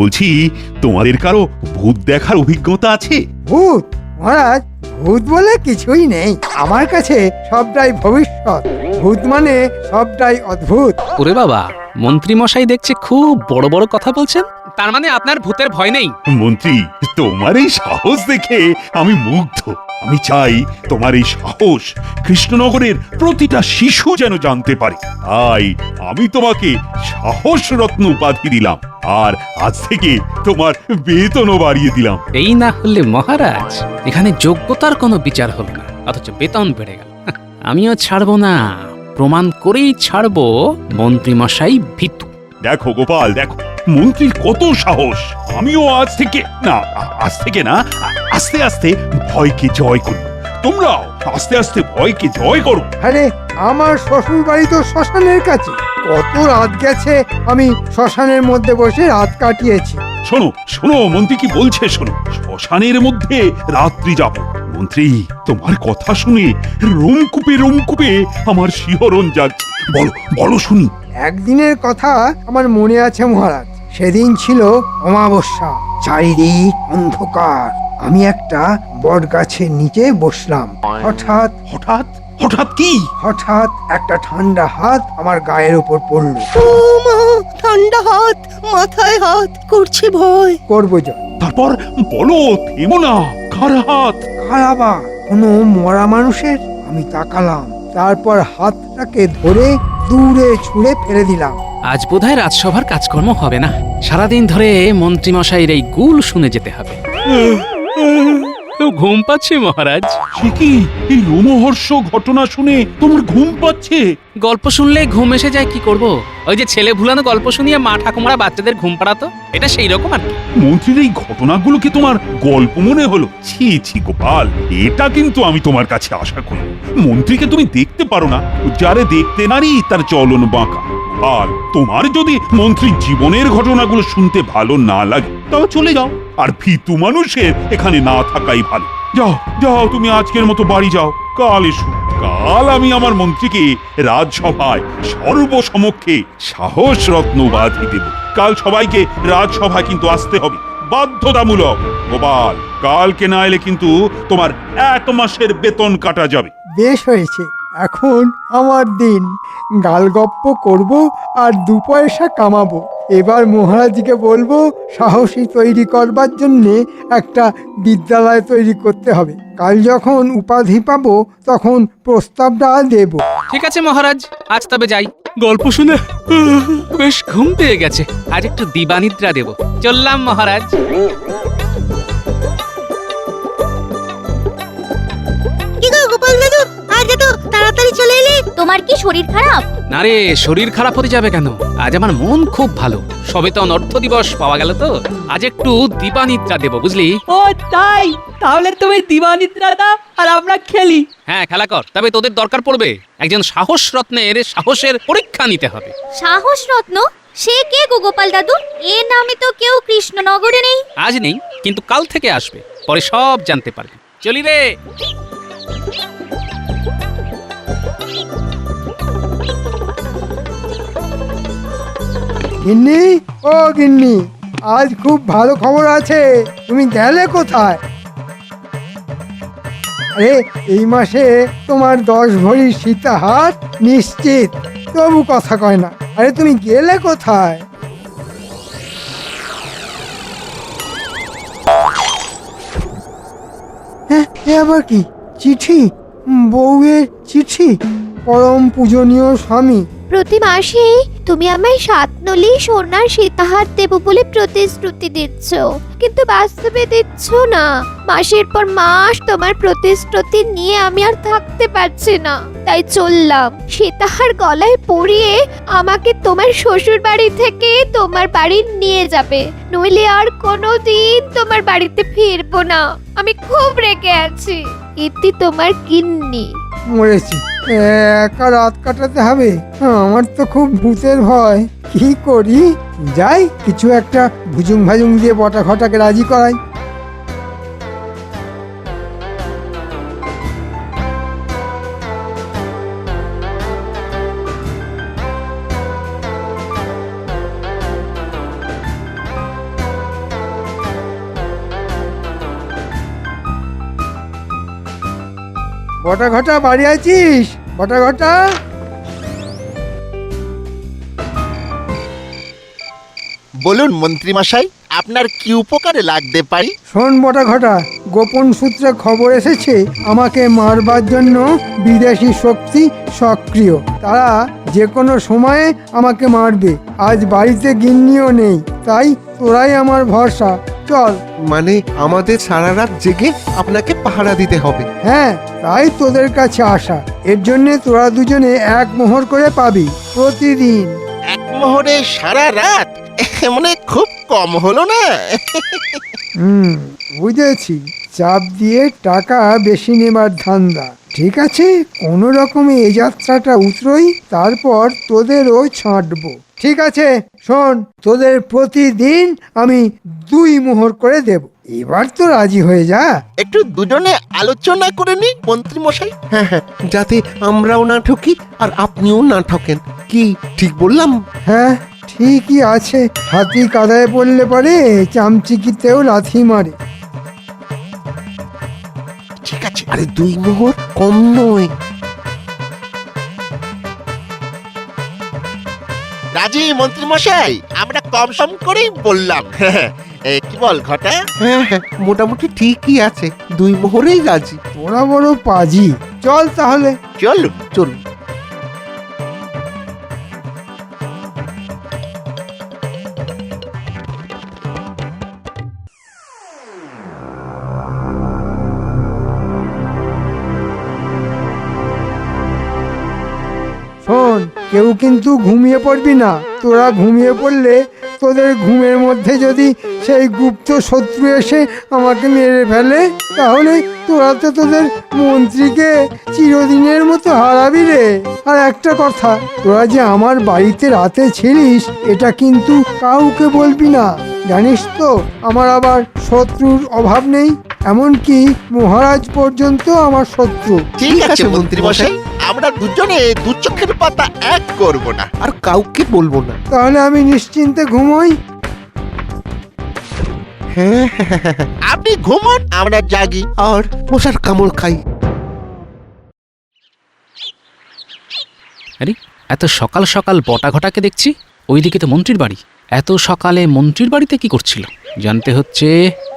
বলছি, তোমাদের কারো ভূত দেখার অভিজ্ঞতা আছে? ভূত? মহারাজ, ভূত বলে কিছুই নেই। আমার কাছে সবটাই ভবিষ্যৎ। ভূত মানে সবটাই অদ্ভুত। ওরে বাবা, মন্ত্রী মশাই দেখছে খুব বড় বড় কথা বলছেন। তার মানে আপনার ভূতের ভয় নেই? মন্ত্রী, তোমার এই সাহস দেখে আমি মুগ্ধ। আমি চাই তোমার এই সাহস কৃষ্ণনগরের প্রতিটা শিশু যেন জানতে পারে। তাই আমি তোমাকে সাহস রত্ন উপাধি দিলাম, আর আজ থেকে তোমার বেতনও বাড়িয়ে দিলাম। এই না হলে মহারাজ, এখানে যোগ্যতার কোনো বিচার হলো না, অথচ বেতন বেড়ে গেল। আমিও ছাড়বো না, প্রমাণ করেই ছাড়বো মন্ত্রী মশাই ভীতু। দেখো গোপাল, দেখো মন্ত্রীর কত সাহস। আমিও আজ থেকে না, আস্তে আস্তে ভয়কে জয় করি। তোমরাও আস্তে আস্তে ভয়কে জয় করো। আরে, আমার শ্বশুর বাড়ি তো শ্মশানের কাছে। কত রাত গেছে আমি শ্মশানের মধ্যে বসে রাত কাটিয়েছি। শোনো শোনো, মন্ত্রী কি বলছে শোনো। শ্মশানের মধ্যে রাত্রি যাব। মন্ত্রী, তোমার কথা শুনে রোমকূপে আমার শিহরণ যাচ্ছে। বলো বলো শুনি। একদিনের কথা আমার মনে আছে মহারাজ। সেদিন ছিল অমাবস্যা, চারিদিক অন্ধকার। আমি একটা বট গাছের নিচে বসলাম। হঠাৎ হঠাৎ হঠাৎ কি? হঠাৎ একটা ঠান্ডা হাত আমার গায়ের উপর পড়ল। ঠান্ডা হাত, মাথায় হাত, করছে ভয়। করবো জয়। তারপর বলো, থেমো না। কার হাত? খারাপা কোনো মরা মানুষের। আমি তাকালাম, তারপর হাতটাকে ধরে দূরে ছুঁড়ে ফেলে দিলাম। আজ বোধহয় রাজসভার কাজকর্ম হবে না, সারাদিন ধরে মন্ত্রী মশাইয়ের এই গুল শুনে যেতে হবে। ঘুম পাচ্ছে মহারাজ। সে কি, এই রোমহর্ষ ঘটনা শুনে তোমার ঘুম পাচ্ছে? গল্প শুনলে ঘুম এসে যায়, কি করব? ওই যে ছেলে ভুলানো গল্প শুনিয়ে মা ঠাকুমারা বাচ্চাদের ঘুম পাড়াতো, এটা সেই রকম আর কি। মন্ত্রীর এই ঘটনাগুলো কি তোমার গল্প মনে হলো? ছি ছি গোপাল, এটা কিন্তু আমি তোমার কাছে আশা করি। মন্ত্রীকে তুমি দেখতে পারো না, যারে দেখতে নারী তার চলন বাঁকা। আর তোমার যদি মন্ত্রীর জীবনের ঘটনাগুলো শুনতে ভালো না লাগে, তাও চলে যাও। আর ভীতু মানুষের এখানে না থাকাই ভালো। যাও যাও, তুমি আজকের মতো বাড়ি যাও। কাল এসো। কাল আমি আমার মন্ত্রীকে রাজসভায় সর্বসমক্ষে সাহস রত্ন উপাধি দেব। কাল সবাইকে রাজসভায় কিন্তু আসতে হবে, বাধ্যতামূলক। গোপাল, কালকে না এলে কিন্তু তোমার 1 মাসের বেতন কাটা যাবে। বেশ হয়েছে, এখন আমার দিন। গালগপ্প করব আর 2 পয়সা কামাবো। এবার মহারাজকে বলবো সাহসী তৈরি করবার জন্যে একটা বিদ্যালয় তৈরি করতে হবে। কাল যখন উপাধি পাবো তখন প্রস্তাবটা দেব। ঠিক আছে মহারাজ, আজ তবে যাই। গল্প শুনে বেশ ঘুম পেয়ে গেছে, আজ একটু দিবানিদ্রা দেব। চললাম মহারাজ। কি গো গোপাল দাদু, আজ এত তাড়াতাড়ি চলে এলে? তোমার কি শরীর খারাপ? না রে, শরীর খারাপ হতে যাবে কেন? আজ আমার মন খুব ভালো। সবে তো অনর্থ দিবস পাওয়া গেল, তো আজ একটু দিবানিদ্রা দেব, বুঝলি? ও তাই? তাহলে তুমি দিবানিদ্রা দাও আর আমরা খেলি। হ্যাঁ, খেলা কর, তবে তোদের দরকার পড়বে একজন সাহস রত্নের সাহসের পরীক্ষা নিতে হবে। সাহস রত্ন? সে কে গো গোপাল দাদু? এ নামে তো কেউ কৃষ্ণনগরে নেই। আজ নেই, কিন্তু কাল থেকে আসবে, পরে সব জানতে পারবে। চলি রে। গিন্নি, ও গিন্নি, আজ খুব ভালো খবর আছে। তুমি গেলে কোথায়? আরে, এই মাসে তোমার 10 ভরি সীতাহার নিশ্চিত। তবু কথা কয় না। আরে, তুমি গেলে কোথায়? হ্যাঁ, এ আবার কি? চিঠি? বউয়ের চিঠি? পরম পূজনীয় স্বামী, প্রতি মাসে তুমি আমায় 7 নলি সোনার সীতাহার দেব বলে প্রতিশ্রুতি দিচ্ছ, কিন্তু বাস্তবে দিচ্ছ না। মাসের পর মাস তোমার প্রতিশ্রুতি নিয়ে আমি আর থাকতে পারছি না, তাই চললাম। সীতাহার গলায় পরিয়ে আমাকে তোমার শ্বশুর বাড়ি থেকে তোমার বাড়ি নিয়ে যাবে, নইলে আর কোনোদিন তোমার বাড়িতে ফিরবো না। আমি খুব রেগে আছি। ইতি তোমার গিন্নি। মরেছি। একা রাত কাটাতে হবে। আমার তো খুব ভূতের ভয়। কি করি? যাই, কিছু একটা ভুজুং ভাজুং দিয়ে বটা ঘটাকে রাজি করাই। বটা ঘটা বাড়ি আছিস? বটা ঘটা, বলুন মন্ত্রী মশাই, আপনার কি উপকারে লাগতে পারি? শোন বটা ঘটা, গোপন সূত্রে খবর এসেছে আমাকে মারবার জন্য বিদেশি শক্তি সক্রিয়। তারা যে কোনো সময়ে আমাকে মারবে। আজ বাড়িতে গিন্নিও নেই, তাই তোরাই আমার ভরসা। চল। মানে আমাদের সারা রাত জেগে আপনাকে পাহারা দিতে হবে? হ্যাঁ, তাই তোদের কাছে আসা। এর জন্য তোরা দুজনে এক মোহর করে পাবি প্রতিদিন। এক মোহরে সারা রাত মানে খুব কম হলো না? বুঝেছি, চাপ দিয়ে টাকা বেশি নেবার ধান্দা। ঠিক আছে, কোনো রকমে এই যাত্রাটা উতরোই, তারপর তোদেরও ছাঁটবো। ঠিক আছে, শোন, তোদের প্রতিদিন আমি 2 মোহর করে দেব। এবার তো রাজি হয়ে যা। একটু দুজনে আলোচনা করে নি মন্ত্রী মশাই। হ্যাঁ হ্যাঁ, যাতে আমরাও না ঠকি আর আপনিও না ঠকেন। কি ঠিক বললাম? হ্যাঁ, ঠিকই আছে। হাতি কাদায় পড়লে পারে, চামচিকিতেও লাথি মারে। ঠিক আছে। আরে 2 মোহর কম নয়। রাজি মন্ত্রী মশাই, আমরা কম সম করেই বললাম। কি বল ঘটা? হ্যাঁ হ্যাঁ, মোটামুটি ঠিকই আছে। 2 মোহরেই রাজি। তোরা বড় পাজি। চল তাহলে। চলুন। চলুন। শোন, কেউ কিন্তু ঘুমিয়ে পড়বি না। তোরা ঘুমিয়ে পড়লে তোদের ঘুমের মধ্যে যদি সেই গুপ্ত শত্রু এসে আমাকে মেরে ফেলে, তাহলে তোরা তো তোদের মন্ত্রীকে চিরদিনের মতো হারাবি রে। আর একটা কথা, তোরা যে আমার বাড়িতে রাতে ছিলিস, এটা কিন্তু কাউকে বলবি না। জানিস তো, আমার আবার শত্রুর অভাব নেই। এমনকি মহারাজ পর্যন্ত আমার শত্রু। ঠিক আছে মন্ত্রী মশাই, আমরা দুজনে 2 চোখের পাতা এক করব না। আর কাউকে বলবো না। তাহলে আমি নিশ্চিন্তে ঘুমোই। হ্যাঁ হ্যাঁ হ্যাঁ, হ্যাঁ। আপনি ঘুমন, আমরা জাগি। আর মশার কামড় খাই। আরে এত সকাল সকাল বটা ঘটাকে দেখছি। ওইদিকে তো মন্ত্রীর বাড়ি। এত সকালে মন্ত্রীর বাড়িতে কি করছিল জানতে হচ্ছে।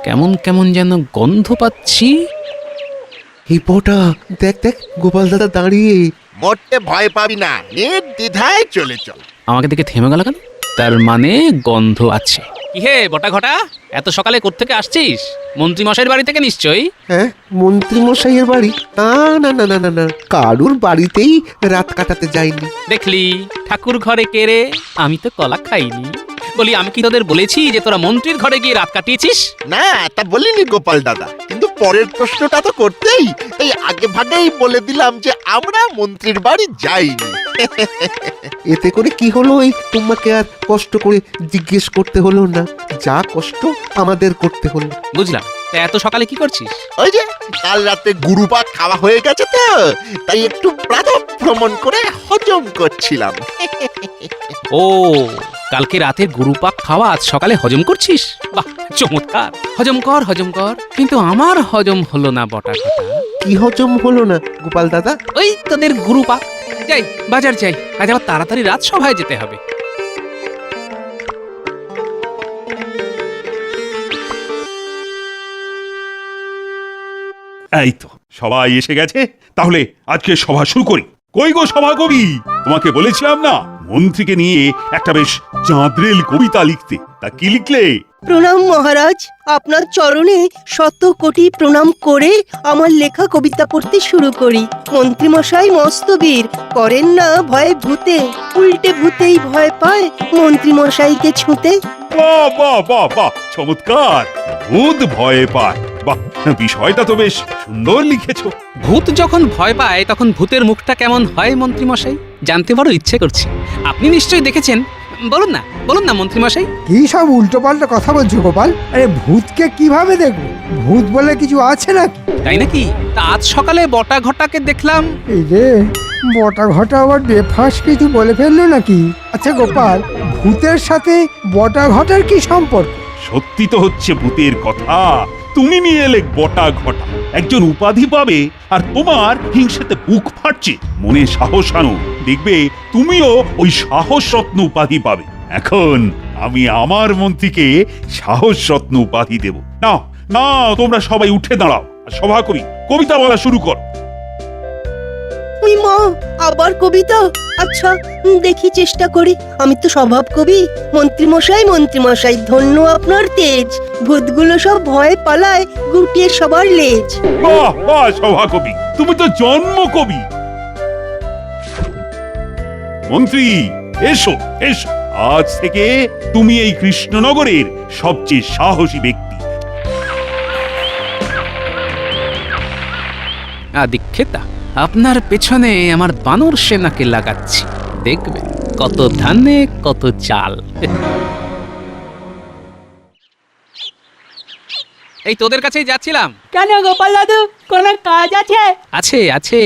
কেমন কেমন যেন গন্ধ পাচ্ছি। এই বটা, দেখ দেখ, গোপাল দাদা দাঁড়িয়ে। মরতে ভয় পাবি না, নির্দ্বিধায় চলে চল। আমাকে দেখে থেমে গেল কেন? তার মানে গন্ধ আছে। কি হে বটা ঘটা, এত সকালে কোত্থেকে আসছিস? মন্ত্রী মশাইয়ের বাড়ি থেকে নিশ্চয়ই। হ্যাঁ, মন্ত্রী মশাইয়ের বাড়ি? না না না না না না, কারুর বাড়িতেই রাত কাটাতে যাইনি। দেখলি, ঠাকুর ঘরে কে রে? আমি তো কলা খাইনি। বলি, আমি কি তোদের বলেছি যে তোরা মন্ত্রীর ঘরে গিয়ে রাত কাটিয়েছিস? না, তা বলিনি গোপাল দাদা, কিন্তু পরের প্রশ্নটা তো করতেই এই আগে ভাগেই বলে দিলাম যে আমরা মন্ত্রীর বাড়ি যাইনি। এতে করে কি হলো? এই তোমাকে আর কষ্ট করে জিজ্ঞেস করতে হলো না। যা কষ্ট আমাদের করতে হলো। বুঝলাম। তা এত সকালে কি করছিস? ওই যে কাল রাতে গুরুপাক খাওয়া হয়ে গেছে তো, তাই একটু প্রাতঃ ভ্রমণ করে হজম করছিলাম। ও, কালকে রাতে গুরুপাক খাওয়া আজ সকালে হজম করছিস? বাহ, চমৎকার। হজম কর, হজম কর। কিন্তু আমার হজম হলো না বটা ঘটা। কি হজম হলো না গোপাল দাদা? ওই তোদের গুরুপাক। যাই, বাজার যাই, আজ আবার তাড়াতাড়ি রাজসভায় যেতে হবে। এই তো সবাই এসে গেছে, তাহলে আজকে সভা শুরু করি। কই গো সভাকবি, তোমাকে বলেছিলাম না মন্ত্রীকে নিয়ে একটা বেশ চাঁদরেল কবিতা লিখতে। তা কি লিখলে? প্রণাম মহারাজ, আপনার চরণে 100 কোটি প্রণাম করে আমার লেখা কবিতা পড়তে শুরু করি। মন্ত্রী মশাই মস্ত বীর, করেন না ভয় ভূতে, উল্টে ভূতেই ভয় পায় মন্ত্রী মশাইকে ছুঁতে। বাহ বাহ বাহ বাহ, চমৎকার। ভূত ভয়ে পায়, বাহ, বিষয়টা তো বেশ সুন্দর লিখেছো। ভূত যখন ভয় পায় তখন ভূতের মুখটা কেমন হয় মন্ত্রী মশাই? জানতে বড় ইচ্ছে করছে। আপনি নিশ্চয়ই দেখেছেন। বলুন না, বলুন না মন্ত্রী মশাই। কি সব উল্টো পাল্টা কথা বলছো গোপাল? আরে ভূতকে কিভাবে দেখবো? ভূত বলে কিছু আছে নাকি? তাই নাকি? তা আজ সকালে বটা ঘটাকে দেখলাম। এই রে, বটা ঘটা আবার বেফাস কিছু বলে ফেললো নাকি? আচ্ছা গোপাল, ভূতের সাথে বটা ঘটার কি সম্পর্ক? সত্যি তো হচ্ছে ভূতের কথা, তুমি নিয়ে এলে বটা ঘটা, একজন উপাধি পাবে আর তোমার হিংসাতে বুক ফাটছে। মনে সাহস আনো, দেখবে তুমিও ওই সাহস রত্ন উপাধি পাবে। এখন আমি আমার মন্ত্রীকে সাহস রত্ন উপাধি দেব। না না, তোমরা সবাই উঠে দাঁড়াও আর সভা করি, কবিতা বলা শুরু কর। ওই মা, আবার কবিতা? আচ্ছা, দেখি চেষ্টা করি। আমি তো স্বভাব কবি। মন্ত্রীমশাই ধন্য আপনার তেজ, ভূতগুলো সব ভয় পালায় গুটিয়ে সবার লেজ। বাহ বাহ, সভা কবি, তুমি তো জন্ম কবি। মন্ত্রী এসো এসো, আজ থেকে তুমি এই কৃষ্ণনগরের সবচেয়ে সাহসী ব্যক্তি। আদিক্ষেতা, আপনার পেছনে আমার বানর সেনাকে লাগাচ্ছি, দেখবে কত ধানে কত চাল। এই তোদের কাছেই যাচ্ছিলাম। কেন গোপাল দাদু, কোনো কাজ আছে? আছে আছে,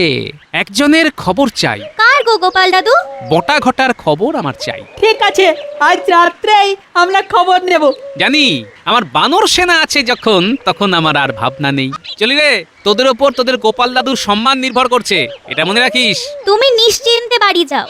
একজনের খবর চাই। কার গো গোপাল দাদু? বটা ঘটার খবর আমার চাই। ঠিক আছে, আজ রাত্রেই আমরা খবর নেব। জানি আমার বানর সেনা আছে যখন, তখন আমার আর ভাবনা নেই। চলি রে, তোদের ওপর তোদের গোপাল দাদুর সম্মান নির্ভর করছে, এটা মনে রাখিস। তুমি নিশ্চিন্তে বাড়ি যাও।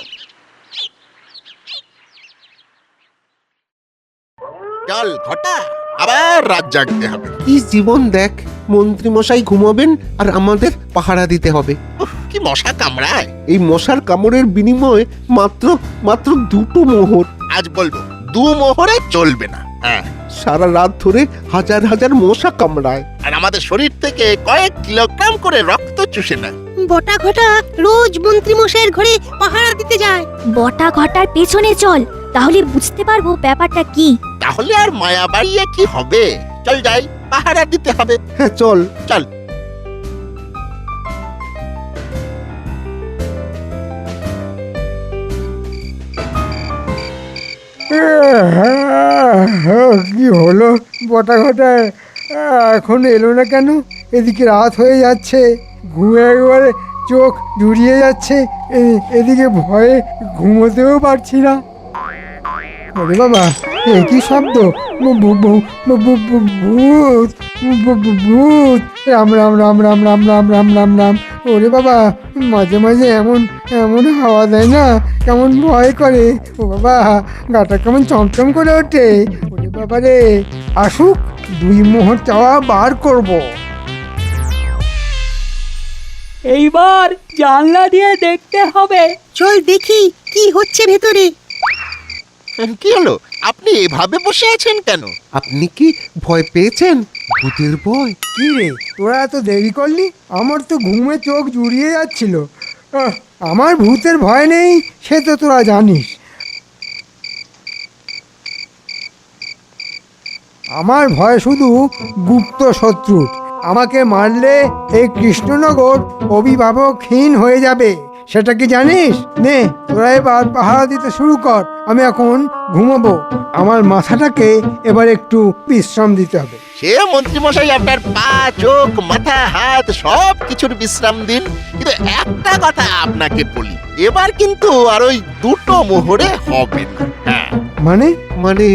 চল ঘটা, আবার রাত জাগতে হবে। কি জীবন দেখ, মন্ত্রী মশাই ঘুমাবেন আর আমাদের পাহারা দিতে হবে। উফ, কি মশা কামড়ায়। এই মশার কামড়ের বিনিময়ে মাত্র মাত্র 2টো মোহর। আজ বলবো 2 মোহরে চলবে না। হ্যাঁ, সারা রাত ধরে হাজার হাজার মশা কামড়ায়। আর আমাদের শরীর থেকে কয়েক কিলোগ্রাম করে রক্ত চুষে নেয়। বটা ঘটা রোজ মন্ত্রীমশাইয়ের ঘরে পাহারা দিতে যায়। বটা ঘটার পেছনে চল, তাহলে বুঝতে পারবো ব্যাপারটা কি। তাহলে আর মায়া বাড়িয়ে কি হবে? চল যাই, পাহারা দিতে হবে। হ্যাঁ চল। চল। কি হলো বটা ঘটা, এখন এলো না কেন? এদিকে রাত হয়ে যাচ্ছে, ঘুমে একবারে চোখ জুড়িয়ে যাচ্ছে, এদিকে ভয়ে ঘুমোতেও পারছি না। ওরে বাবা, এ কি শব্দ? ভূত, ভূত! রাম রাম রাম রাম রাম রাম রাম রাম রাম। ওরে বাবা, মাঝে মাঝে এমন এমন হাওয়া দেয় না, কেমন ভয় করে। ও বাবা, গাটা কেমন চমচম করে ওঠে। ওরে বাবা রে, আসুক, 2 মোহর চাওয়া বার করব। এইবার জানলা দিয়ে দেখতে হবে। চল দেখি কি হচ্ছে ভেতরে। কি হলো? আপনি এভাবে বসে আছেন কেন? আপনি কি ভয় পেয়েছেন? ভূতের ভয়? কি রে, তোরা এত দেরি করলি? আমার তো ঘুমে চোখ জুড়িয়ে যাচ্ছিল। আমার ভূতের ভয় নেই, সে তো তোরা জানিস। আমার ভয় শুধু গুপ্ত শত্রুর। আমাকে মারলে এই কৃষ্ণনগর অভিভাবকহীন হয়ে যাবে, সেটা কি জানিস? নে, তোরা এবার পাহারা দিতে শুরু কর। আমি এখন ঘুমাবো, আমার মাথাটাকে এবার একটু বিশ্রাম দিতে হবে। সে মন্ত্রীমশাই আপনার পা, চোখ, মাথা, হাত সব কিছুর বিশ্রাম দিন, কিন্তু একটা কথা আপনাকে বলি, এবার কিন্তু আর ওই 2টো মোহরে হবে না। হ্যাঁ, মানে? মানে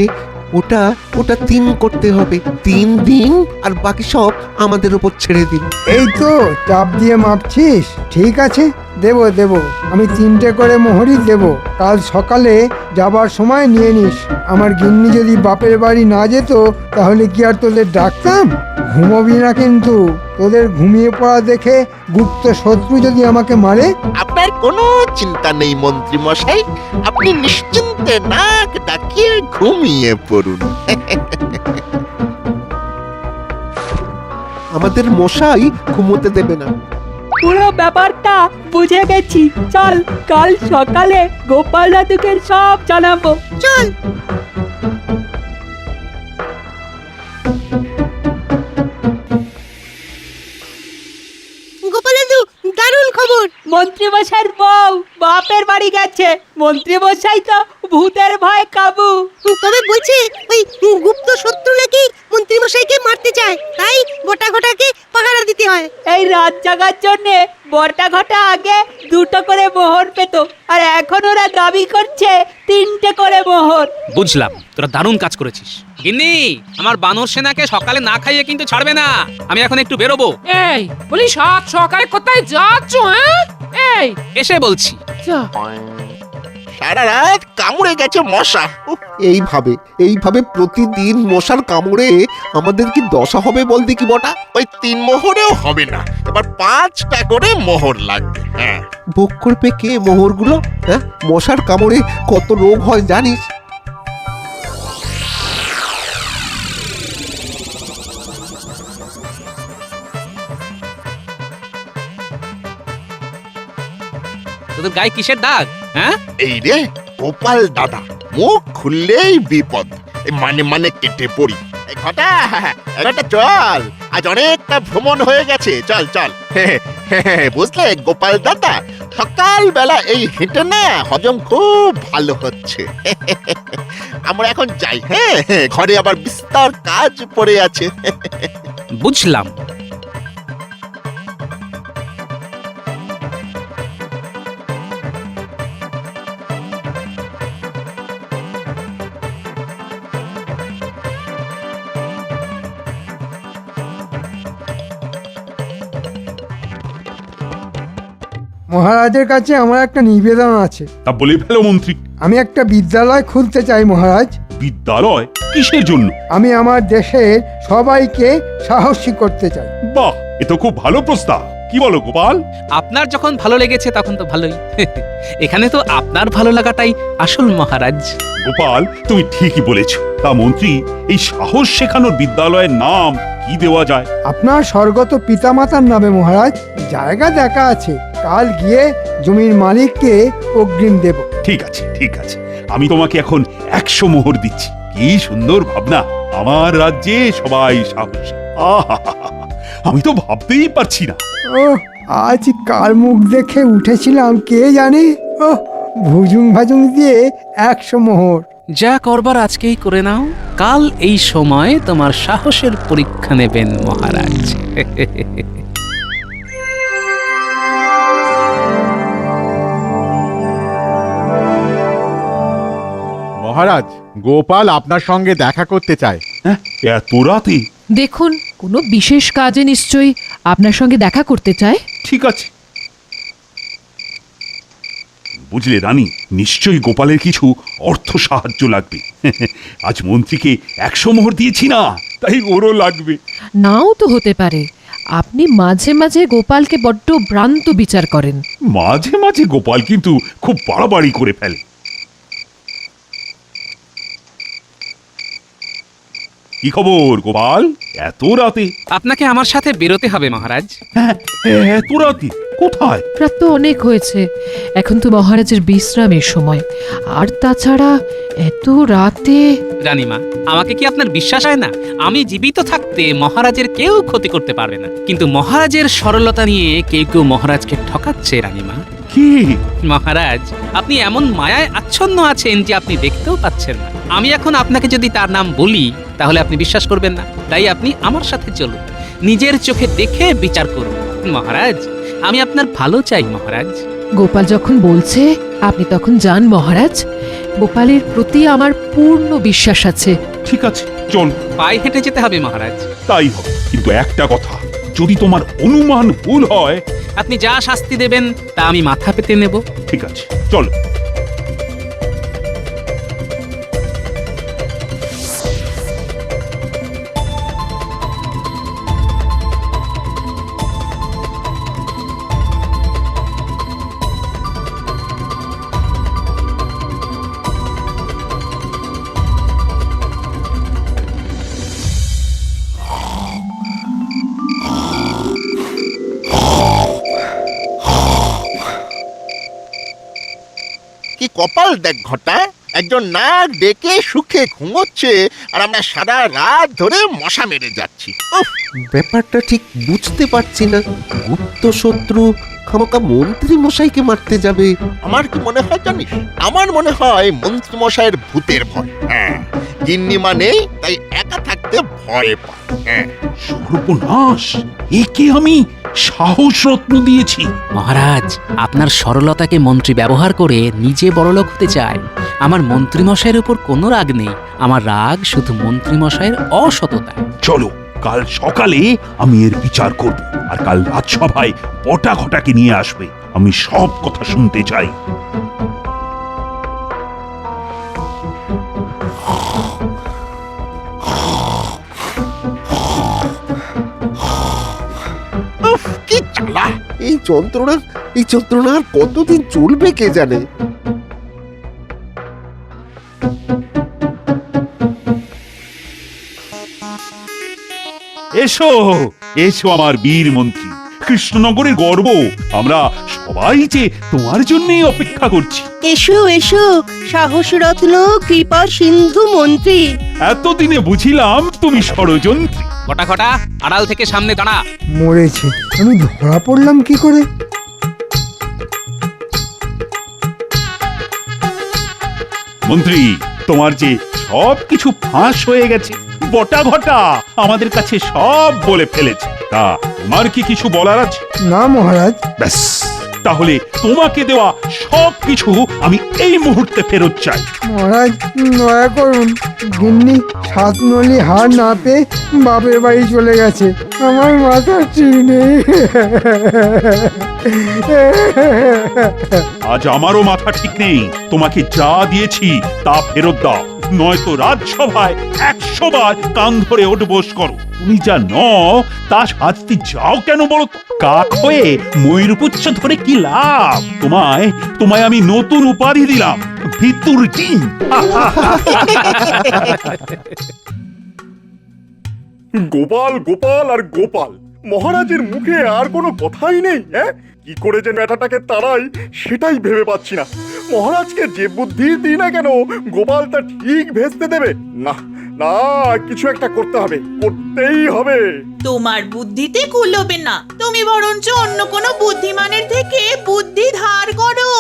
ওটা ওটা 3 করতে হবে। 3 দিন আর বাকি সব আমাদের উপর ছেড়ে দিন। এই তো চাপ দিয়ে মাপছিস, ঠিক আছে, দেব দেব, আমি 3টে করে মোহরই দেব। কাল সকালে যাবার সময় নিয়ে নিস। আমার গিন্নি যদি বাপের বাড়ি না যেত, তাহলে কি আর তোদের ডাকতাম? ঘুমোবি না কিন্তু, তোদের ঘুমিয়ে পড়া দেখে গুপ্ত শত্রু যদি আমাকে মারে। আপনার কোনো চিন্তা নেই মন্ত্রীমশাই, আপনি নিশ্চিন্তে নাক ডাকিয়ে ঘুমিয়ে পড়ুন। আমাদের মশাই ঘুমোতে দেবে না। পুরো ব্যাপারটা বুঝে গেছি। চল, কাল সকালে গোপাল দাদুকে সব জানাবো। চল। গোপাল দাদু, দারুণ খবর। মন্ত্রীমশাইয়ের বউ বাপের বাড়ি গেছে। মন্ত্রীমশাই তো ভূতের ভয় কাবু। তবে বলছে ওই গুপ্ত শত্রু নাকি মন্ত্রীমশাইকে মারতে চায়, তাই বটা ঘটাকে পাহারা দিতে হয়। এই রাত জাগার জন্যে বটা ঘটা আগে 2টো করে মোহর পেত, আর এখন ওরা দাবি করছে 3টে করে মোহর। বুঝলাম, তোরা দারুণ কাজ করেছিস। গিন্নি, আমার বানর সেনাকে সকালে না খাইয়ে কিন্তু ছাড়বে না। আমি এখন একটু বেরোবো। এই বলি সাত সকালে কোথায় যাচ্ছ? হ্যাঁ এই এসে বলছি। যা। সারা রাত কামড়ে গেছে মশা। উফ, এইভাবে প্রতিদিন মশার কামড়ে আমাদের কি দশা হবে বল দেখি বটা? ওই 3 মোহরেও হবে না, এবার 5টা করে মোহর লাগবে। হ্যাঁ, ভোগ করবে কে মোহরগুলো? হ্যাঁ, মশার কামড়ে কত রোগ হয় জানিস? তোদের গায়ে কিসের দাগ? হ্যাঁ, এই রে গোপাল দাদা, মুখ খুললেই বিপদ। এই মানে কেটে পড়ি। এই ঘটা চল, আজ অনেকটা ভ্রমণ হয়ে গেছে। চল চল। বুঝলে গোপাল দাদা, সকালবেলা এই হেঁটে না হজম খুব ভালো হচ্ছে। আমরা এখন যাই। হ্যাঁ, ঘরে আবার বিস্তর কাজ পড়ে আছে। বুঝলাম। মহারাজের কাছে আমার একটা নিবেদন আছে। তা বলে ফেলো মন্ত্রী। আমি একটা বিদ্যালয় খুলতে চাই মহারাজ। বিদ্যালয়? কিসের জন্য? আমি আমার দেশের সবাইকে সাহসী করতে চাই। বাহ, এ তো খুব ভালো প্রস্তাব। কি বলো গোপাল? আপনার যখন ভালো লেগেছে তখন তো ভালোই। এখানে তো আপনার ভালো লাগাটাই আসল মহারাজ। গোপাল, তুমি ঠিকই বলেছ। তা মন্ত্রী, এই সাহস শেখানোর বিদ্যালয়ের নাম কি দেওয়া যায়? আপনার স্বর্গত পিতামাতার নামে মহারাজ। জায়গা দেখা আছে, কাল গিয়ে জমির মালিককে অগ্রিম দেব। ঠিক আছে, ঠিক আছে, আমি তোমাকে এখন 100 মোহর দিচ্ছি। কি সুন্দর ভাবনা! আমার রাজ্যে সবাই সাহসী। আহা, আমি তো ভাবতেই পারছি না। ও, আজ কার মুখ দেখে উঠেছিলাম কে জানে। ও, ভুজুং ভাজুং দিয়ে 100 মোহর। যা করবার আজকেই করে নাও, কাল এই সময় তোমার সাহসের পরীক্ষা নেবেন মহারাজ। মহারাজ, গোপাল আপনার সঙ্গে দেখা করতে চায়। হ্যাঁ, এত রাতে? দেখুন, কোনো বিশেষ কাজে নিশ্চয়ই আপনার সঙ্গে দেখা করতে চায়। ঠিক আছে। বুঝলে রানী, নিশ্চয়ই গোপালের কিছু অর্থ সাহায্য লাগবে। আজ মন্ত্রীকে 100 মোহর দিয়েছি না, তাই ওরও লাগবে। নাও তো হতে পারে। আপনি মাঝে মাঝে গোপালকে বড্ড ভ্রান্ত বিচার করেন। মাঝে মাঝে গোপাল কিন্তু খুব বাড়াবাড়ি করে ফেলে। কি খবর গোপাল, এত রাতে? আপনাকে আমার সাথে বেরোতে হবে মহারাজ। হ্যাঁ, এত রাতে কোথায়? রাত তো অনেক হয়েছে, এখন তো মহারাজের বিশ্রামের সময়। আর তাছাড়া এত রাতে। রানীমা, আমাকে কি আপনার বিশ্বাস হয় না? আমি জীবিত থাকতে মহারাজের কেউ ক্ষতি করতে পারবে না, কিন্তু মহারাজের সরলতা নিয়ে কেউ কেউ মহারাজকে ঠকাচ্ছে। রানীমা, কি? মহারাজ, আপনি এমন মায়ায় আচ্ছন্ন আছেন যে আপনি দেখতেও পাচ্ছেন না। আমি এখন আপনাকে যদি তার নাম বলি তাহলে আপনি বিশ্বাস করবেন না। তাই আপনি আমার সাথে চলুন, নিজের চোখে দেখে বিচার করুন। মহারাজ, আমি আপনার ভালো চাই মহারাজ। গোপাল যখন বলছে আপনি তখন যান মহারাজ। গোপালের প্রতি আমার পূর্ণ বিশ্বাস আছে। ঠিক আছে, চল। পায়ে হেঁটে যেতে হবে মহারাজ। তাই হবে, কিন্তু একটা কথা, যদি তোমার অনুমান ভুল হয়। আপনি যা শাস্তি দেবেন তা আমি মাথা পেতে নেব। ঠিক আছে, চলো। কি কপাল দেখ ঘটা, একজন নাক ডেকে সুখে ঘুমোচ্ছে আর আমরা সারা রাত ধরে মশা মেরে যাচ্ছি। উফ, ব্যাপারটা ঠিক বুঝতে পারছি না। গুপ্ত শত্রু খামোকা মন্ত্রী মশাইকে মারতে যাবে। আমার কি মনে হয় জানিস? আমার মনে হয় মন্ত্রী মশাইয়ের ভূতের ভয়। হ্যাঁ, গিন্নিমা নেই তাই একা থাকতে ভয় পায়। হ্যাঁ, সর্বনাশ! একে আমি সাহস রত্ন দিয়েছি। মহারাজ, আপনার সরলতাকে মন্ত্রী ব্যবহার করে নিজে বড়লোক হতে চায়। আমার মন্ত্রীমশাইয়ের উপর কোনো রাগ নেই, আমার রাগ শুধু মন্ত্রীমশাইয়ের অসততা। চলো কাল সকালে আমি এর বিচার করব, আর কাল রাজসভায় বটা ঘটাকে নিয়ে আসবে, আমি সব কথা শুনতে চাই। উফ, কি জ্বালা! এই যন্ত্রণা আর কতদিন চলবে কে জানে। এসো এসো আমার বীর মন্ত্রী, কৃষ্ণনগরের গর্ব, আমরা সবাই যে তোমার জন্যই অপেক্ষা করছি। এসো এসো সাহস রত্ন কৃপা সিন্ধু মন্ত্রী। এতদিনে বুঝিলাম তুমি ষড়যন্ত্রী। বটা ঘটা, আড়াল থেকে সামনে দাঁড়া। মরেছে, আমি ধরা পড়লাম কি করে? মন্ত্রী, তোমার যে সব কিছু ফাঁস হয়ে গেছে, বটা ঘটা আমাদের কাছে সব বলে ফেলেছে। তা তোমার কি কিছু বলার আছে? না মহারাজ। ব্যাস, তাহলে তোমাকে দেওয়া সব কিছু আমি এই মুহূর্তে ফেরত চাই। মহারাজ দয়া করুন, গিন্নি 7 নলি হার না পেয়ে বাপের বাড়ি চলে গেছে, আমার মাথা ঠিক নেই। আজ আমারও মাথা ঠিক নেই, তোমাকে যা দিয়েছি তা ফেরত দাও, নয়তো রাজসভায় 100 বার কান ধরে ওঠবোস করো। তুমি যা নও তা শাস্তি যাও কেন বলো তো? কাক হয়ে ময়ূরপুচ্ছ ধরে কি লাভ? তোমায় আমি নতুন উপাধি দিলাম, ভিতুর ডিম। গোপাল গোপাল আর গোপাল, মহারাজের মুখে আর কোনো কথাই নেই। হ্যাঁ, কি করে যে ব্যাটাটাকে তাড়াই সেটাই ভেবে পাচ্ছি না। মহারাজকে যে বুদ্ধি দিই না কেন, গোপাল তা ঠিক ভেস্তে দেবে না। না, কিছু একটা করতে হবে, করতেই হবে। তোমার বুদ্ধিতে কুলোবে না, তুমি বরঞ্চ অন্য কোনো বুদ্ধিমানের থেকে বুদ্ধি ধার করো।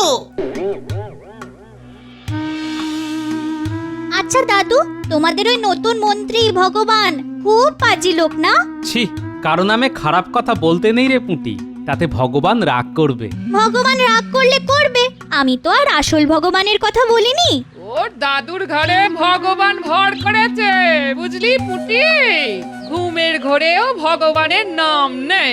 আচ্ছা দাদু, তোমাদের ওই নতুন মন্ত্রী ভগবান খুব পাজি লোক না? ছি, কারো নামে খারাপ কথা বলতে নেই রে পুঁটি, তাতে ভগবান রাগ করবে। ভগবান রাগ করলে করবে, আমি তো আর আসল ভগবানের কথা বলিনি। ওর দাদুর ঘরে ভগবান ভর করেছে, বুঝলি পুটি? ঘুমের ঘরেও ভগবানের নাম নেই।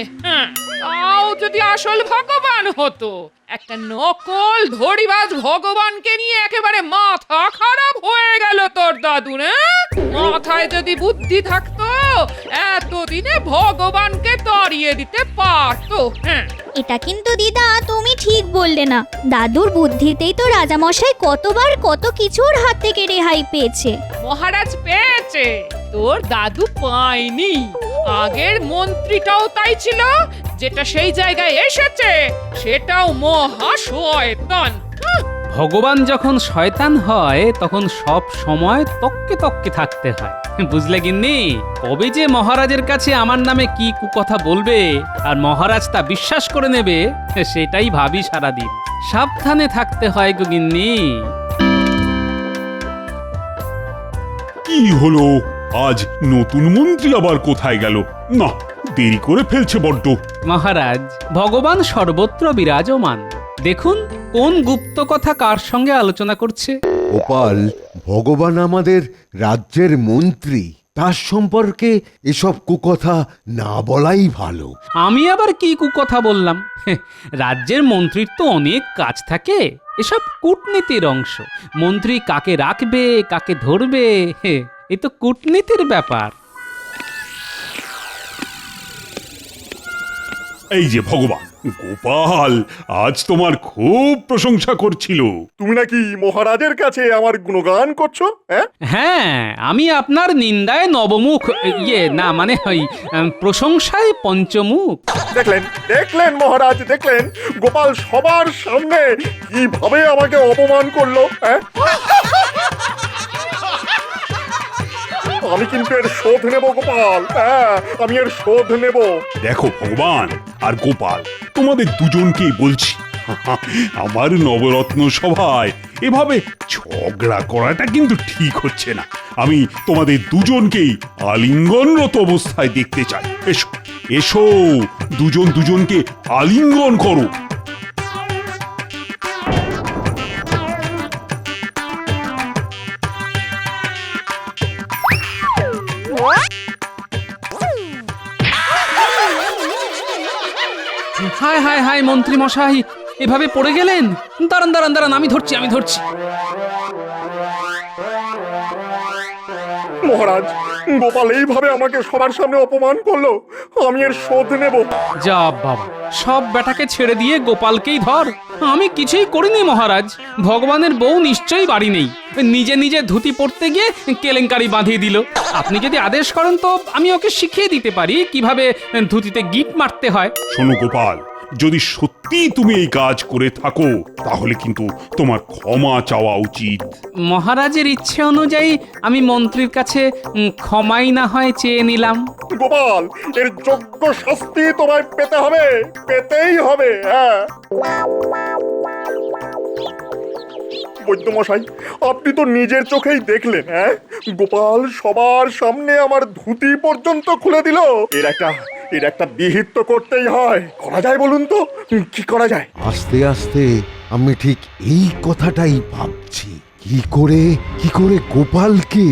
তাও যদি আসল ভগবান হতো, একটা নকল ধড়িবাজ ভগবানকে নিয়ে একেবারে মাথা খারাপ হয়ে গেল তোর দাদুর। মাথায় যদি বুদ্ধি থাকতো, এতদিনে ভগবানকে তাড়িয়ে দিতে পারতো। এটা কিন্তু দিদা তুমি ঠিক বললে না, দাদুর বুদ্ধিতেই তো রাজামশাই কতবার কত কিছুর হাত থেকে রেহাই পেয়েছে। মহারাজ পেয়েছে, তোর দাদু পায়নি। আগের মন্ত্রীটাও তাই ছিল, যেটা সেই জায়গায় এসেছে সেটাও মহা শয়তান। ভগবান যখন শয়তান হয় তখন সব সময় তককে তককে থাকতে হয়, বুঝলে গিন্নি? কবে যে মহারাজের কাছে আমার নামে কি কুকথা বলবে আর মহারাজ তা বিশ্বাস করে নেবে, সেটাই ভাবি সারাদিন। সাবধানে থাকতে হয় গো গিন্নি। কি হলো, আজ নতুন মন্ত্রী আবার কোথায় গেল? না, দেরি করে ফেলছে বড্ড। মহারাজ, ভগবান সর্বত্র বিরাজমান, দেখুন কোন গুপ্ত কথা কার সঙ্গে আলোচনা করছে। গোপাল, ভগবান আমাদের রাজ্যের মন্ত্রী, তার সম্পর্কে এসব কুকথা না বলাই ভালো। আমি আবার কি কুকথা বললাম? রাজ্যের মন্ত্রীর তো অনেক কাজ থাকে, এসব কূটনীতির অংশ। মন্ত্রী কাকে রাখবে কাকে ধরবে, এ তো কূটনীতির ব্যাপার। এই যে ভগবান, গোপাল আজ তোমার খুব প্রশংসা করছিল। তুমি নাকি মহারাজের কাছে আমার গুণগান করছো? হ্যাঁ, আমি আপনার নিন্দায় নবমুখ, না মানে ওই প্রশংসায় পঞ্চমুখ। দেখলেন দেখলেন মহারাজ, দেখলেন গোপাল সবার সামনে কিভাবে আমাকে অপমান করলো। আমি কিন্তু এর শোধ নেব গোপাল, আমি এর শোধ নেব। দেখো ভগবান আর গোপাল, তোমাদের দুজনকেই বলছি, আমার নবরত্ন সভায় এভাবে ঝগড়া করাটা কিন্তু ঠিক হচ্ছে না। আমি তোমাদের দুজনকেই আলিঙ্গনরত অবস্থায় দেখতে চাই। এসো এসো, দুজন দুজনকে আলিঙ্গন করো। হায় হায় মন্ত্রী মশাই, এভাবে পড়ে গেলেন? দাঁড়ান দাঁড়ান দাঁড়ান, আমি ধরছি। মহারাজ, গোপাল এইভাবে আমাকে সবার সামনে অপমান করলো, আমি এর শোধ নেব। যা বাবা, সব বেটাকে ছেড়ে দিয়ে গোপালকেই ধর। আমি কিছুই করিনি মহারাজ, ভগবানের বউ নিশ্চয়ই বাড়ি নেই, নিজে নিজে ধুতি পড়তে গিয়ে কেলেঙ্কারি বাঁধিয়ে দিল। আপনি যদি আদেশ করেন তো আমি ওকে শিখিয়ে দিতে পারি কিভাবে ধুতিতে গিট মারতে হয়। শোনো গোপাল, যদি সত্যি তুমি এই কাজ করে থাকো তাহলে কিন্তু তোমার ক্ষমা চাওয়া উচিত। মহারাজের ইচ্ছে অনুযায়ী আমি মন্ত্রীর কাছে ক্ষমাই না হয় চেয়ে নিলাম। গোপাল, এর যোগ্য শাস্তি তোমায় পেতে হবে, পেতেই হবে। হ্যাঁ বৈদ্যমশাই, আপনি তো নিজের চোখেই দেখলেন, হ্যাঁ গোপাল সবার সামনে আমার ধুতি পর্যন্ত খুলে দিল। এর একটা বিহিত তো করতেই হয়। করা যায় বলুন তো, কি করা যায়? আস্তে আস্তে আমি ঠিক এই কথাটাই ভাবছি, কি করে গোপালকে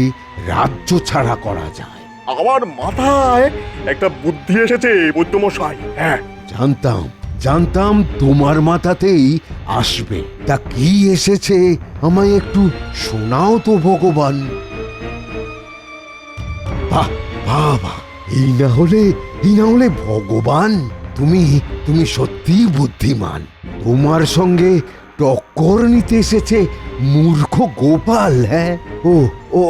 রাজ্য ছাড়া করা যায়। আমার মাথায় একটা বুদ্ধি এসেছে বৈদ্যমশাই। হ্যাঁ, জানতাম তোমার মাথাতেই আসবে। তা কি এসেছে আমায় একটু শোনাও তো ভগবান। বাহ বাবা, এই না হলে ভগবান, তুমি সত্যিই বুদ্ধিমান। তোমার সঙ্গে টক্কর নিতে এসেছে মূর্খ গোপাল। হ্যাঁ, ও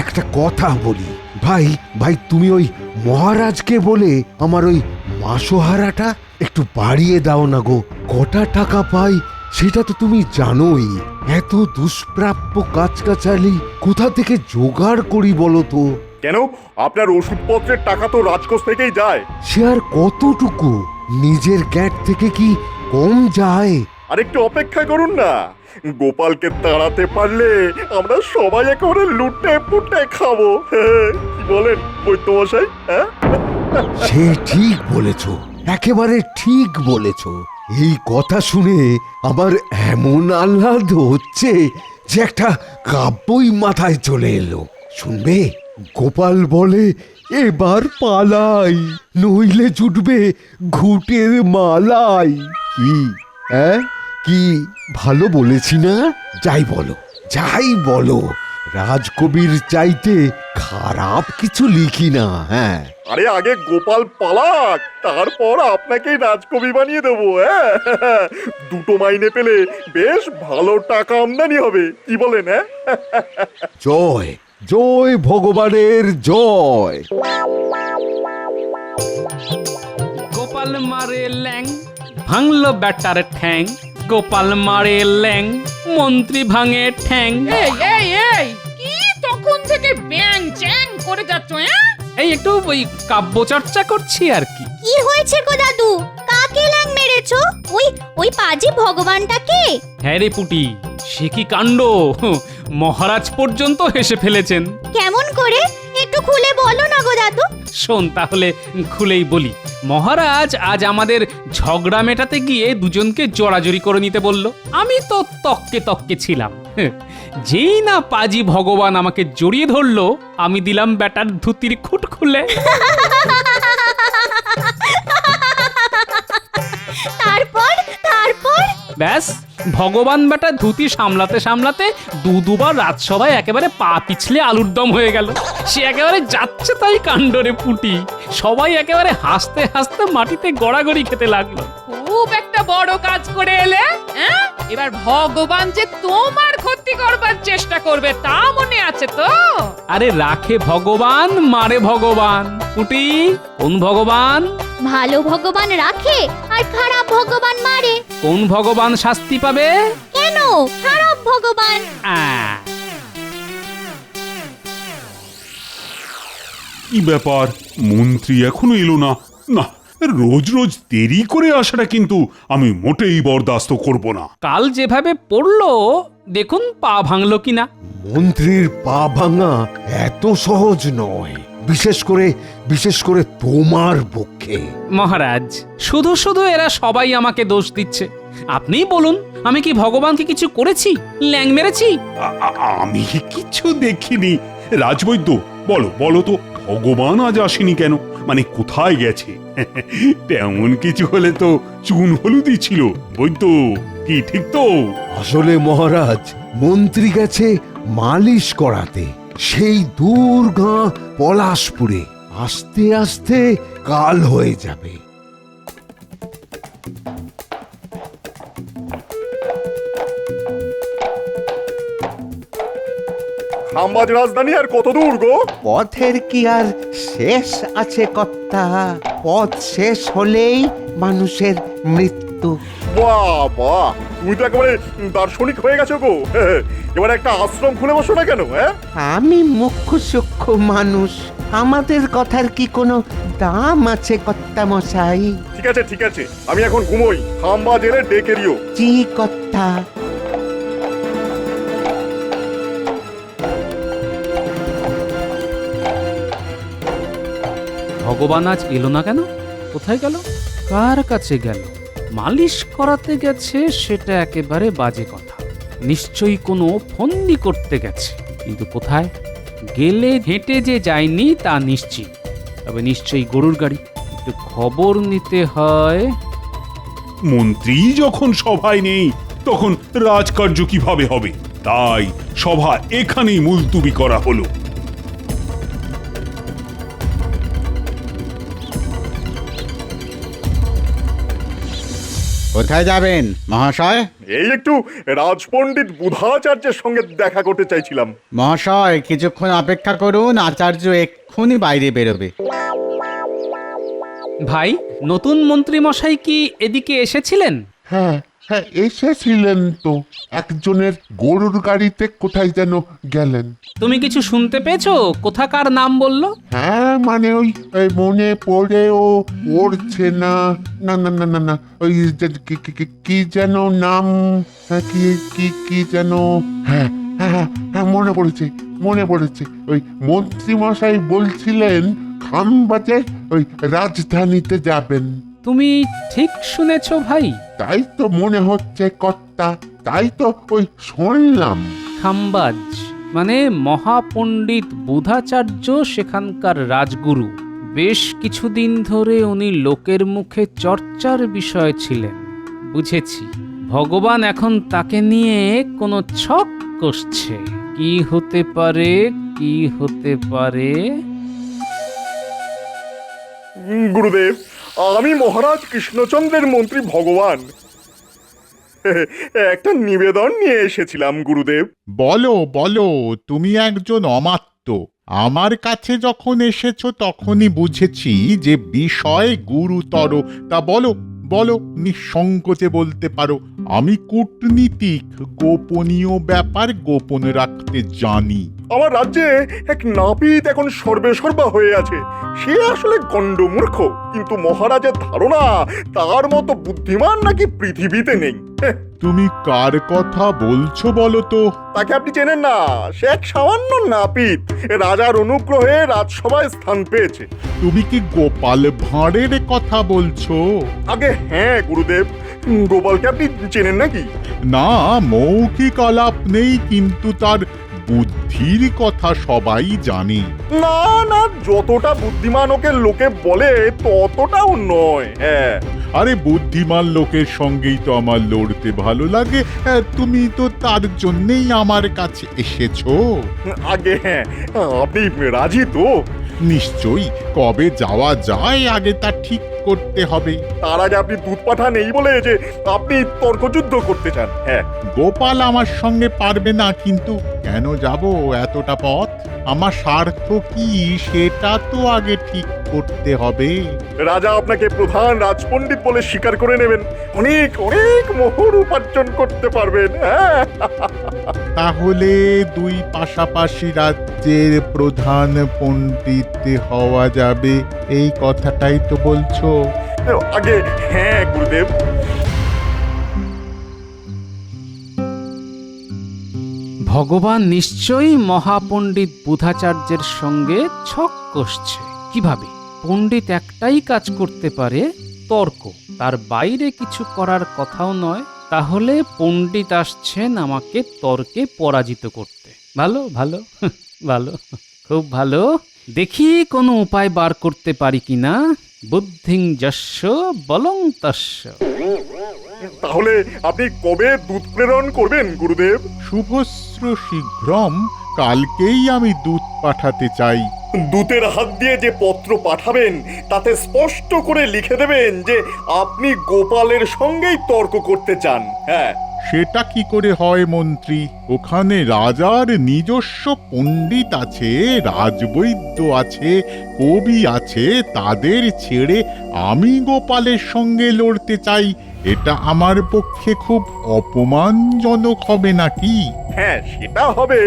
একটা কথা বলি ভাই, তুমি ওই মহারাজকে বলে আমার ওই মাসোহারাটা একটু বাড়িয়ে দাও না গো। কটা টাকা পাই সেটা তো তুমি জানোই। এত দুষ্প্রাপ্য কাজকাচালি কোথা থেকে জোগাড় করি বলো তো? কেন, আপনার ওষুধপত্রের টাকা তো রাজকোষ থেকেই যায়। সে আর কতটুকু, নিজের গ্যাট থেকে কি কম যায়? আর একটু অপেক্ষা করুন না, গোপালকে তাড়াতে পারলে আমরা সবাই একেবারে লুটে পুটে খাবো। কি বলেন বৈদ্যমশাই? হ্যাঁ, সে ঠিক বলেছ, একেবারে ঠিক বলেছ। এই কথা শুনে আমার এমন আহ্লাদ হচ্ছে যে একটা কাব্যই মাথায় চলে এলো। শুনবে, গোপাল বলে এবার পালাই, নইলে জুটবে ঘুটের মালাই। কি ভালো বলেছি না? যাই বলো, রাজকবির চাইতে খারাপ কিছু লিখি না। হ্যাঁ, আরে আগে গোপাল পালাক, তারপর আপনাকেই রাজকবি বানিয়ে দেবো। হ্যাঁ, দুটো মাইনে পেলে বেশ ভালো টাকা আমদানি হবে। কি বলেন? হ্যাঁ, জয় ভগবানের জয়। গোপাল মারে ল্যাং, ভাঙলো ব্যাটার ঠ্যাং। গোপাল মারে ল্যাং, মন্ত্রী ভাঙে ঠ্যাং। এই কি তখন থেকে ব্যাং চ্যাং করে যাচ্ছ? এই একটু ওই কাব্য চর্চা করছি আর কি। কি হয়েছে গো দাদু? কাকে ল্যাং মেরেছো? ওই পাজি ভগবানটাকে? হ্যাঁ রে পুটি, সে কি কাণ্ড! মহারাজ পর্যন্ত হেসে ফেলেছেন। কেমন করে? একটু খুলে বলো না গো দাদু। শোন তাহলে খুলেই বলি। মহারাজ আজ আমাদের ঝগড়া মেটাতে গিয়ে দুজনকে জড়াজড়ি করে নিতে বলল। আমি তো তককে ছিলাম। যেই না পাজি ভগবান আমাকে জড়িয়ে ধরলো, আমি দিলাম ব্যাটার ধুতির খুঁট খুলে। তারপর ব্যাস, ভগবান বেটা ধুতি সামলাতে দুবার রাজসভায় একেবারে পা পিছলে আলুর দম হয়ে গেল। সে একেবারে যাচ্ছে তাই কাণ্ডরে পুটি। সবাই একেবারে হাসতে মাটিতে গড়াগড়ি খেতে লাগলো। খুব একটা বড় কাজ করে এলে। হ্যাঁ, এবার ভগবান যে তোমার ক্ষতি করবার চেষ্টা করবে তা মনে আছে তো? আরে রাখে ভগবান, মারে ভগবান। পুটি, কোন ভগবান? ভালো ভগবান রাখে আর খারাপ ভগবান মারে। কোন ভগবান শাস্তি পাবে? কেন, খারাপ ভগবান। কি ব্যাপার, মন্ত্রী এখনো এলো না? না, রোজ দেরি করে আসাটা কিন্তু আমি মোটেই বরদাস্ত করব না। কাল যেভাবে পড়লো দেখুন পা ভাঙলো কিনা। মন্ত্রীর পা ভাঙা এত সহজ নয়, বিশেষ করে তোমার পক্ষে। মহারাজ, শুধু এরা সবাই আমাকে দোষ দিচ্ছে। আপনিই বলুন, আমি কি ভগবানকে কিছু করেছি? ল্যাং মেরেছি? আমি কিছু দেখিনি। রাজবৈদ্য, বলো তো, ভগবান আজ আসেনি কেন? মানে কোথায় গেছে তেমন কিছু হলে তো চুন হলুদই ছিল বৈদ্য, কি ঠিক তো? আসলে মহারাজ, মন্ত্রী গেছে মালিশ করাতে সেই দূর গাঁ পলাশপুরে। আস্তে আস্তে কাল হয়ে যাবে। খাম্বাজ রাজধানী আর কত দূর গো? পথের কি আর শেষ আছে কর্তা? পথ শেষ হলেই মানুষের মৃত্যু। বাহ বাহ, তুমি তো একেবারে দার্শনিক হয়ে গেছো গো। এবার একটা আশ্রম খুলে বসো না কেন? হ্যাঁ, আমি মুখ্য সূক্ষ্ম মানুষ, আমাদের কথার কি কোনো দাম আছে কর্তা মশাই? ঠিক আছে ঠিক আছে, আমি এখন ঘুমোই। খাম্বাজ এলে ডেকে দিও। জি কর্তা। ভগবান আজ এলো না কেন? কোথায় গেল? কার কাছে গেল? মালিশ করাতে গেছে সেটা একেবারে বাজে কথা। নিশ্চয়ই কোনো ফন্দি করতে গেছে, কিন্তু কোথায় গেলে হেঁটে যে যায়নি তা নিশ্চিত। তবে নিশ্চয়ই গরুর গাড়ি। একটু খবর নিতে হয়। মন্ত্রী যখন সভায় নেই তখন রাজকার্য কিভাবে হবে? তাই সভা এখানেই মুলতুবি করা হলো। কোথায় যাবেন মহাশয়? এই একটু রাজপণ্ডিত বুধাচার্যের সঙ্গে দেখা করতে চাইছিলাম। মহাশয় কিছুক্ষণ অপেক্ষা করুন, আচার্য এক্ষুনি বাইরে বেরোবে। ভাই, নতুন মন্ত্রী মশাই কি এদিকে এসেছিলেন? হ্যাঁ হ্যাঁ, এসেছিলেন তো। একজনের গরুর গাড়িতে কোথায় যেন গেলেন। তুমি কিছু শুনতে পেয়েছো? কোথাকার নাম বললো? হ্যাঁ মানে ওই ওই মনে পড়েও পড়ছে না। না না না না না, ওই কি যেন নাম, কি কি কি যেন। হ্যাঁ হ্যাঁ হ্যাঁ হ্যাঁ, মনে পড়েছে। ওই মন্ত্রী মশাই বলছিলেন খাম্বাজের ওই রাজধানীতে যাবেন। তুমি ঠিক শুনেছো ভাই। তাই তো মনে হচ্ছে কর্তা, তাই তো ওই শুনলাম। খাম্বাজ মানে মহাপণ্ডিত বুধাচার্য সেখানকার রাজগুরু। বেশ কিছুদিন ধরে উনি লোকের মুখে চর্চার বিষয় ছিলেন। বুঝেছি, ভগবান এখন তাকে নিয়ে কোনো ছক কষছে। কি হতে পারে, কি হতে পারে? গুরুদেব, আমি মহারাজ কৃষ্ণচন্দ্রের মন্ত্রী ভগবান একটা নিবেদন নিয়ে এসেছিলাম গুরুদেব। বলো বলো, তুমি একজন অমাত্য। আমার কাছে যখন এসেছো তখনই বুঝেছি যে বিষয় গুরুতর। তা বলো বলো, নিঃসংকোচে বলতে পারো। আমি কূটনীতিক, গোপনীয় ব্যাপার গোপন রাখতে জানি। আমার রাজ্যে এক নাপিত এখন সর্বেসর্বা হয়ে আছে। সে আসলে গণ্ডমূর্খ, কিন্তু মহারাজের ধারণা তার মতো বুদ্ধিমান নাকি পৃথিবীতে নেই। তুমি কার কথা বলছো বলো তো? তাকে আপনি চেনেন না? সে এক সামান্য নাপিত, রাজার অনুগ্রহে রাজসভায় স্থান পেয়েছে। তুমি কি গোপাল ভাঁড়ের কথা বলছো? আগে হ্যাঁ গুরুদেব, গোপালকে আপনি চেনেন নাকি? না, মৌখিক আলাপ নেই, কিন্তু তার বুদ্ধির কথা সবাই জানে। না না, যতটা বুদ্ধিমান ওকে লোকে বলে ততটাও নয়। হ্যাঁ, আরে বুদ্ধিমান লোকের সঙ্গেই তো আমার লড়তে ভালো লাগে। তুমি তো তার জন্যেই আমার কাছে এসেছো। আগে হ্যাঁ, আপনি রাজি তো? নিশ্চয়ই। কবে যাওয়া যায় আগে তা ঠিক করতে হবে। তার আগে আপনি দুধ পাঠা নেই বলে যে আপনি তর্কযুদ্ধ করতে চান। হ্যাঁ, গোপাল আমার সঙ্গে পারবে না, কিন্তু কেন যাব এতটা পথ? আমার স্বার্থ কি সেটা তো আগে ঠিক করতে হবে। রাজা আপনাকে প্রধান রাজপণ্ডিত বলে স্বীকার করে নেবেন, অনেক অনেক মোহর উপার্জন করতে পারবেন। হ্যাঁ, তাহলে দুই পাশাপাশি রাজ্যের প্রধান পণ্ডিত হওয়া যাবে, এই কথাটাই তো বলছো? আগে হ্যাঁ গুরুদেব। ভগবান নিশ্চয়ই মহাপণ্ডিত বুধাচার্যের সঙ্গে ছক কষছে। কিভাবে? পণ্ডিত একটাই কাজ করতে পারে, তর্ক। তার বাইরে কিছু করার কথাও নয়। তাহলে পণ্ডিত আসছেন আমাকে তর্কে পরাজিত করতে। ভালো ভালো ভালো, খুব ভালো। দেখি কোনো উপায় বার করতে পারি কিনা। বুদ্ধিং যস্য বলং তস্য। তাহলে আপনি কবে দুধ প্রেরণ করবেন গুরুদেব? শুভস্র শীঘ্রম, কালকেই আমি দুধ পাঠাতে চাই। দূতের হাত দিয়ে যে পত্র পাঠাবেন তাতে স্পষ্ট করে লিখে দেবেন যে আপনি গোপালের সঙ্গেই তর্ক করতে চান। হ্যাঁ, সেটা কি করে হয় মন্ত্রী? ওখানে রাজার নিজস্ব পণ্ডিত আছে, রাজবৈদ্য আছে, কবি আছে, তাদের ছেড়ে আমি গোপালের সঙ্গে লড়তে চাই, এটা আমার পক্ষে খুব অপমানজনক হবে নাকি? হ্যাঁ সেটা হবে,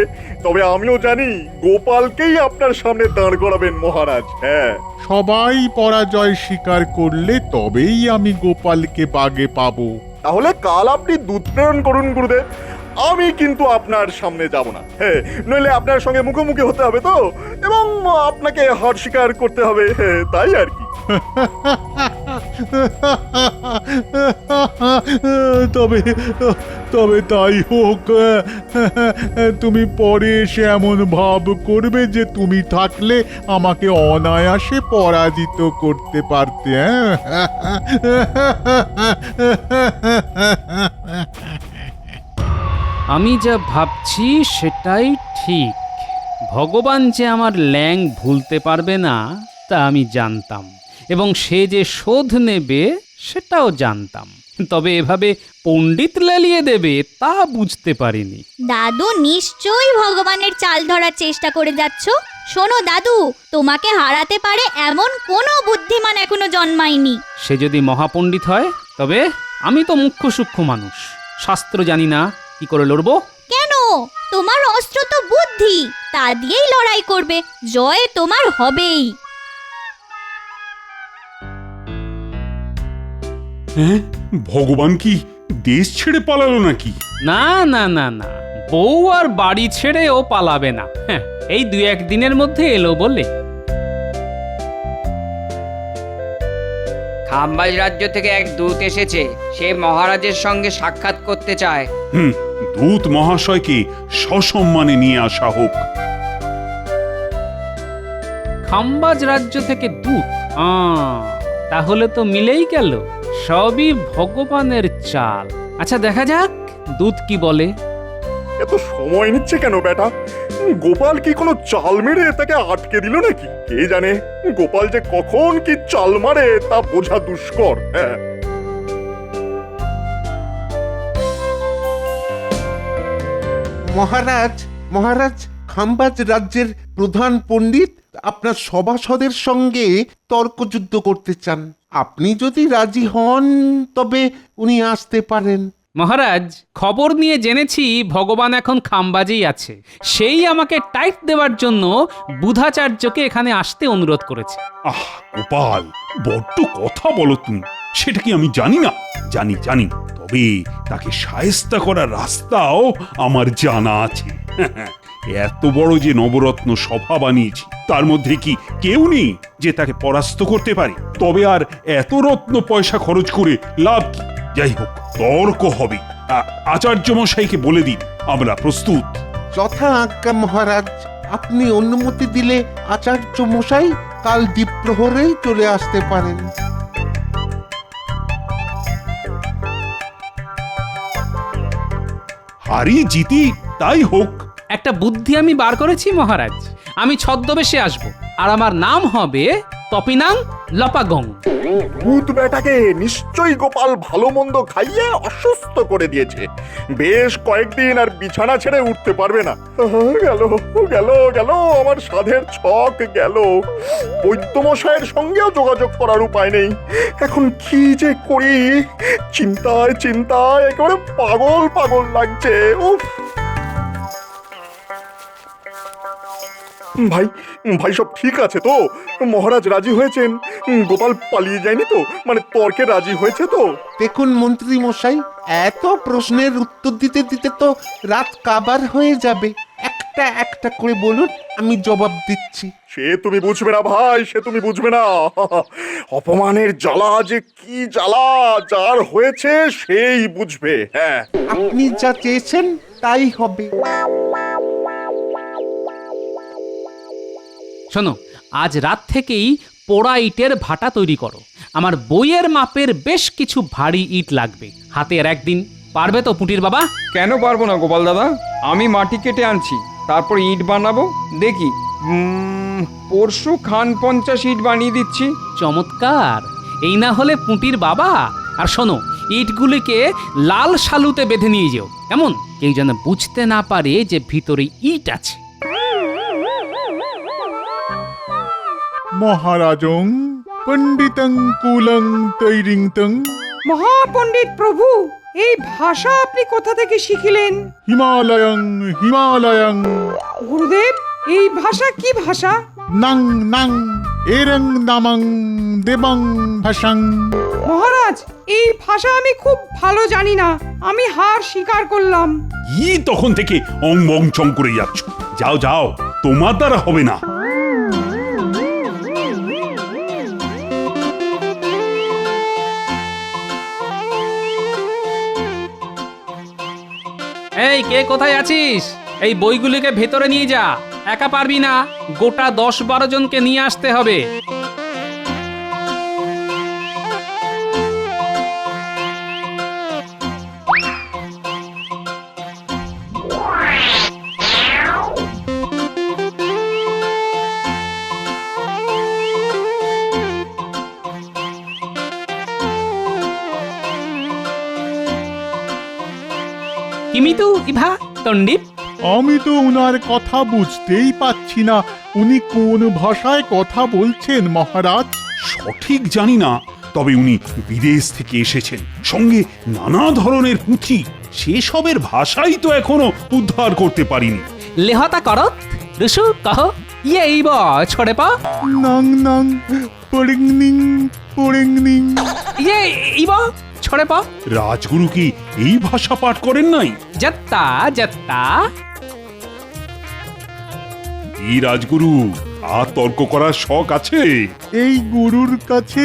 তবে আমিও জানি গোপালকেই আপনার সামনে দাঁড় করাবেন মহারাজ। হ্যাঁ, সবাই পরাজয় স্বীকার করলে তবেই আমি গোপালকে বাগে পাবো। তাহলে কাল আপনি দুধ প্রেরণ করুন গুরুদেব, আমি কিন্তু আপনার সামনে যাব না। হ্যাঁ, নইলে আপনার সঙ্গে মুখোমুখি হতে হবে তো, এবং আপনাকে হার স্বীকার করতে হবে। হ্যাঁ, তাই আর কি। তবে তবে তাই হোক। তুমি পরে এসে এমন ভাব করবে যে তুমি থাকলে আমাকে অনায়াসে পরাজিত করতে পারতে। আমি যা ভাবছি সেটাই ঠিক। ভগবান যে আমার ল্যাং ভুলতে পারবে না তা আমি জানতাম, এবং সে যে শোধ নেবে সেটাও জানতাম, তবে এভাবে পণ্ডিত লেলিয়ে দেবে তা বুঝতে পারিনি। দাদু নিশ্চয়ই ভগবানের চাল ধরার চেষ্টা করে যাচ্ছ। শোনো দাদু, তোমাকে হারাতে পারে এমন কোনো বুদ্ধিমান এখনো জন্মায়নি। সে যদি মহাপণ্ডিত হয় তবে আমি তো মুখ্য সূক্ষ্ম মানুষ, শাস্ত্র জানি না, কি করে লড়বো? কেন? তোমার অস্ত্র তো বুদ্ধি, তা দিয়েই লড়াই করবে, জয় তোমার হবেই। হ্যাঁ, ভগবান কি দেশ ছেড়ে পালালো নাকি? না না না না, বউ আর বাড়ি ছেড়ে ও পালাবে না। হ্যাঁ, এই 2-1 দিনের মধ্যে এলো বলে। খাম্বাজ রাজ্য থেকে এক দূত এসেছে, সে মহারাজের সঙ্গে সাক্ষাৎ করতে চায়। দূত মহাশয়কে সসম্মানে নিয়ে আসা হোক। খাম্বাজ রাজ্য থেকে দূত? তাহলে তো মিলেই গেল, সবই ভগবানের চাল। আচ্ছা দেখা যাক দূত কি বলে। এত সময় নিচ্ছে কেন বেটা? গোপাল কি কোনো চাল মেরে তাকে আটকে দিল নাকি? কে জানে গোপাল যে কখন কি চাল মারে তা বোঝা দুষ্কর। হ্যাঁ, মহারাজ, মহারাজ, খাম্বাজ রাজ্যের প্রধান পণ্ডিত আপনার সভাসদের সঙ্গে তর্কযুদ্ধ করতে চান। আপনি যদি রাজি হন তবে উনি আসতে পারেন। মহারাজ, খবর নিয়ে জেনেছি ভগবান এখন খাম্বাজেই আছে। সেই আমাকে টাইট দেওয়ার জন্য বুধাচার্যকে এখানে আসতে অনুরোধ করেছে। আহ গোপাল, বড্ড কথা বলো তুমি। সেটা কি আমি জানি না? জানি জানি, তবে তাকে শায়েস্তা করার রাস্তাও আমার জানা আছে। এত বড় যে নবরত্ন সভা বানিয়েছি, তার মধ্যে কি কেউ নেই যে তাকে পরাস্ত করতে পারে? তবে আর এত রত্ন পয়সা খরচ করে লাভ কি? যাই হোক, তর্ক হবে। আচার্য মশাইকে বলে দিন আমরা প্রস্তুত। যথা আজ্ঞা মহারাজ। আপনি অনুমতি দিলে আচার্য মশাই কাল দ্বীপ্রহরেই চলে আসতে পারেন। হারি জিতি তাই হোক। একটা বুদ্ধি আমি বার করেছি মহারাজ। আমি ছদ্মবেশে আসব, আর আমার নাম হবে তপিনাং লপাগং। ভূত বেটাকে নিশ্চয়ই গোপাল ভালো মন্দ খাইয়ে অসুস্থ করে দিয়েছে। বেশ কয়েকদিন আর বিছানা ছেড়ে উঠতে পারবে না। গেল গেল গেল, আমার সাধের ছক গেল। বৈদ্যমশাইয়ের সঙ্গেও যোগাযোগ করার উপায় নেই। এখন কি যে করি, চিন্তায় চিন্তায় একেবারে পাগল পাগল লাগছে। উফ! ভাই ভাই সব ঠিক আছে তো? মহারাজ রাজি হয়েছেন? গোপাল পালিয়ে যায়নি তো? মানে তর্কে রাজি হয়েছে তো? দেখুন মন্ত্রী মশাই, এত প্রশ্নের উত্তর দিতে দিতে তো রাত কাবার হয়ে যাবে। একটা একটা করে বলুন, আমি জবাব দিচ্ছি। সে তুমি বুঝবে না ভাই, সে তুমি বুঝবে না। অপমানের জ্বালা যে কি জ্বালা, যার হয়েছে সেই বুঝবে। হ্যাঁ, আপনি যা চেয়েছেন তাই হবে। শোনো, আজ রাত থেকেই পোড়া ইটের ভাটা তৈরি করো। আমার বইয়ের মাপের বেশ কিছু ভারী ইট লাগবে। হাতে আর একদিন। পারবে তো পুটির বাবা? কেন পারবো না গোপাল দাদা, আমি মাটি কেটে আনছি, তারপর ইট বানাবো। দেখি পরশু খান 50 ইট বানিয়ে দিচ্ছি। চমৎকার। এই না হলে পুটির বাবা। আর শোনো, ইটগুলিকে লাল শালুতে বেঁধে নিয়ে যেও, কেমন? কেউ যেন বুঝতে না পারে যে ভিতরে ইট আছে। মহারাজং পণ্ডিতং কুলং তৈরিংতং। মহাপণ্ডিত প্রভু, এই ভাষা আপনি কোথা থেকে শিখিলেন? হিমালয়ং হিমালয়ং। গুরুদেব, এই ভাষা কি ভাষা? নং নং এরং নামং দেবং ভাষাং। মহারাজ, এই ভাষা আমি খুব ভালো জানি না, আমি হার স্বীকার করলাম। কি তখন থেকে অং বং চং করে যাচ্ছ? যাও যাও, তোমার দ্বারা হবে না। এই, কে কোথায় আছিস? এই বইগুলিকে ভেতরে নিয়ে যা। একা পারবি না, গোটা 10-12 জনকে নিয়ে আসতে হবে। কিমিতু ইভা তন্ডিপ। আমি তো উনার কথা বুঝতেই পাচ্ছি না, উনি কোন ভাষায় কথা বলছেন মহারাজ? সঠিক জানি না, তবে উনি বিদেশ থেকে এসেছেন, সঙ্গে নানা ধরনের পুঁথি। সেসবের ভাষাই তো এখনো উদ্ধার করতে পারিনি। লেহতা করত ঋষু কহ ইয়ে ইব ছড়ে পা। নং নং পড়িংনিং পড়িংনিং। ইয়ে ইব ছড়ে পা। রাজগুরু কি এই ভাষা পাঠ করেন নাই? যত্তা যত্তা। এই রাজগুরু, আর তর্ক করার শখ আছে? এই গুরুর কাছে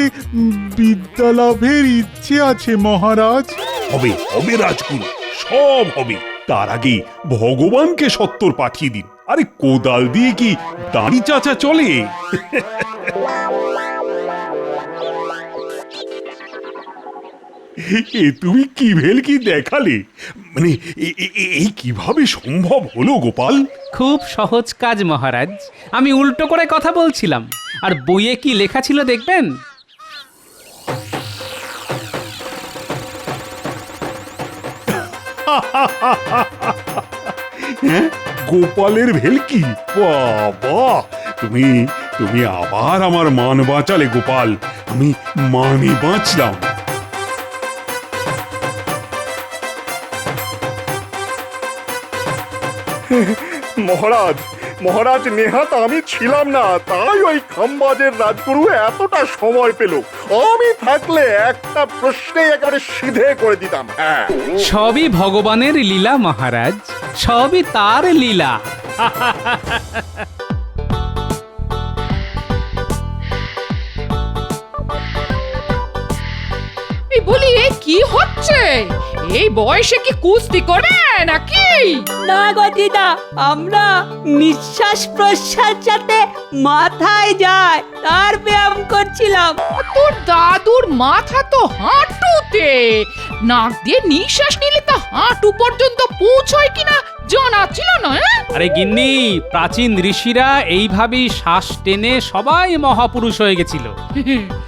বিদ্যা লাভের ইচ্ছে আছে মহারাজ। হবে হবে রাজগুরু, সব হবে। তার আগে ভগবানকে সত্তর পাঠিয়ে দিন। আরে কোদাল দিয়ে কি দাঁড়ি চাচা চলে? এ তুমি কি ভেলকি দেখালে? মানে এই কিভাবে সম্ভব হলো গোপাল? খুব সহজ কাজ মহারাজ। আমি উল্টো করে কথা বলছিলাম। আর বইয়ে কি লেখা ছিল দেখবেন? গোপালের ভেলকি? বাবা, তুমি তুমি আবার আমার মান বাঁচালে গোপাল। আমি মানে বাঁচলাম। মহারাজ, মহারাজ, নেহাত আমি ছিলাম না, তাই ওই খাম্বাজের রাজগুরু এতটা সময় পেল। আমি থাকলে একটা প্রশ্নেই একেবারে সিধে করে দিতাম। হ্যাঁ, সবই ভগবানের লীলা মহারাজ, সবই তার লীলা। এই বলি, এ কি হচ্ছে? এই বয়সে কি কুস্তি করে নাকি? না গো দিদা, আমরা নিঃশ্বাস প্রশ্বাস যাতে মাথায় যায় তার ব্যায়াম করছিলাম। তোর দাদুর মাথা তো হাঁটুতে, নাক দিয়ে নিঃশ্বাস নিলে তো হাঁটু পর্যন্ত পৌঁছয় কিনা জানা ছিল না। আরে গিন্নি, প্রাচীন ঋষিরা এইভাবেই শ্বাস টেনে সবাই মহাপুরুষ হয়ে গেছিল।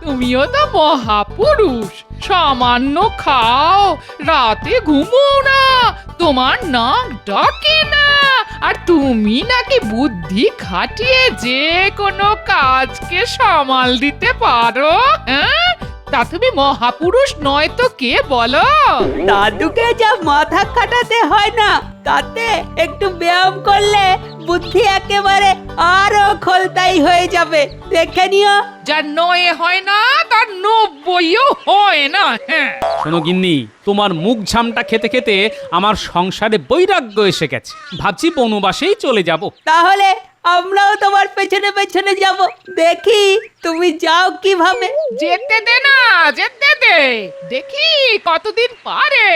তুমিও তো মহাপুরুষ। সামান্য খাও, রাতে ঘুমো না, তোমার নাক ডাকে না, আর তুমি নাকি বুদ্ধি খাটিয়ে যে কোনো কাজকে সামাল দিতে পারো। হ্যাঁ, তা তুমি মহাপুরুষ নয় তো কে বলো? দাদুকে যা মাথা খাটাতে হয় না, তাতে একটু ব্যায়াম করলে বুদ্ধি একেবারে আরো খোলতাই হয়ে যাবে, দেখে নিও। যার নয়ে হয় না তার 90ও হয় না। হ্যাঁ, শোনো গিন্নি, তোমার মুখ ঝামটা খেতে খেতে আমার সংসারে বৈরাগ্য এসে গেছে। ভাবছি বনবাসেই চলে যাব। তাহলে আমরাও তোমার পেছনে পেছনে যাব, দেখি তুমি যাও কিভাবে। যেতে দে না, যেতে দে, দেখি কতদিন পারে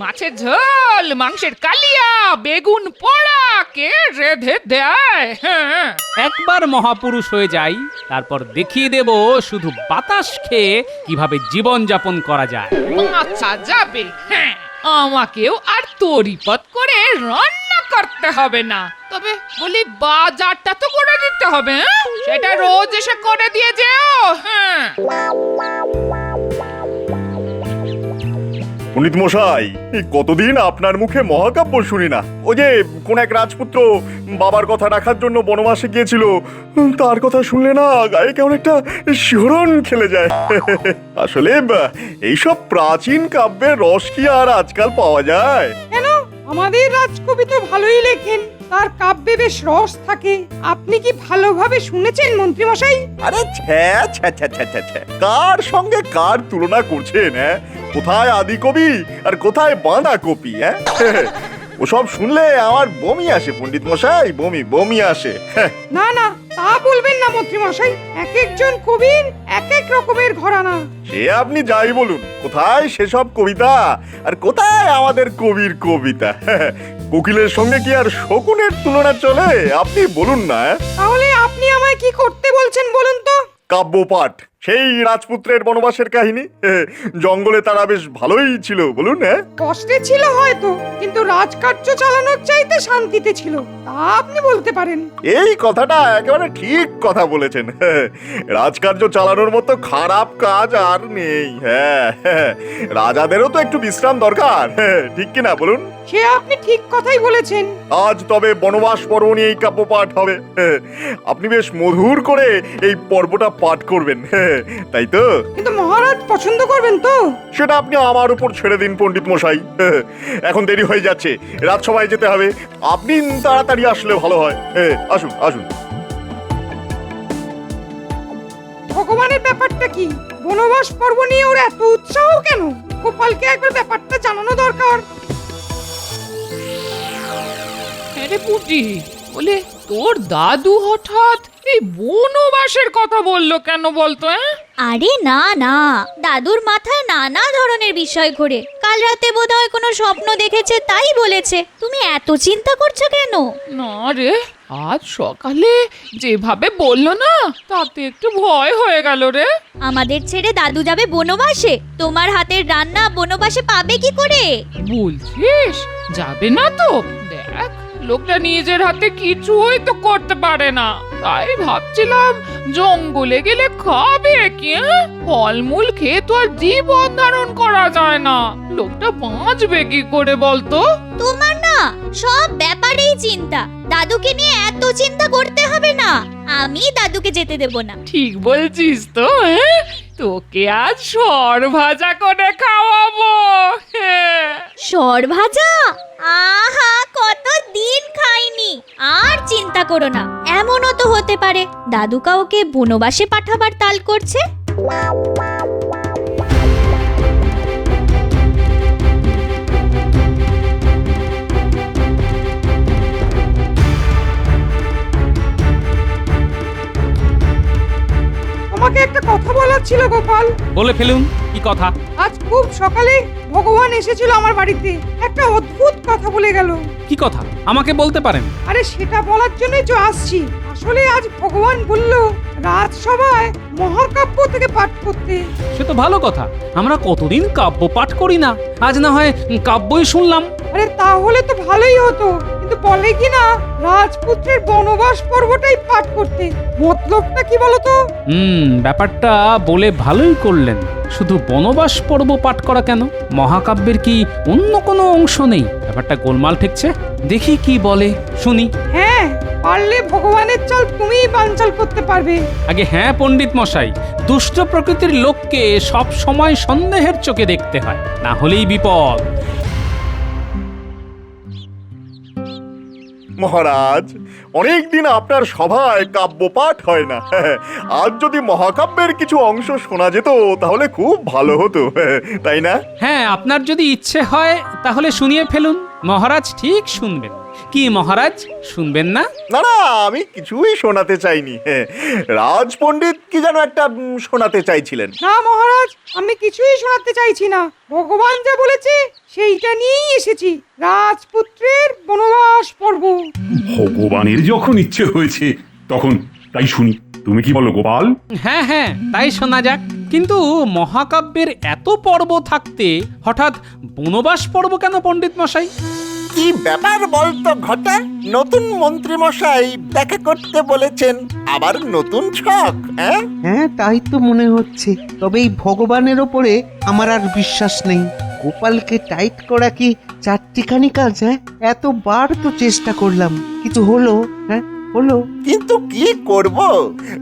মাছের ঝোল, মাংসের কালিয়া, বেগুন পোড়া কে রেঁধে দেয়। হ্যাঁ, একবার মহাপুরুষ হয়ে যাই, তারপর দেখিয়ে দেব শুধু বাতাস খেয়ে কিভাবে জীবন যাপন করা যায়। আচ্ছা যাবে। হ্যাঁ, আমাকেও আর তরিপত করে রান্না করতে হবে না, তবে বলি বাজারটা তো করে দিতে হবে। হ্যাঁ? সেটা রোজ এসে করে দিয়ে যেও। হ্যাঁ, পণ্ডিত মশাই, এই কতদিন আপনার মুখে মহাকাব্য শুনি না। ওই যে কোন এক রাজপুত্র বাবার কথা রাখার জন্য বনবাসে গিয়েছিল, তার কথা শুনলে না গায়ে কেমন একটা শিহরণ খেলে যায়। আসলে এইসব প্রাচীন কাব্যের রস কি আর আজকাল পাওয়া যায়? কেন, আমাদের রাজকবি তো ভালোই লেখেন, তার কাব্যে বেশ রস থাকে। আপনি কি ভালোভাবে শুনেছেন মন্ত্রী মশাই? আরে ছ্যা ছ্যা ছ্যা ছ্যা ছ্যা ছ্যা, কার সঙ্গে কার তুলনা করছেন? হ্যাঁ, কোথায় আদি কবি আর কোথায় বাঁধা কপি? হ্যাঁ, ওসব শুনলে আমার বমি আসে পণ্ডিত মশাই, বমি বমি আসে। না না, তা বলবেন না মন্ত্রী মশাই, এক একজন কবির এক এক রকমের ঘরানা। সে আপনি যাই বলুন, কোথায় সেসব কবিতা আর কোথায় আমাদের কবির কবিতা? কোকিলের সঙ্গে কি আর শকুনের তুলনা চলে? আপনি বলুন না। তাহলে আপনি আমায় কি করতে বলছেন বলুন তো? কাব্যপাঠ, সেই রাজপুত্রের বনবাসের কাহিনী। জঙ্গলে তারা বেশ ভালোই ছিল, বলুন। হ্যাঁ, কষ্টে ছিল হয়তো, কিন্তু রাজকার্য চালানোর চাইতে শান্তিতে ছিল, তা আপনি বলতে পারেন। এই কথাটা একেবারে ঠিক কথা বলেছেন। রাজকার্য চালানোর মতো খারাপ কাজ আর নেই। হ্যাঁ, রাজাদেরও তো একটু বিশ্রাম দরকার, ঠিক কিনা বলুন? সে আপনি ঠিক কথাই বলেছেন। আজ তবে বনবাস পর্ব নিয়ে এই কাব্য পাঠ হবে। আপনি বেশ মধুর করে এই পর্বটা পাঠ করবেন, তাই তো? কিন্তু মহারাজ পছন্দ করবেন তো? সেটা আপনি আমার উপর ছেড়ে দিন পণ্ডিত মশাই। এখন দেরি হয়ে যাচ্ছে, রাজসভায় যেতে হবে। আপনি তাড়াতাড়ি আসলে ভালো হয়। আসুন আসুন। ভগবানের ব্যাপারটা কি? বনবাস পর্ব নিয়ে ওর এত উৎসাহ কেন? গোপালকে একবার ব্যাপারটা জানানো দরকার। আরে পুটি, বলে তোর দাদু হঠাৎ এই বনবাসের কথা বললো কেন বলতো? আরে না না, দাদুর মাথায় নানা ধরনের বিষয় ঘোরে। কাল রাতে বোধহয় কোনো স্বপ্ন দেখেছে, তাই বলেছে। তুমি এত চিন্তা করছো কেন? না রে, আজ সকালে যেভাবে বললো না, তাতে একটু ভয় হয়ে গেল রে। আমাদের ছেড়ে দাদু যাবে বনবাসে? তোমার হাতের রান্না বনবাসে পাবে কি করে? বলছিস যাবে না তো? দেখ, লোকটা নিজের হাতে কিছুই তো করতে পারে না, তাই ভাবছিলাম জঙ্গলে গেলে খাবে কি? ফলমূল খেয়ে তো আর জীবন ধারণ করা যায় না, লোকটা বাঁচবে কি করে বলতো? তোমার না সব ব্যাপারেই চিন্তা। দাদুকে নিয়ে এত চিন্তা করতে হবে না, আমি দাদুকে যেতে দেব না। ঠিক বলছিস তো। তোকে আজ সর ভাজা করে খাওয়াবো। সর ভাজা? আহা, কত দিন খাইনি। আর চিন্তা করো না, এমনও তো হতে পারে দাদু কাউকে বনবাসে পাঠাবার তাল করছে। তোমাকে একটা কথা বলার ছিল গোপাল। বলে ফেলুন, কি কথা? আজ খুব সকালে ভগবান এসেছিল আমার বাড়িতে, একটা অদ্ভুত কথা বলে গেল। কি কথা আমাকে বলতে পারেন? আরে সেটা বলার জন্যই তো আসছি। আসলে আজ ভগবান বলল রাজসভায় মহাকাব্য থেকে পাঠ করতে। সে তো ভালো কথা, আমরা কতদিন কাব্য পাঠ করি না, আজ না হয় কাব্যই শুনলাম। আরে তাহলে তো ভালোই হতো, কিন্তু বলে কি না রাজপুত্রের বনবাস পর্বটাই পাঠ করতে। মতলবটা কি বলতো? ব্যাপারটা বলে ভালোই করলেন। শুধু বনবাস পর্ব পাঠ করা কেন? মহাকাব্যের কি অন্য কোনো অংশ নেই? ব্যাপারটা গোলমাল ঠেকছে। দেখি কি বলে, শুনি। হ্যাঁ, পারলে ভগবানের চাল তুমিই বানচাল করতে পারবে। আগে হ্যাঁ পণ্ডিত মশাই, দুষ্ট প্রকৃতির লোককে সব সময় সন্দেহের চোখে দেখতে হয়, না হলেই বিপদ। মহারাজ, অনেকদিন আপনার সভায় কাব্যপাঠ হয় না। আজ যদি মহাকাব্যের কিছু অংশ শোনা যেত তাহলে খুব ভালো হতো, তাই না? হ্যাঁ, আপনার যদি ইচ্ছে হয় তাহলে শুনিয়ে ফেলুন। মহারাজ ঠিক শুনবেন। কি মহারাজ শুনবেন না? না না, আমি কিছুই শোনাতে চাইনি। রাজ পণ্ডিত কি যেন একটা শোনাতে চাইছিলেন। না মহারাজ, আমি কিছুই শোনাতে চাইছি না। ভগবান যা বলেছে সেইটা নিয়েই এসেছি, রাজপুত্রের বনবাস পর্ব। ভগবানের যখন ইচ্ছে হয়েছে তখন তাই শুনি। তুমি কি বলো গোপাল? হ্যাঁ হ্যাঁ, তাই শোনা যাক। কিন্তু মহাকাব্যের এত পর্ব থাকতে হঠাৎ বনবাস পর্ব কেন পণ্ডিত মশাই? কি ব্যাপার বলতো ঘটা? নতুন মন্ত্রী মশাই দেখা করতে বলেছেন, আবার নতুন ছক? হ্যাঁ তাই তো মনে হচ্ছে। তবে এই ভগবানের ওপরে আমার আর বিশ্বাস নেই। গোপালকে টাইট করা কি চারটিখানি কাজ? হ্যাঁ, এতবার তো চেষ্টা করলাম, কিছু হলো? হ্যাঁ হলো। কিন্তু কি করব,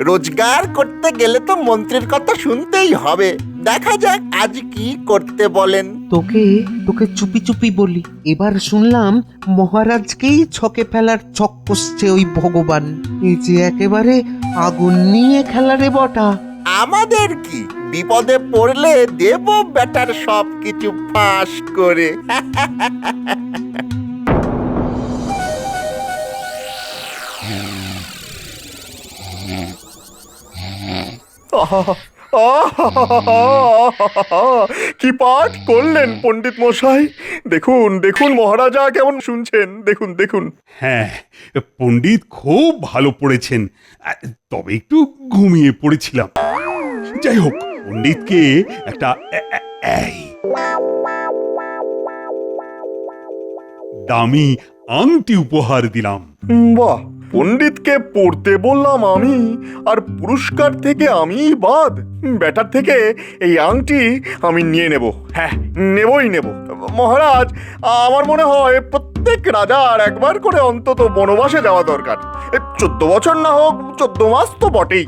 রোজগার করতে গেলে তো মন্ত্রীর কথা শুনতেই হবে। দেখা যাক আজ কি করতে বলেন। তোকে তোকে চুপি চুপি বলি, এবার শুনলাম মহারাজকেই ছকে ফেলার ছক কষছে ওই ভগবান। এই যে একেবারে আগুন নিয়ে খেলারে বটা। আমাদের কি, বিপদে পড়লে দেব বেটার সব কিছু ফাঁস করে। কি পাঠ করলেন পণ্ডিত মশাই! দেখুন দেখুন মহারাজা কেমন শুনছেন, দেখুন দেখুন। হ্যাঁ, পণ্ডিত খুব ভালো পড়েছেন, তবে একটু ঘুমিয়ে পড়েছিলাম। যাই হোক, পণ্ডিতকে একটা এই দামি আংটি উপহার দিলাম। বাহ, পণ্ডিতকে পড়তে বললাম আমি, আর পুরস্কার থেকে আমি বাদ। ব্যাটার থেকে এই আংটি আমি নিয়ে নেব। হ্যাঁ, নেবই নেব। মহারাজ, আমার মনে হয় প্রত্যেক রাজার একবার করে অন্তত বনবাসে যাওয়া দরকার। 14 বছর না হোক, 14 মাস তো বটেই।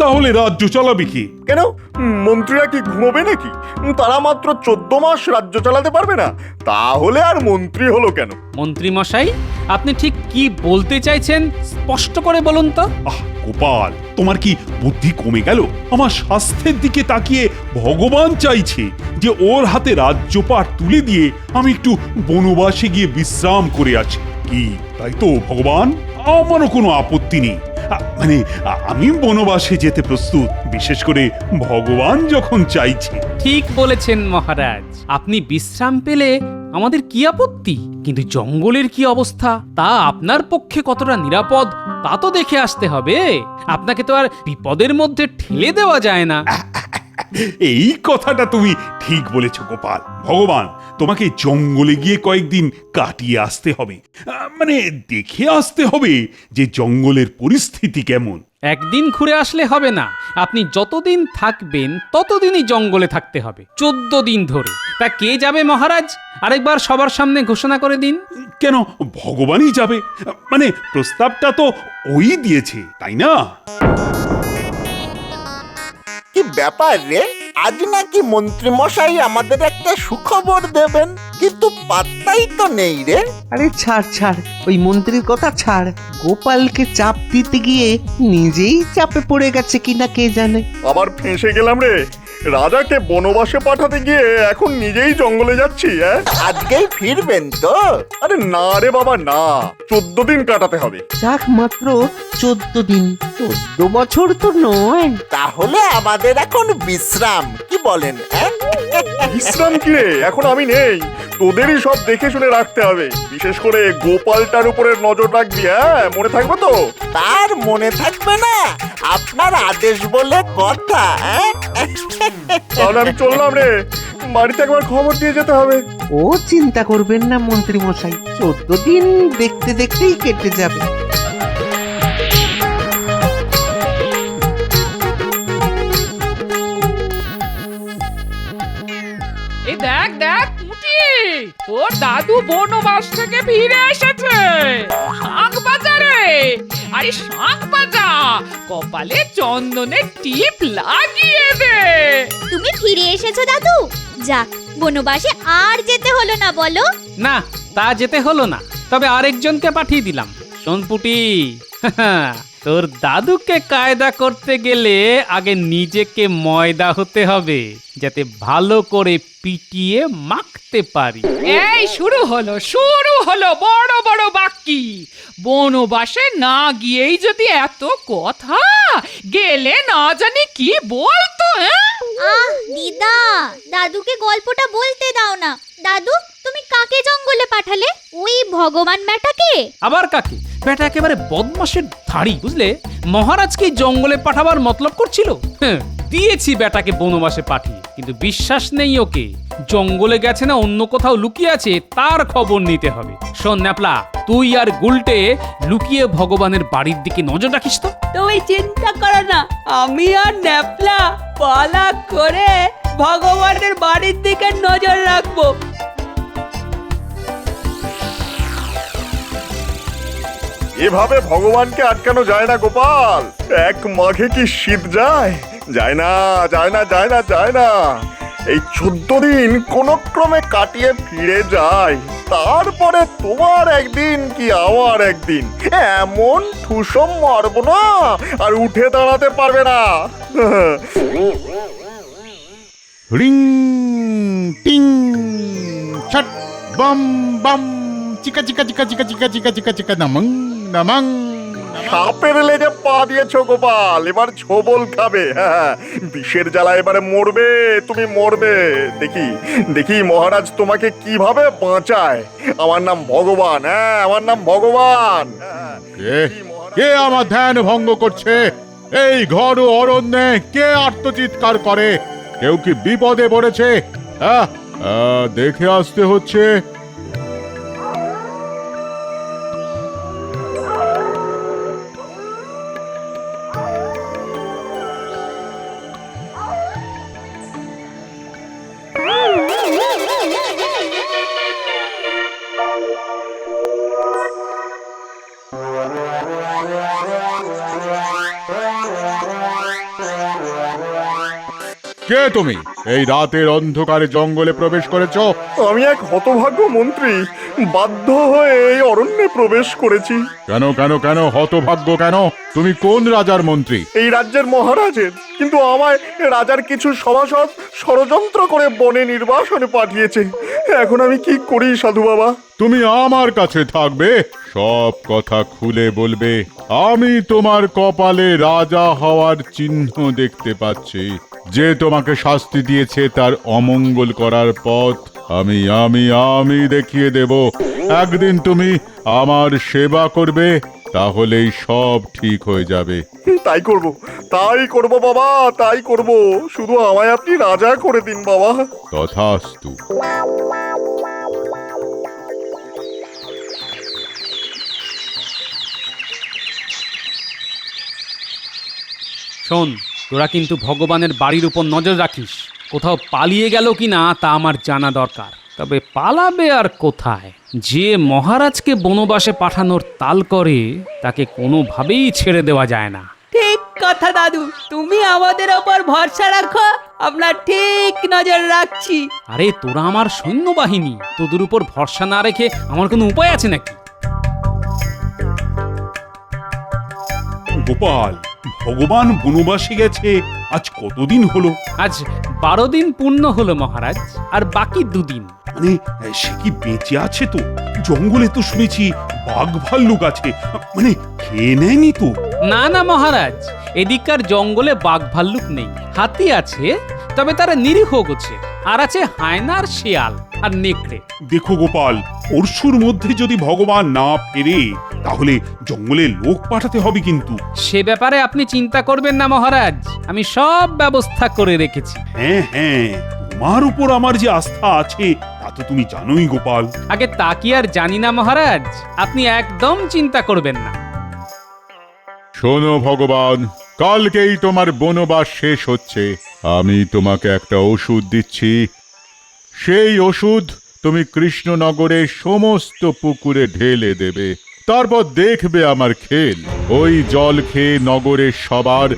তাহলে রাজ্য চালাবে কি? কেন, মন্ত্রীরা কি ঘুমোবে নাকি? তারা মাত্র 14 মাস রাজ্য চালাতে পারবে না? তাহলে আর মন্ত্রী হলো কেন? মন্ত্রী মশাই, আপনি ঠিক কি বলতে চাইছেন স্পষ্ট করে বলুন তো। গোপাল, তোমার কি বুদ্ধি কমে গেল? আমার স্বাস্থ্যের দিকে তাকিয়ে ভগবান চাইছে যে ওর হাতে রাজ্যপাট তুলে দিয়ে আমি একটু বনবাসে গিয়ে বিশ্রাম করে আছি। কি তাই তো ভগবান? আমারও কোনো আপত্তি নেই। মানে আমি বনবাসে যেতে প্রস্তুত, বিশেষ করে ভগবান যখন চাইছে। ঠিক বলেছেন মহারাজ, আপনি বিশ্রাম পেলে আমাদের কি আপত্তি? কিন্তু জঙ্গলের কি অবস্থা, তা আপনার পক্ষে কতটা নিরাপদ তা তো দেখে আসতে হবে। আপনাকে তো আর বিপদের মধ্যে ঠেলে দেওয়া যায় না। এই কথাটা তুমি ঠিক বলেছ গোপাল। ভগবান তোমাকে জঙ্গলে গিয়ে কয়েকদিন কাটিয়ে আসতে হবে, মানে দেখে আসতে হবে যে জঙ্গলের পরিস্থিতি কেমন। একদিন ঘুরে আসলে হবে না, আপনি যতদিন থাকবেন ততদিনই জঙ্গলে থাকতে হবে, 14 দিন ধরে। তা কে যাবে মহারাজ? আরেকবার সবার সামনে ঘোষণা করে দিন। কেন, ভগবানই যাবে? মানে প্রস্তাবটা তো ওই দিয়েছে, তাই না? কি ব্যাপার রে, আজ নাকি মন্ত্রী মশাই আমাদের একটা সুখবর দেবেন, কিন্তু পাত্তাই তো নেই রে। আরে ছাড় ছাড়, ওই মন্ত্রীর কথা ছাড়। গোপালকে চাপ দিতে গিয়ে নিজেই চাপে পড়ে গেছে কিনা কে জানে। আবার ফেঁসে গেলাম রে। রাজাকে বনবাসে পাঠাতে গিয়ে এখন নিজেই জঙ্গলে যাচ্ছি। আজকেই ফিরবেন তো? আরে না রে বাবা, না, 14 দিন কাটাতে হবে। যাক, মাত্র 14 দিন, 14 বছর তো নয়। তাহলে আমাদের এখন বিশ্রাম, কি বলেন? বিশ্রাম কি রে, এখন আমি নেই। তোদেরই সব দেখে শুনে রাখতে হবে, বিশেষ করে গোপালটার উপরে নজর রাখবি। হ্যাঁ, মনে থাকবে তো? তার মনে থাকবে না, আপনার আদেশ বলে কথা। তাহলে আমি চললাম রে, বাড়িতে একবার খবর দিয়ে যেতে হবে। ও চিন্তা করবেন না মন্ত্রী মশাই, 14 দিন দেখতে দেখতেই কেটে যাবে। এই দেখ দেখ পুটি, তোর দাদু বনবাস থেকে ফিরে এসেছে। শাঁখ বাজারে, আরে শাঁখ বাজা, কপালে চন্দনের টিপ লাগিয়ে দে। তুমি ফিরে এসেছো দাদু? যাক, বনবাসে আর যেতে হলো না বলো। না, তা যেতে হলো না, তবে আরেকজনকে পাঠিয়ে দিলাম। শোন পুটি, তোর দাদুকে কায়দা করতে গেলে আগে নিজেকে ময়দা হতে হবে, যাতে ভালো করে পিটিয়ে মাখতে পারি। এই শুরু হলো বড় বড় বাক্যি। বনবাসে না গিয়েই যদি এত কথা, গেলে না জানি কি বলতো। দিদা, দাদুকে গল্পটা বলতে দাও না। দাদু, তুমি কাকে জঙ্গলে পাঠালে? ওই ভগবান ব্যাটাকে? আবার কাকে? বেটা একেবারে বদমাশের ধাড়ি, বুঝলে? মহারাজকে জঙ্গলে পাঠাবার মতলব করছিল। দিয়েছি বেটাকে বনবাসে পাঠিয়ে, কিন্তু বিশ্বাস নেই ওকে। জঙ্গলে গেছে না অন্য কোথাও লুকিয়ে আছে, তার খবর নিতে হবে। শোন ন্যাপলা, তুই আর গুলটে লুকিয়ে ভগবানের বাড়ির দিকে নজর রাখিস তো। তুমি চিন্তা করো না, আমি আর ন্যাপলা পালা করে ভগবানের বাড়ির দিকে নজর রাখবো। এভাবে ভগবানকে আটকানো যায় না গোপাল। এক মাঘে কি শীত যায়? যায় না, যায় না, যায় না, যায় না। এই 14 দিন কোন ক্রমে কাটিয়ে ফিরে যায়, তারপরে তোমার একদিন কি আমার একদিন এমন ঠুসম মারব না আর উঠে দাঁড়াতে পারবে না। রিং টিং ছট বম বম চিকা চিকা চিকা চিকা চিকা চিকা চিকা চিকা নামং নামং। সাপের লেজে পা দিয়েছো গোপাল, এবার ছোবল খাবে। হ্যাঁ, বিষের জ্বালা এবারে মরবে, তুমি মরবে। দেখি দেখি মহারাজ তোমাকে কিভাবে বাঁচায়। আমার নাম ভগবান, হ্যাঁ আমার নাম ভগবান। কে আমার ধ্যান ভঙ্গ করছে? এই ঘর ও অরণ্যে কে আর্তচিৎকার করে? কেউ কি বিপদে পড়েছে? দেখে আসতে হচ্ছে। কে তুমি? এই রাতের অন্ধকারে জঙ্গলে প্রবেশ করেছো? আমি এক হতভাগ্য মন্ত্রী, বাধ্য হয়ে এই অরণ্যে প্রবেশ করেছি। কেন কেন কেন হতভাগ্য কেন? তুমি কোন রাজার মন্ত্রী? এই রাজ্যের মহারাজের, কিন্তু আমায় রাজার কিছু সভাসদ ষড়যন্ত্র করে বনে নির্বাসনে পাঠিয়েছে। এখন আমি কি করি সাধু বাবা? তুমি আমার কাছে থাকবে, সব কথা খুলে বলবে। আমি তোমার কপালে রাজা হওয়ার চিহ্ন দেখতে পাচ্ছি। যে তোমাকে শাস্তি দিয়েছে তার অমঙ্গল করার পথ আমি আমি আমি দেখিয়ে দেব। একদিন তুমি আমার সেবা করবে, তাহলেই সব ঠিক হয়ে যাবে। তাই করব বাবা, তাই করব। শুধু আমায় আপনি রাজা করে দিন বাবা। তথাস্তু। শোন, তোরা কিন্তু ভগবানের বাড়ির উপর নজর রাখিস। কোথাও পালিয়ে গেল কি না তা আমার জানা দরকার। তবে পালাবে আর কোথায়? যে মহারাজকে বনবাসে পাঠানোর তাল করে, তাকে কোনোভাবেই ছেড়ে দেওয়া যায় না। ঠিক কথা দাদু, তুমি আমাদের ওপর ভরসা রাখো, আমরা ঠিক নজর রাখছি। আরে তোরা আমার সৈন্যবাহিনী, তোদের উপর ভরসা না রেখে আমার কোনো উপায় আছে নাকি? গোপাল, ভগবান বনবাসে গেছে আজ কতদিন হলো? আজ 12 দিন পূর্ণ হলো মহারাজ, আর বাকি 2 দিন। মানে সে কি বেঁচে আছে তো? জঙ্গলে তো শুনেছি বাঘ ভাল্লুক আছে, মানে খেয়ে নেয়নি তো? না না মহারাজ, এদিককার জঙ্গলে বাঘ ভাল্লুক নেই। হাতি আছে, তবে তারা নিরীহ গোছে। আর আছে হায়নার, শিয়াল আর নেকড়ে। দেখো গোপাল, পরশুর মধ্যে যদি ভগবান না ফেরে, তাহলে জঙ্গলে লোক পাঠাতে হবে কিন্তু। সে ব্যাপারে আপনি চিন্তা করবেন না মহারাজ, আমি সব ব্যবস্থা করে রেখেছি। হ্যাঁ হ্যাঁ, তোমার উপর আমার যে আস্থা আছে তা তো তুমি জানোই গোপাল। আগে তা কি আর জানি না মহারাজ, আপনি একদম চিন্তা করবেন না। শোনো ভগবান, কালকেই তোমার বনবাস শেষ হচ্ছে। আমি তোমাকে একটা ওষুধ দিচ্ছি। সেই ওষুধ তুমি কৃষ্ণনগরের সমস্ত পুকুরে ঢেলে দেবে। তারপর দেখবে আমার খেল। ওই জল খেয়ে নগরের সবার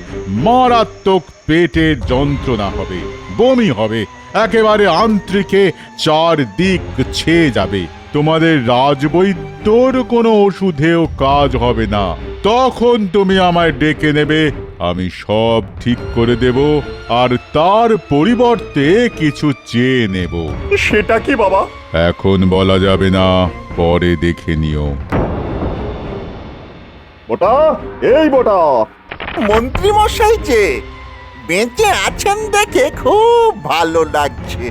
মারাত্মক পেটের যন্ত্রণা হবে, বমি হবে, একেবারে আন্ত্রিকে 4 দিক ছেয়ে যাবে। তোমাদের রাজবৈদ্যর কোনো ওষুধেও কাজ হবে না। তখন তুমি আমায় ডেকে নেবে, আমি সব ঠিক করে দেব, আর তার পরিবর্তে কিছু চেয়ে নেব। সেটা কি বাবা? এখন বলা যাবে না, পরে দেখে নিও। বটা, এই বটা, মন্ত্রী মশাই যে বেঁচে আছেন দেখে খুব ভালো লাগছে।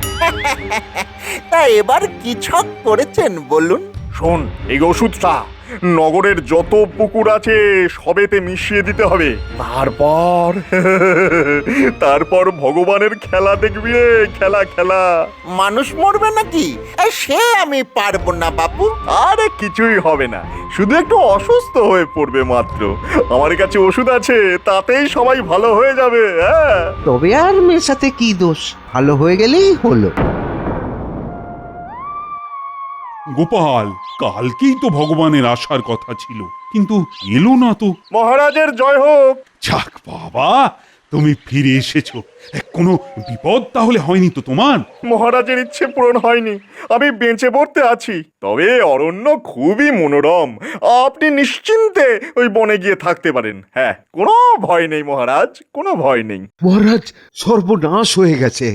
তা এবার কি ছক করেছেন বলুন? শোন, এই ওষুধটা নগরের যত পুকুর আছে সবেতে মিশিয়ে দিতে হবে। তারপর ভগবানের খেলা দেখবি রে, খেলা খেলা। মানুষ মরবে নাকি? সে আমি পারবো না বাবু। আরে কিছুই হবে না, শুধু একটু অসুস্থ হয়ে পড়বে মাত্র। আমার কাছে ওষুধ আছে, তাতেই সবাই ভালো হয়ে যাবে। হ্যাঁ, তবে আর মেশাতে কি দোষ, ভালো হয়ে গেলেই হলো। গোপাল, কালকেই তো ভগবানের আসার কথা ছিল, কিন্তু এলো না তো। মহারাজের জয় হোক। যাক বাবা, তুমি ফিরে এসেছো। কোনো বিপদ তাহলে হয়নি তো তোমার? মহারাজের ইচ্ছে পূরণ হয়নি, আমি বেঁচে পড়তে আছি। তবে অরণ্য খুবই মনোরম, আপনি নিশ্চিন্তে ওই বনে গিয়ে থাকতে পারেন। হ্যাঁ, কোনো ভয় নেই মহারাজ, কোনো ভয় নেই। মহারাজ, সর্বনাশ হয়ে গেছে।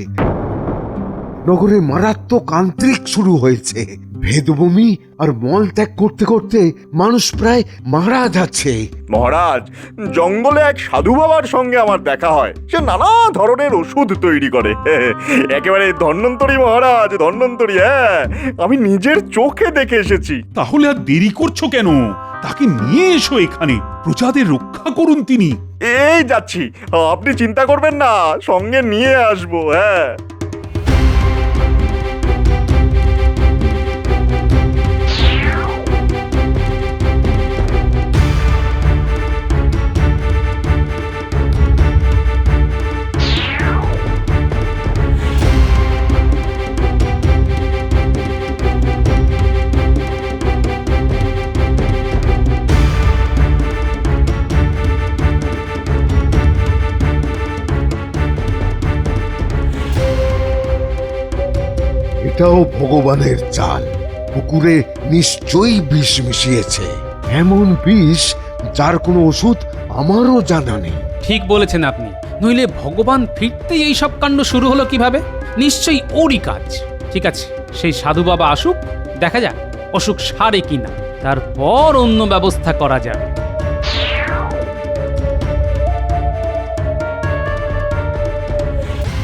নগরে মারাত্মক আন্তরিক শুরু হয়েছে। ভেদভূমি আর মল ত্যাগ করতে করতে মানুষ প্রায় মারা যাচ্ছে। মহারাজ, জঙ্গলে এক সাধু বাবার সঙ্গে আমার দেখা হয়। সে নানা ধরনের ওষুধ তৈরি করে। একেবারে ধন্বন্তরী মহারাজ, ধন্বন্তরী। হ্যাঁ, আমি নিজের চোখে দেখে এসেছি। তাহলে আর দেরি করছো কেন? তাকে নিয়ে এসো এখানে, প্রজাদের রক্ষা করুন তিনি। এই যাচ্ছি, আপনি চিন্তা করবেন না, সঙ্গে নিয়ে আসবো। হ্যাঁ, এটাও ভগবানের চাল। পুকুরে নিশ্চয়ই বিষ মিশিয়েছে, এমন বিষ যার কোনো ওষুধ আমারও জানা নেই। ঠিক বলেছেন আপনি, নইলে ভগবান ফিরতেই এই সব কাণ্ড শুরু হলো কিভাবে? নিশ্চয়ই ওরই কাজ। ঠিক আছে, সেই সাধু বাবা আসুক, দেখা যাক অসুখ সারে কিনা, তারপর অন্য ব্যবস্থা করা যাবে।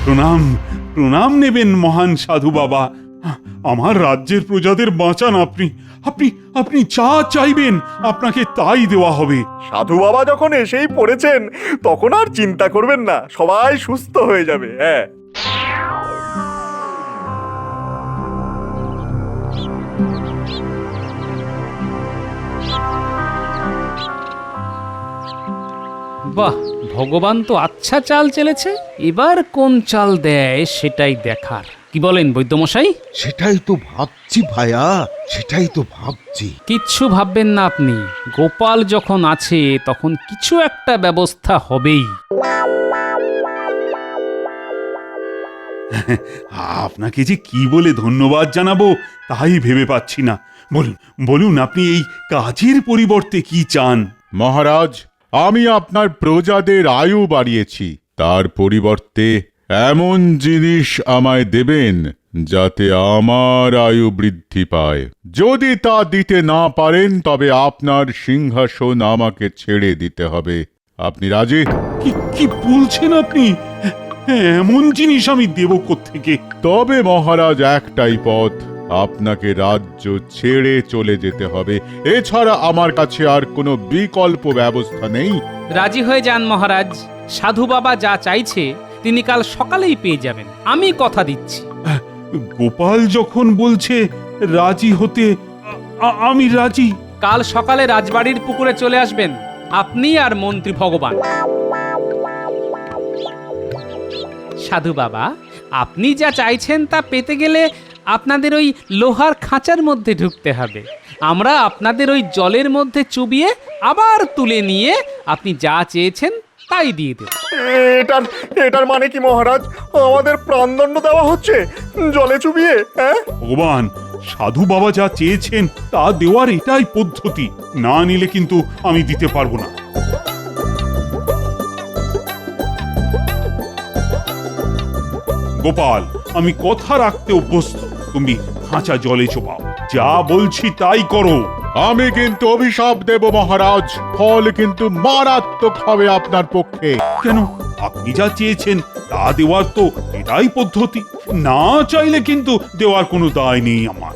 প্রণাম, প্রণাম নেবেন মহান সাধু বাবা। আমার রাজ্যের প্রজাদের বাঁচান আপনি। আপনি আপনি যা চাইবেন আপনাকে তাই দেওয়া হবে। সাধু বাবা যখন এসেই পড়েছেন, তখন আর চিন্তা করবেন না, সবাই সুস্থ হয়ে যাবে। হ্যাঁ, বাহ, ভগবান তো আচ্ছা চাল চেলেছে। এবার কোন চাল দেয় সেটাই দেখার। কি বলেন বৈদ্যমশাই? সেটাই তো ভাবছি ভায়া, সেটাই তো ভাবছি। কিচ্ছু ভাববেন না আপনি, গোপাল যখন আছে তখন কিছু একটা ব্যবস্থা হবেই। আপনাকে যে কি বলে ধন্যবাদ জানাবো তাই ভেবে পাচ্ছি না। বলুন বলুন, আপনি এই কাজের পরিবর্তে কি চান? মহারাজ, আমি আপনার প্রজাদের আয়ু বাড়িয়েছি, তার পরিবর্তে এমন জিনিস আমায় দেবেন যাতে আমার আয়ু বৃদ্ধি পায়। যদি তা দিতে না পারেন তবে আপনার সিংহাসন আমাকে ছেড়ে দিতে হবে। আপনি রাজি? কি কি বলছেন আপনি? এমন জিনিস আমি দেব কোত্থেকে? তবে মহারাজ, একটাই পথ, আপনাকে রাজ্য ছেড়ে চলে যেতে হবে। এছাড়া আমার কাছে আর কোনো বিকল্প ব্যবস্থা নেই। রাজি হয়ে যান মহারাজ, সাধু বাবা যা চাইছে তিনি কাল সকালেই পেয়ে যাবেন, আমি কথা দিচ্ছি। গোপাল যখন বলছে রাজি হতে, আমি রাজি। কাল সকালে রাজবাড়ির পুকুরে চলে আসবেন, আপনি আর মন্ত্রী ভগবান। সাধু বাবা, আপনি যা চাইছেন তা পেতে গেলে আপনাদের ওই লোহার খাঁচার মধ্যে ঢুকতে হবে। আমরা আপনাদের ওই জলের মধ্যে চুবিয়ে আবার তুলে নিয়ে আপনি যা চেয়েছেন তাই দিয়ে দেব। এটার মানে কি মহারাজ? আমাদের প্রাণদণ্ড দেওয়া হচ্ছে জলে চুবিয়ে? হ্যাঁ, ভগবান, সাধু বাবা যা চেয়েছেন তা দেওয়ার এটাই পদ্ধতি, না নিলে কিন্তু আমি দিতে পারবো না। গোপাল, আমি কথা রাখতে অভ্যস্ত, তুমি খাঁচা জলে চোপাও, যা বলছি তাই করো। আমি কিন্তু অভিশাপ দেব মহারাজ, ফল কিন্তু মারাত্মক হবে আপনার পক্ষে। কেন? আপনি যা চেয়েছেন তা দেওয়ার তো এটাই পদ্ধতি, না চাইলে কিন্তু দেওয়ার কোনো দায় নেই আমার।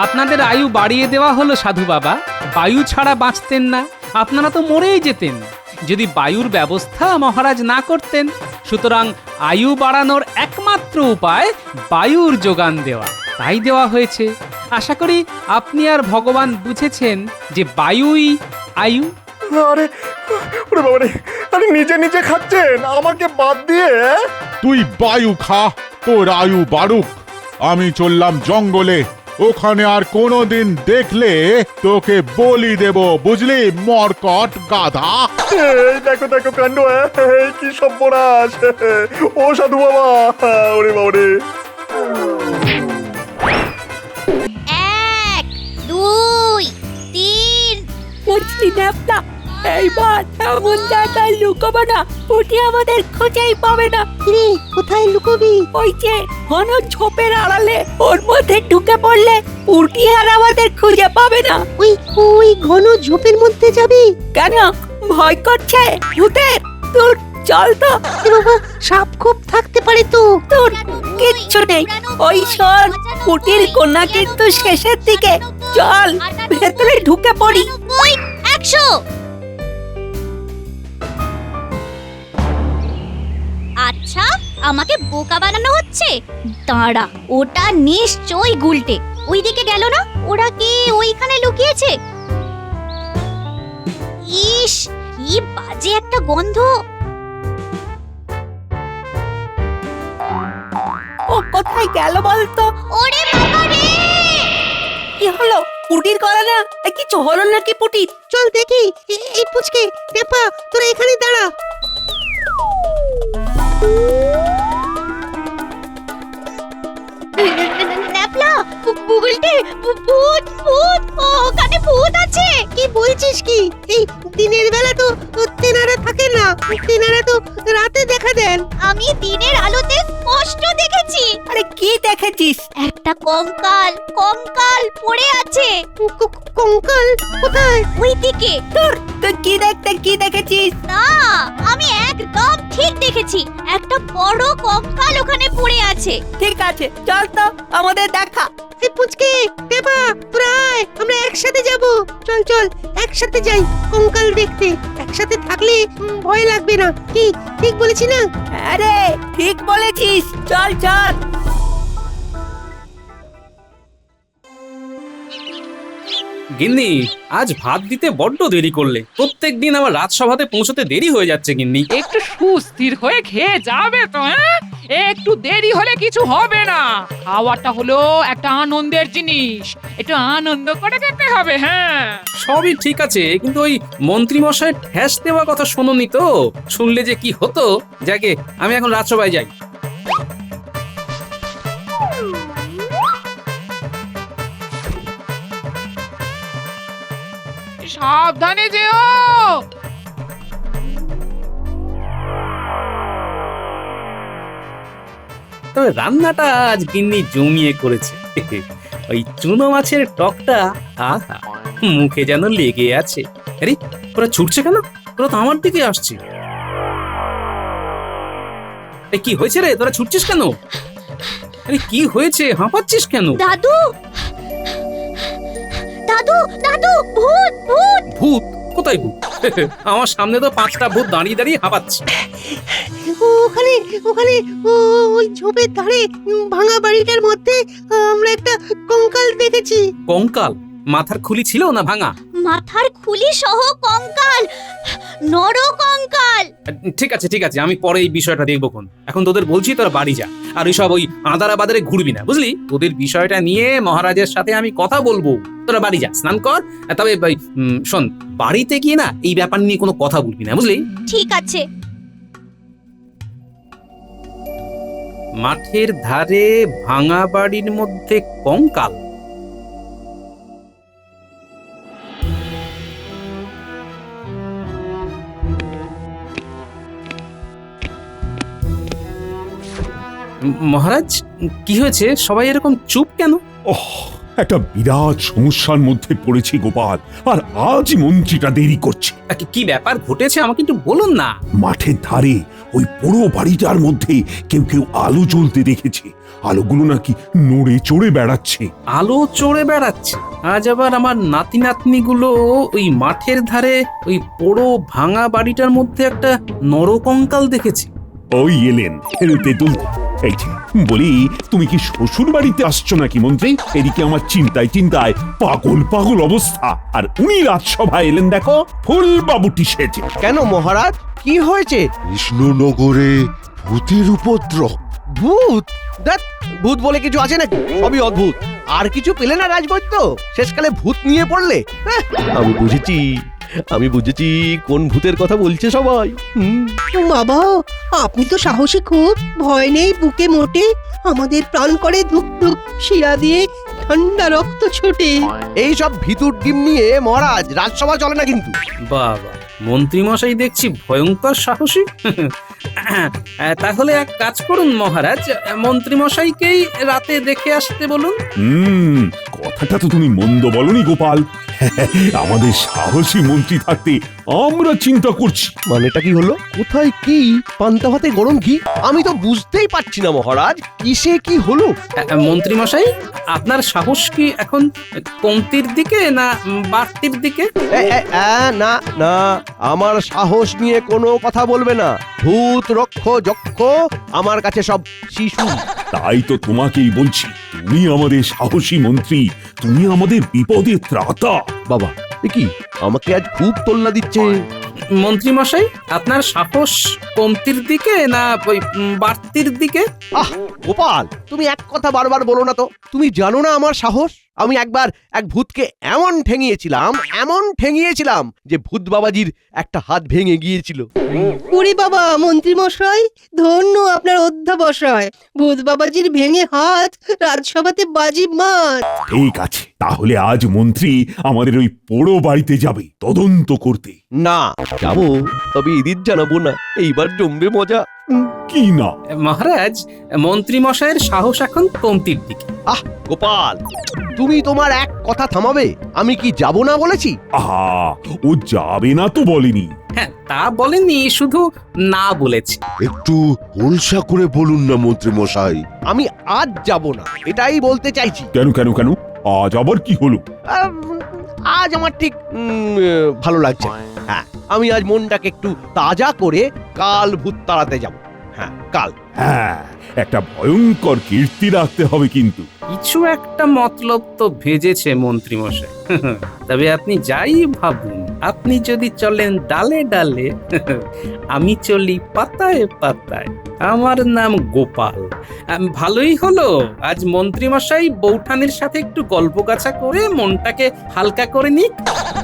আপনাদের আয়ু বাড়িয়ে দেওয়া হলো সাধু বাবা, বায়ু ছাড়া বাঁচতেন না, আপনারা তো মরেই যেতেন যদি বায়ুর ব্যবস্থা মহারাজ না করতেন। সুতরাং আয়ু বাড়ানোর একমাত্র উপায় বায়ুর যোগান দেওয়া, তাই দেওয়া হয়েছে। আশা করি আপনি আর ভগবান বুঝেছেন যে বায়ুই আয়ু। আরে ওরে বাবা রে, আরে নিজে নিজে খাচ্ছেন আমাকে বাদ দিয়ে। তুই বায়ু খা, তোর আয়ু বাড়ুক। আমি চললাম জঙ্গলে, ওখানে আর কোনোদিন দেখলে তোকে বলি দেব, বুঝলি মরকট গাধা। এই দেখো দেখো কাণ্ড, এই কি সর্বনাশ! ও সাধু বাবা, ওরে বাবা রে। 1 2 3 বুঝলি না, এইবার এমন জায়গায় লুকাবো না পুটি আমাদের খোঁজেই পাবে না। কিরে, কোথায় লুকোবি? ওই যে ঘন ঝোপের আড়ালে, ওর মধ্যে ঢুকে পড়লে পুটি আর আমাদের খুঁজে পাবে না। ওই ওই ঘন ঝোপের মধ্যে যাবি? কেন, ভয় করছে ভূতের? তোর চল তো। এ বাবা, সাপ খুব থাকতে পারে তো। তোর কিচ্ছু নেই। ওই শোন, পুটির কন্যা কিন্তু শেষের দিকে। চল ভেতরে ঢুকে পড়ি। 100 আচ্ছা, আমাকে বোকা বানানো হচ্ছে। দাঁড়া, ওটা নিশ্চয়ই গুলটে। ওইদিকে গেল না? ওরা কি ওইখানে লুকিয়েছে? ইস, কি বাজে একটা গন্ধ। ও কোথায় গেল বলতো? ওরে বাবা রে! কি হলো? পুটির গলা না কিছু হলো নাকি পুটির? চল দেখি। এই পুচকে, টেপা, তোরা এখানে দাঁড়া। ন্যাপলা, গুগলটে, ভূত ভূত, ওখানে ভূত আছে। কি বলছিস কি? এই দিনের বেলা তো তেনারা থাকে না, তেনারা তো রাতে দেখা দেন। আমি দিনের আলোতে স্পষ্ট দেখেছি। আরে কি দেখেছিস? একটা কঙ্কাল, কঙ্কাল পড়ে আছে। কঙ্কাল কোথায়? ওইদিকে। তোর কি দেখেছিস? না, আমি একদম ঠিক দেখেছি। একটা বড় কঙ্কাল ওখানে পড়ে আছে। ঠিক আছে, চল তো, আমাদের দেখা। এই পুচকে, টেপা, তোরা আয়, আমরা একসাথে যাব। চল চল, একসাথে যাই কঙ্কাল দেখতে। একসাথে থাকলে ভয় লাগবে না। কি ঠিক বলেছি না? আরে ঠিক বলেছিস, চল চল। গিন্নি, আজ ভাত দিতে বড্ড দেরি করলে। প্রত্যেকদিন আমার রাজসভাতে পৌঁছতে দেরি হয়ে যাচ্ছে গিন্নি। একটু সুস্থির হয়ে খেয়ে যাবে তো, হ্যাঁ? একটু দেরি হলে কিছু হবে না। খাওয়াটা হলো একটা আনন্দের জিনিস, একটু আনন্দ করে খেতে হবে। হ্যাঁ, সবই ঠিক আছে, কিন্তু ওই মন্ত্রী মশাই ঠ্যাস দেওয়ার কথা শোনোনি তো? শুনলে যে কি হতো। যাকে, আমি এখন রাজসভায় যাই। সাবধানে যেও। তবে রান্নাটা আজ গিন্নি জমিয়ে করেছে। ওই চুনো মাছের টকটা, আহা, মুখে যেন লেগে আছে। আরে ওরা ছুটছে কেন? তোরা তো আমার দিকে আসছে। কি হয়েছে রে, তোরা ছুটছিস কেন? আরে কি হয়েছে, হাঁপাচ্ছিস কেন? দাদু, দাদু, দাদু, ভূত ভূত। ভূত? কোথায় ভূত? আমার সামনে তো 5টা ভূত দাঁড়িয়ে দাঁড়িয়ে হাঁপাচ্ছে। ওখানে ওখানে ওই ঝোপের ধারে ভাঙা বাড়িটার মধ্যে আমরা একটা কঙ্কাল দেখেছি। কঙ্কাল? মাথার খুলি ছিল না ভাঙা? মাথার খুলি সহ কঙ্কাল। নরকঙ্কাল। ঠিক আছে ঠিক আছে, আমি পরে এই বিষয়টা দেখবো কোন। এখন তোদের বলছি তোরা বাড়ি যা, আর ওইসব ওই আদারা বাদারে ঘুরবি না, বুঝলি? তোদের বিষয়টা নিয়ে মহারাজের সাথে আমি কথা বলবো। তোরা বাড়ি যা, স্নান কর। তবে শোন, বাড়িতে গিয়ে না এই ব্যাপার নিয়ে কোনো কথা বলবি না, বুঝলি? ঠিক আছে। মাঠের ধারে ভাঙা বাড়ির মধ্যে কঙ্কাল। মহারাজ, কি হয়েছে? সবাই এরকম চুপ কেন? ওহ, একটা বিরাট সমস্যার মধ্যে পড়েছি গোপাল, আর আজই মন্ত্রীটা দেরি করছে। কি ব্যাপার ঘটেছে আমাকে একটু বলুন না। মাঠের ধারে ওই পুরো বাড়িটার মধ্যে কেউ কেউ আলো জ্বলতে দেখেছে। আলোগুলো নাকি নড়ে চড়ে বেড়াচ্ছে। আলো চড়ে বেড়াচ্ছে? আজ আবার আমার নাতি নাতনিগুলো ওই মাঠের ধারে ওই পুরো ভাঙা বাড়িটার মধ্যে একটা নরকঙ্কাল দেখেছে। ওই এলেন তেঁতুল। এই যে, বলি, তুমি কি শ্বশুর বাড়িতে আসছো নাকি মন্ত্রী? এদিকে আমার চিন্তায় চিন্তায় পাগল পাগল অবস্থা, আর উনি রাজসভায় এলেন দেখো ফুল বাবুটি সেজে। কেন মহারাজ, কি হয়েছে? কৃষ্ণনগরে ভূতের উপদ্রব। ভূত? দেখ, ভূত বলে কিছু আছে নাকি? সবই অদ্ভুত। আর কিছু পেলে না রাজবৈদ্য? শেষকালে ভূত নিয়ে পড়লে। আমি বুঝেছি কোন ভূতের কথা বলছে সবাই। বাবা, আপনি তো সাহসী খুব, ভয় নেই বুকে মোটে। আমাদের প্রাণ করে ধুক ধুক, শিরা দিয়ে ঠান্ডা রক্ত ছোটে। এই সব ভিতুর ডিম নিয়ে মহারাজ রাজসভা চলে না কিন্তু। বাবা, মন্ত্রী মশাই দেখছি ভয়ঙ্কর সাহসী। তাহলে এক কাজ করুন মহারাজ, মন্ত্রী মশাইকেই রাতে দেখে আসতে বলুন। কথাটা তো তুমি মন্দ বলনি গোপাল। আমাদের সাহসী মন্ত্রী থাকতে আমরা চিন্তা করছি। মানেটা কি হলো? কোথায় কি? পান্তা ভাতে গরম ঘি? আমি তো বুঝতেই পারছি না মহারাজ, কিসে কি হলো? মন্ত্রী মশাই, আপনার সাহস কি এখন কমতির দিকে না বাড়তির দিকে? না না, আমার সাহস নিয়ে কোনো কথা বলবে না। ভূত রক্ষ যক্ষ আমার কাছে সব শিশু। তাই তো তোমাকেই বলছি, তুমি আমাদের সাহসী মন্ত্রী, তুমি আমাদের বিপদে ত্রাতা। বাবা, কি আমাকে আজ খুব তোল্লা দিচ্ছে। মন্ত্রী মশাই, আপনার সাহস কমতির দিকে না ওই বাড়তির দিকে? গোপাল, তুমি এক কথা বারবার বলো না তো। তুমি জানো না আমার সাহস? আমি একবার এক ভূতকে এমন ঠেঙিয়েছিলাম যে ভূত বাবাজির একটা হাত ভেঙে গিয়েছিল। ওরে বাবা, মন্ত্রী মশাই, ধন্য আপনার অধ্যাবসায়। ভূত বাবাজির ভেঙে হাত রাজসভাতে বাজি মার। ঠিক আছে, তাহলে আজ মন্ত্রী আমাদের ওই পোড়ো বাড়িতে যাবে তদন্ত করতে। না যাবো, তবে এদিন জানাবো না। এইবার জমবে মজা। কি না মহারাজ, মন্ত্রী মশাইয়ের সাহস এখন কমতির দিকে। গোপাল, তুমি তোমার এক কথা থামাবে? আমি কি যাব না বলেছি? আহা, ও যাবে না তো বলেনি। হ্যাঁ, তা বলেনি, শুধু না বলেছি। একটু হোলসা করে বলুন না মন্ত্রী মশাই। আমি আজ যাব না, এটাই বলতে চাইছি। কেন কেন কেন? আজ আবার কি হলো? আজ আমার ঠিক ভালো লাগছে না। হ্যাঁ, আমি আজ মনটাকে একটু তাজা করে কাল ভূত তাড়াতে যাব। হ্যাঁ, কাল। হ্যাঁ, একটা ভয়ঙ্কর কীর্তি রাখতে হবে কিন্তু। কিছু একটা মতলব তো ভেজেছে মন্ত্রী মশাই। তবে আপনি যাই ভাবুন, আপনি যদি চলেন ডালে ডালে, আমি চলি পাতায় পাতায়। আমার নাম গোপাল। ভালোই হলো আজ মন্ত্রী মশাই বৌঠানের সাথে একটু গল্প গাছা করে মনটাকে হালকা করে নিক,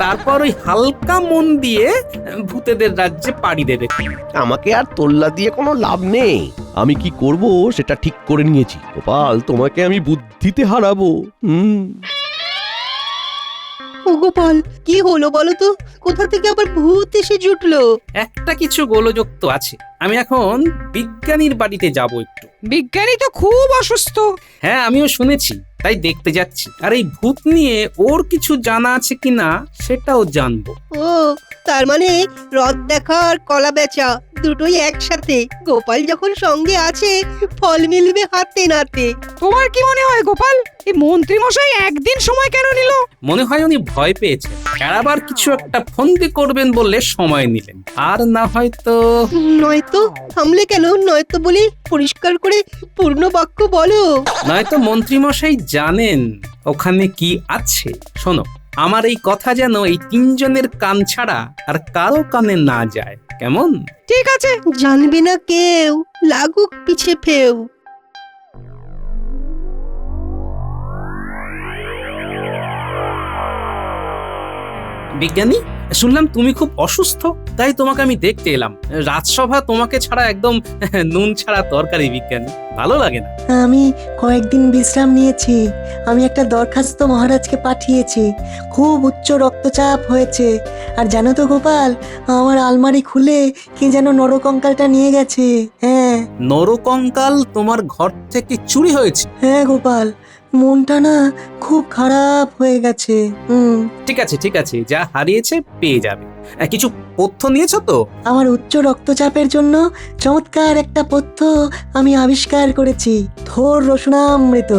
তারপর ওই হালকা মন দিয়ে ভূতেদের রাজ্যে পাড়ি দেবে। আমাকে আর তোল্লা দিয়ে কোনো লাভ নেই। আমি কি করব সেটা ঠিক করে নিয়েছি। গোপাল, তোমাকে আমি বুদ্ধিতে হারাবো। ও গোপাল, কি হলো বলো তো? কোথা থেকে আবার ভূত এসে জুটলো? একটা কিছু গোলযোগ তো আছে। আমি এখন বিজ্ঞানীর বাড়িতে যাব একটু। বিজ্ঞানী তো খুব অসুস্থ। হ্যাঁ, আমিও শুনেছি, তাই দেখতে যাচ্ছি। আর এই ভূত নিয়ে ওর কিছু জানা আছে কিনা সেটাও জানবো। ও, তার মানে রথ দেখা আর কলা বেচা দুটোই একসাথে। গোপাল যখন সঙ্গে আছে, ফল মিলবে হাতে নাতে। তোমার কি মনে হয় গোপাল, এই মন্ত্রী মশাই একদিন সময় কেন নিল? মনে হয় উনি ভয় পেয়েছেন, আবার কিছু একটা ফন্দি করবেন বললে সময় নিলেন। আর না হয়তো নয়তো থামলে কেন? নয়তো বলি পরিষ্কার করে পূর্ণ বাক্য বলো। নয়তো মন্ত্রী মশাই জানেন ওখানে কি আছে। শোনো, আমার এই কথা যেন এই তিনজনের কান ছাড়া আর কারো কানে না যায়, কেমন? ঠিক আছে, জানবি না কেউ, লাগুক পিছে ফেউ। বিজ্ঞানী, শুনলাম তুমি খুব অসুস্থ, তাই তোমাকে আমি দেখতে এলাম। রাজসভা তোমাকে ছাড়া একদম নুন ছাড়া তরকারি বিজ্ঞানী, ভালো লাগে না। আমি কয়েকদিন বিশ্রাম নিয়েছি। আমি একটা দরখাস্ত মহারাজকে পাঠিয়েছি। খুব উচ্চ রক্তচাপ হয়েছে। আর জানো তো গোপাল, আমার আলমারি খুলে কি যেন নরকঙ্কালটা নিয়ে গেছে। হ্যাঁ, নরকঙ্কাল তোমার ঘর থেকে চুরি হয়েছে? হ্যাঁ গোপাল, মনটা না খুব খারাপ হয়ে গেছে। ঠিক আছে ঠিক আছে, যা হারিয়েছে পেয়ে যাবে। কিছু পথ্য নিয়েছো তো? আমার উচ্চ রক্তচাপের জন্য চমৎকার একটা পথ্য আমি আবিষ্কার করেছি। থোর রসুনামৃত।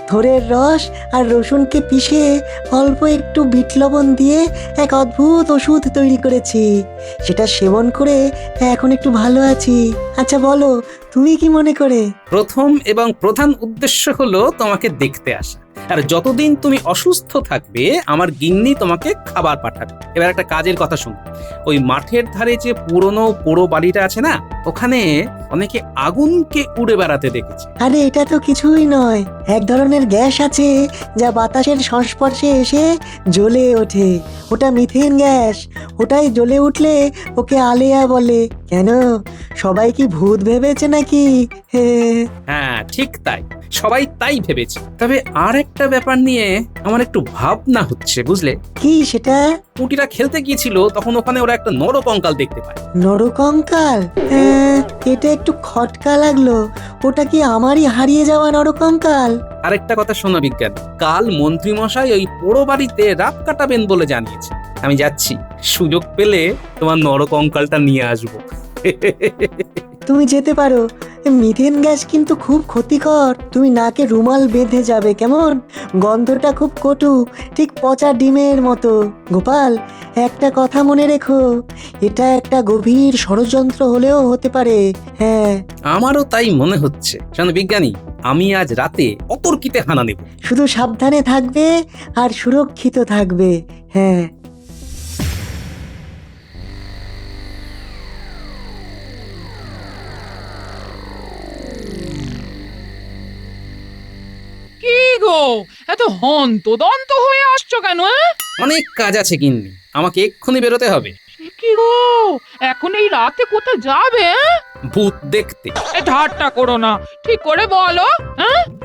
থোরের রস আর রসুনকে পিষে অল্প একটু বিট লবণ দিয়ে এক অদ্ভুত ওষুধ তৈরি করেছি। সেটা সেবন করে এখন একটু ভালো আছি। আচ্ছা বলো, তুমি কি মনে করে? প্রথম এবং প্রধান উদ্দেশ্য হলো তোমাকে দেখতে আসা। আর যতদিন তুমি অসুস্থ থাকবে আমার গিন্নি তোমাকে খাবার পাঠাবে। এবার একটা কাজের কথা শোনো, ওই মাঠের ধারে যে পুরনো পোড়ো বাড়িটা আছে না, ওখানে অনেকে আগুনকে উড়ে বেড়াতে দেখেছে। আরে এটা তো কিছুই নয়, এক ধরনের গ্যাস আছে যা বাতাসের সংস্পর্শে এসে জ্বলে ওঠে। ওটা মিথেন গ্যাস। ওটাই জ্বলে উঠলে ওকে আলেয়া বলে। কেন, সবাই কি ভূত ভেবেছে নাকি? হ্যাঁ ঠিক তাই, সবাই তাই ভেবেছে। তবে আর একটা ব্যাপার নিয়ে আমার একটু ভাবনা হচ্ছে, বুঝলে? কি সেটা? পুটিরা খেলতে গিয়েছিল, তখন ওখানে ওরা একটা নরকঙ্কাল দেখতে পায়। নরকঙ্কাল? এটা একটু খটকা লাগলো। ওটা কি আমারই হারিয়ে যাওয়া নরকঙ্কাল? আরেকটা কথা শোনো বিজ্ঞান, কাল মন্ত্রী মশাই ওই পোড়ো বাড়িতে রাত কাটাবেন বলে জানিয়েছে। আমি যাচ্ছি, সুযোগ পেলে তোমার নরকঙ্কালটা নিয়ে আসবো। তুমি যেতে পারো, মিথেন গ্যাস কিন্তু খুব ক্ষতিকর। তুমি নাকে রুমাল বেঁধে যাবে, কেমন? গন্ধটা খুব কটু, ঠিক পচা ডিমের মতো। গোপাল, একটা কথা মনে রেখো, এটা একটা গভীর ষড়যন্ত্র হলেও হতে পারে। হ্যাঁ, আমারও তাই মনে হচ্ছে। শোনো বিজ্ঞানী, আমি আজ রাতে অতর্কিতে হানা নেব। শুধু সাবধানে থাকবে আর সুরক্ষিত থাকবে। হ্যাঁ। কি গো, এত হন্তদন্ত হয়ে আসছো কেন? অনেক কাজ আছে গিন্নি, আমাকে এক্ষুনি বেরোতে হবে। কি গো, এখন এই রাতে কোথায় যাবে? ভূত দেখতে। ঠাট্টা করো না, ঠিক করে বলো।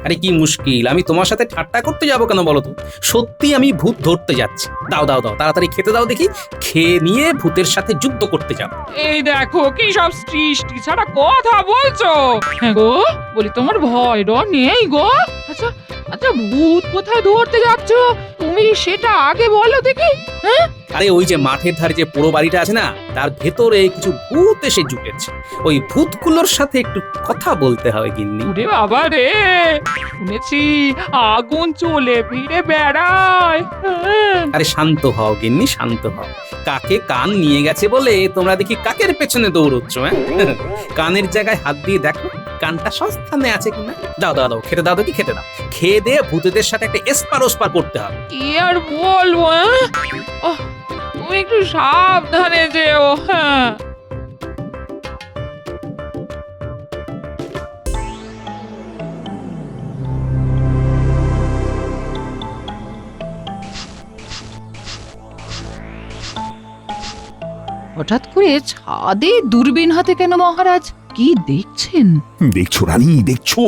আরে কি মুশকিল, আমি তোমার সাথে ঠাট্টা করতে যাবো কেন বলো তো? সত্যি আমি ভূত ধরতে যাচ্ছি। দাও দাও দাও, তাড়াতাড়ি খেতে দাও দেখি। খেয়ে নিয়ে ভূতের সাথে যুদ্ধ করতে যাবো। এই দেখো কি সব সৃষ্টি ছাড়া কথা বলছো। হ্যাঁ গো, বলি তোমার ভয় ডর নেই গো? আচ্ছা আচ্ছা, ভূত কোথায় ধরতে যাচ্ছ তুমি সেটা আগে বলো দেখি। আরে ওই যে মাঠের ধারে যে পোড়ো বাড়িটা আছে না, তার ভেতরে কিছু ভূত এসে জুটেছে। ওই ভূতগুলোর সাথে একটু কথা বলতে হবে গিন্নি। ওরে বাবা রে, শুনেছি আগুন চলে ফিরে বেড়ায়। আরে শান্ত হও গিন্নি, শান্ত হও। কাকে কান নিয়ে গেছে বলে তোমরা দেখি কাকের পেছনে দৌড়চ্ছ। কানের জায়গায় হাত দিয়ে দেখো কানটা সস্থানে আছে কিনা। দাও দাও দাও, খেতে দাও দেখি, খেতে দাও। খেয়ে দিয়ে ভূতেদের সাথে একটা এসপার ওসপার করতে হবে। কি আর বলবো, তুমি একটু সাবধানে যেও। হ্যাঁ, হঠাৎ করে ছাদে দূরবীন হাতে কেন মহারাজ? কি দেখছেন? দেখছো রানী, দেখছো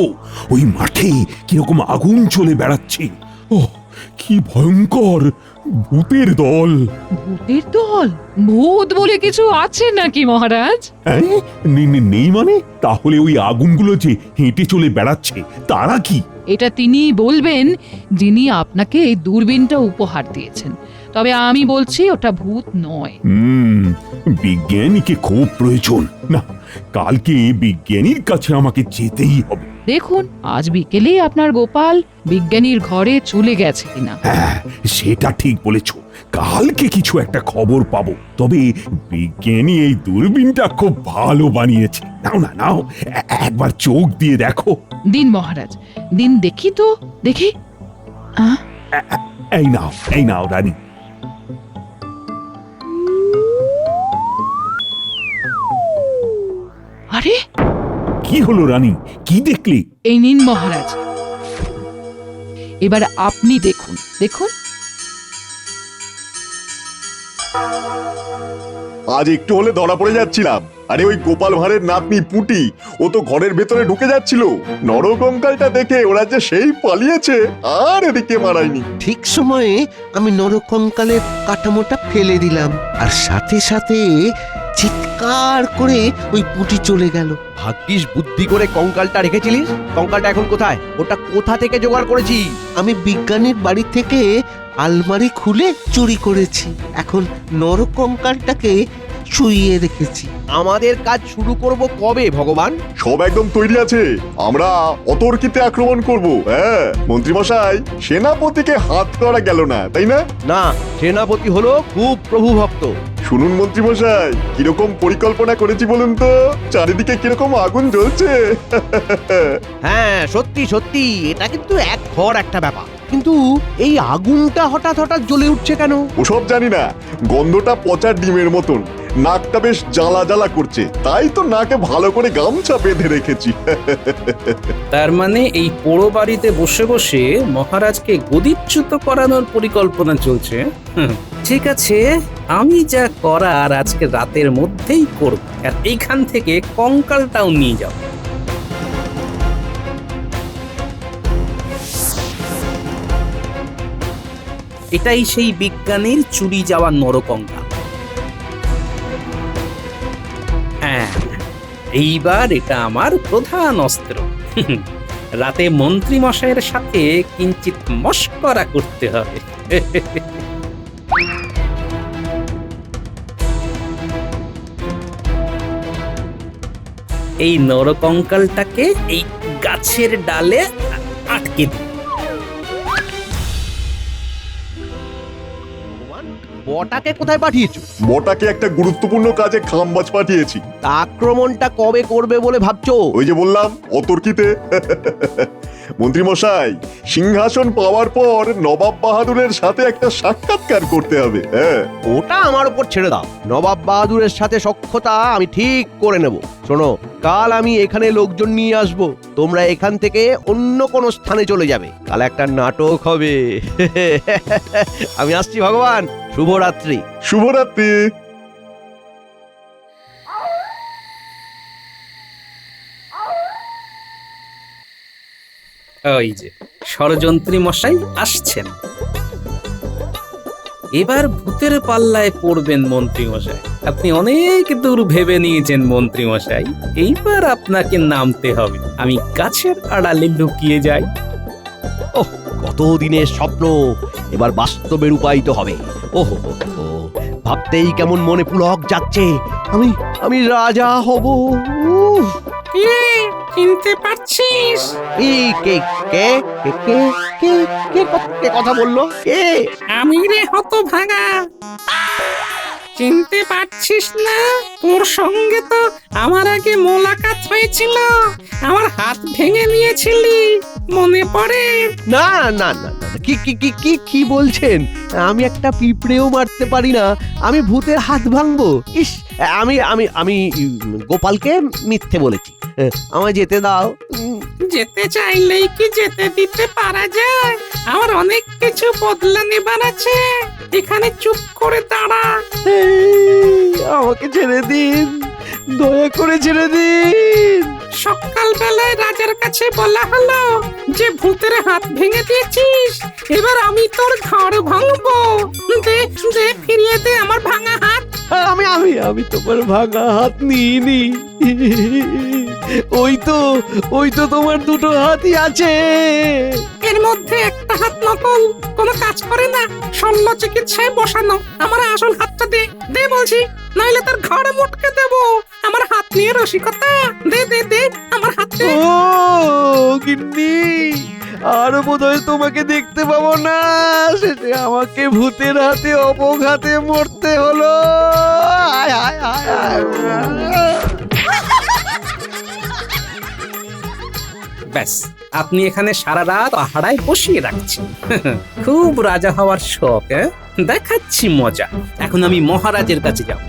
ওই মাঠে কিরকম আগুন চলে বেড়াচ্ছে। ও কি ভয়ঙ্কর ভূতের দল। ভূতের দল? ভূত বলে কিছু আছে নাকি মহারাজ? নেই মানে? তাহলে ওই আগুনগুলো যে হেঁটে চলে বেড়াচ্ছে তারা কি? এটা তিনি বলবেন যিনি আপনাকে এই দূরবীনটা উপহার দিয়েছেন। তবে আমি বলছি ওটা ভূত নয়। বিজ্ঞানীকে খুব প্রয়োজন। না, কালকে বিজ্ঞানীর কাছে আমাকে যেতেই হবে। দেখুন আজ বিকেলে আপনার গোপাল বিজ্ঞানীর ঘরে চলে গেছে কিনা। হ্যাঁ, সেটা ঠিক বলেছ। কালকে কিছু একটা খবর পাবো। তবে বিজ্ঞানী এই দূরবীনটা খুব ভালো বানিয়েছে। নাও না নাও, একবার চোখ দিয়ে দেখো। দিন মহারাজ, দিন দেখি তো, দেখি। এই নাও রানী, কি হলো রানী, কি দেখলি? এই নিন মহারাজ, এবার আপনি দেখুন দেখুন। আজ একটু হলে ধরা পড়ে যাচ্ছিলাম। আরে ওই গোপাল ভাঁড়ের নাতনি পুটি, ও তো ঘরের ভেতরে ঢুকে যাচ্ছিল। নরকঙ্কালটা দেখে ওরা যে সেই পালিয়েছে, আর এদিকে মারায়নি। ঠিক সময়ে আমি নরকঙ্কালের কাঠামোটা ফেলে দিলাম, আর সাথে সাথে চিৎকার করে ওই পুঁটি চলে গেল। ভাগ্যিস বুদ্ধি করে কঙ্কালটা রেখেছিলিস। কঙ্কালটা এখন কোথায়? ওটা কোথা থেকে জোগাড় করেছি? আমি বিজ্ঞানীর বাড়ি থেকে আলমারি খুলে চুরি করেছি। এখন নরকঙ্কালটাকে শুইয়ে রেখেছি। আমাদের কাজ শুরু করব কবে ভগবান? সব একদম তৈরি আছে। আমরা অতর্কিতে আক্রমণ করব। হ্যাঁ মন্ত্রীমশাই, সেনাপতিকে হাত করা গেল না, তাই না? না, সেনাপতি হলো খুব প্রভু ভক্ত। শুনুন মন্ত্রীমশাই, কিরকম পরিকল্পনা করেছি বলুন তো? চারিদিকে কিরকম আগুন জ্বলছে। হ্যাঁ সত্যি সত্যি, এটা কিন্তু এক ঘর একটা ব্যাপার। কিন্তু এই আগুনটা হঠাৎ হঠাৎ জ্বলে উঠছে কেন? ওসব জানি না, গন্ধটা পচা ডিমের মতন। নাকটা বেশ জ্বালা জ্বালা করছে, তাই তো নাকে ভালো করে গামছা বেঁধে রেখেছি। তার মানে এই পোড়ো বাড়িতে বসে বসে মহারাজকে গদিচ্যুত করানোর পরিকল্পনা চলছে। ঠিক আছে, আমি যা করার আজকে রাতের মধ্যেই করব, আর এইখান থেকে কঙ্কালটাও নিয়ে যাব। এটাই সেই বিজ্ঞানীর চুরি যাওয়া নরকঙ্কাল। হ্যাঁ, এইবার এটা আমার প্রধান অস্ত্র। রাতে মন্ত্রী মশাইয়ের সাথে কিঞ্চিত মশকরা করতে হবে। এই নরকঙ্কালটাকে এই গাছের ডালে আটকে দিই। বটাকে কোথায় পাঠিয়েছো? বটাকে একটা গুরুত্বপূর্ণ কাজে খামবাজ পাঠিয়েছি। আক্রমণটা কবে করবে বলে ভাবছো? ওই যে বললাম, অতর্কিতে। মন্ত্রীমশাই, সিংহাসন পাওয়ার পর নবাব বাহাদুরের সাথে একটা সাক্ষাৎকার করতে হবে। হ্যাঁ, ওটা আমার উপর ছেড়ে দাও। নবাব বাহাদুরের সাথে সখ্যতা আমি ঠিক করে নেব। শোনো, কাল আমি এখানে লোকজন নিয়ে আসব, তোমরা এখান থেকে অন্য কোনো স্থানে চলে যাবে। কাল একটা নাটক হবে। আমি আসছি ভগবান, শুভরাত্রি। শুভরাত্রি। ওই যে ষড়যন্ত্রী মশাই আসছেন। এবার ভূতের পাল্লায় পড়বেন মন্ত্রী মশাই। আপনি অনেক দূর ভেবে নিয়েছেন মন্ত্রী মশাই, এইবার আপনাকে নামতে হবে। আমি গাছের আড়ালে লুকিয়ে যাই। ওহ, কতদিনের স্বপ্ন এবার বাস্তবে রূপায়িত হবে। ওহো, ভাবতেই কেমন মনে পুলক যাচ্ছে। আমি রাজা হব। উফ, চিনতে পারছিস? কে কে কে কে কে কে কে কথা বললো? কে? আমি রে হতভাগা, চিনতে পারছিস না? তোর সঙ্গে তো আমার আগে মোলাকাত হয়েছিল, আমার হাত ভেঙে নিয়েছিলি, মনে পড়ে? না না না না, কি কি কি কি কি বলছেন? আমি একটা পিঁপড়েও মারতে পারি না, আমি ভূতের হাত ভাঙবো? ইস, আমি আমি আমি গোপালকে মিথ্যে বলেছি। আমায় যেতে দাও। যেতে চাইলেই কি যেতে দিতে পারা যায়? আমার অনেক কিছু বদলা নেবার আছে, এখানে চুপ করে দাঁড়া। আমাকে ছেড়ে দিন, দয়া করে ছেড়ে দিন। সকালবেলায় রাজার কাছে বলা হলো যে ভূতের হাত ভেঙে দিয়েছিস, এবার আমি তোর ঘর ভাঙবো। দে দে, ফিরিয়ে দে আমার ভাঙা হাত। আমি আমি আমি তোমার ভাঙা হাত নিইনি। ওই তো তোমার দুটো হাতই আছে। এর মধ্যে একটা হাত নকল, কোনো কাজ করে না, শল্য চিকিৎসায় বসানো। আমার আসল হাতটা দে, দে বলছি, নইলে তোর ঘরে মুটকে দেবো। আমার হাত নিয়ে রসিকতা, দে দে দে আমার হাত দে। ও গিন্নি, আর বোধহয় তোমাকে দেখতে পাবো না। শেষে আমাকে ভূতের হাতে অপঘাতে মরতে হলো। হায় হায় হায় হায়। ব্যাস, আপনি এখানে সারা রাত আহারায় বসিয়ে রাখছেন। খুব রাজা হওয়ার শখ, দেখাচ্ছি মজা। এখন আমি মহারাজের কাছে যাব।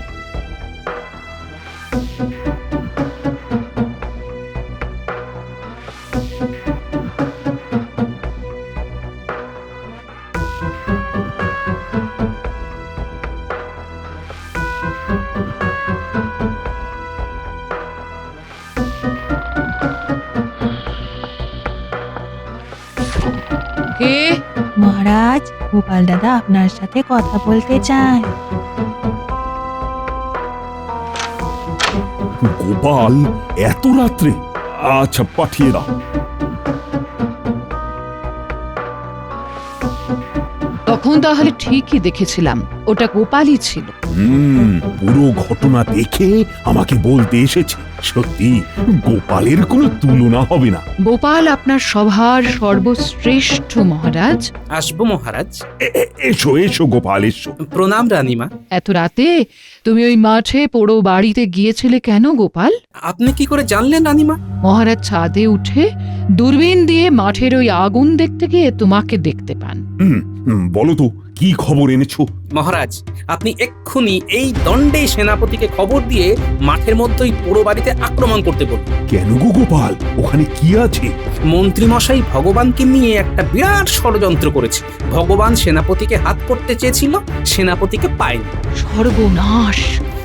মহারাজ, গোপাল দাদা আপনার সাথে কথা বলতে চায়। গোপাল এত রাত্রে? আচ্ছা, পাঠিয়ে দাও। তখন তাহলে ঠিকই দেখেছিলাম, ওটা গোপালই ছিল। পুরো ঘটনা দেখে আমাকে বলতে এসেছে। সত্যি গোপালের কোনো তুলনা হবে না। গোপাল আপনার সভার সর্বশ্রেষ্ঠ মহারাজ। আসবো মহারাজ। এসো এসো গোপাল, এসো। প্রণাম রানীমা। এত রাতে তুমি ওই মাঠে পোড়ো বাড়িতে গিয়েছিলে কেন গোপাল? আপনি কি করে জানলেন রানীমা? মহারাজ ছাদে উঠে দূরবীন দিয়ে মাঠের ওই আগুন দেখতে গিয়ে তোমাকে দেখতে পান। বলো তো, কি খবর এনেছো? মহারাজ, আপনি এক্ষুনি এই দণ্ডে সেনাপতিকে খবর দিয়ে মাঠের মধ্যে ওই পোড়ো বাড়িতে আক্রমণ করতে বলুন। কেন গো গোপাল, ওখানে কি আছে? মন্ত্রী মশাই ভগবানকে নিয়ে একটা বিরাট ষড়যন্ত্র করেছে। ভগবান সেনাপতিকে হাত করতে চেয়েছিল, সেনাপতিকে পায়নি। সর্বনাশ!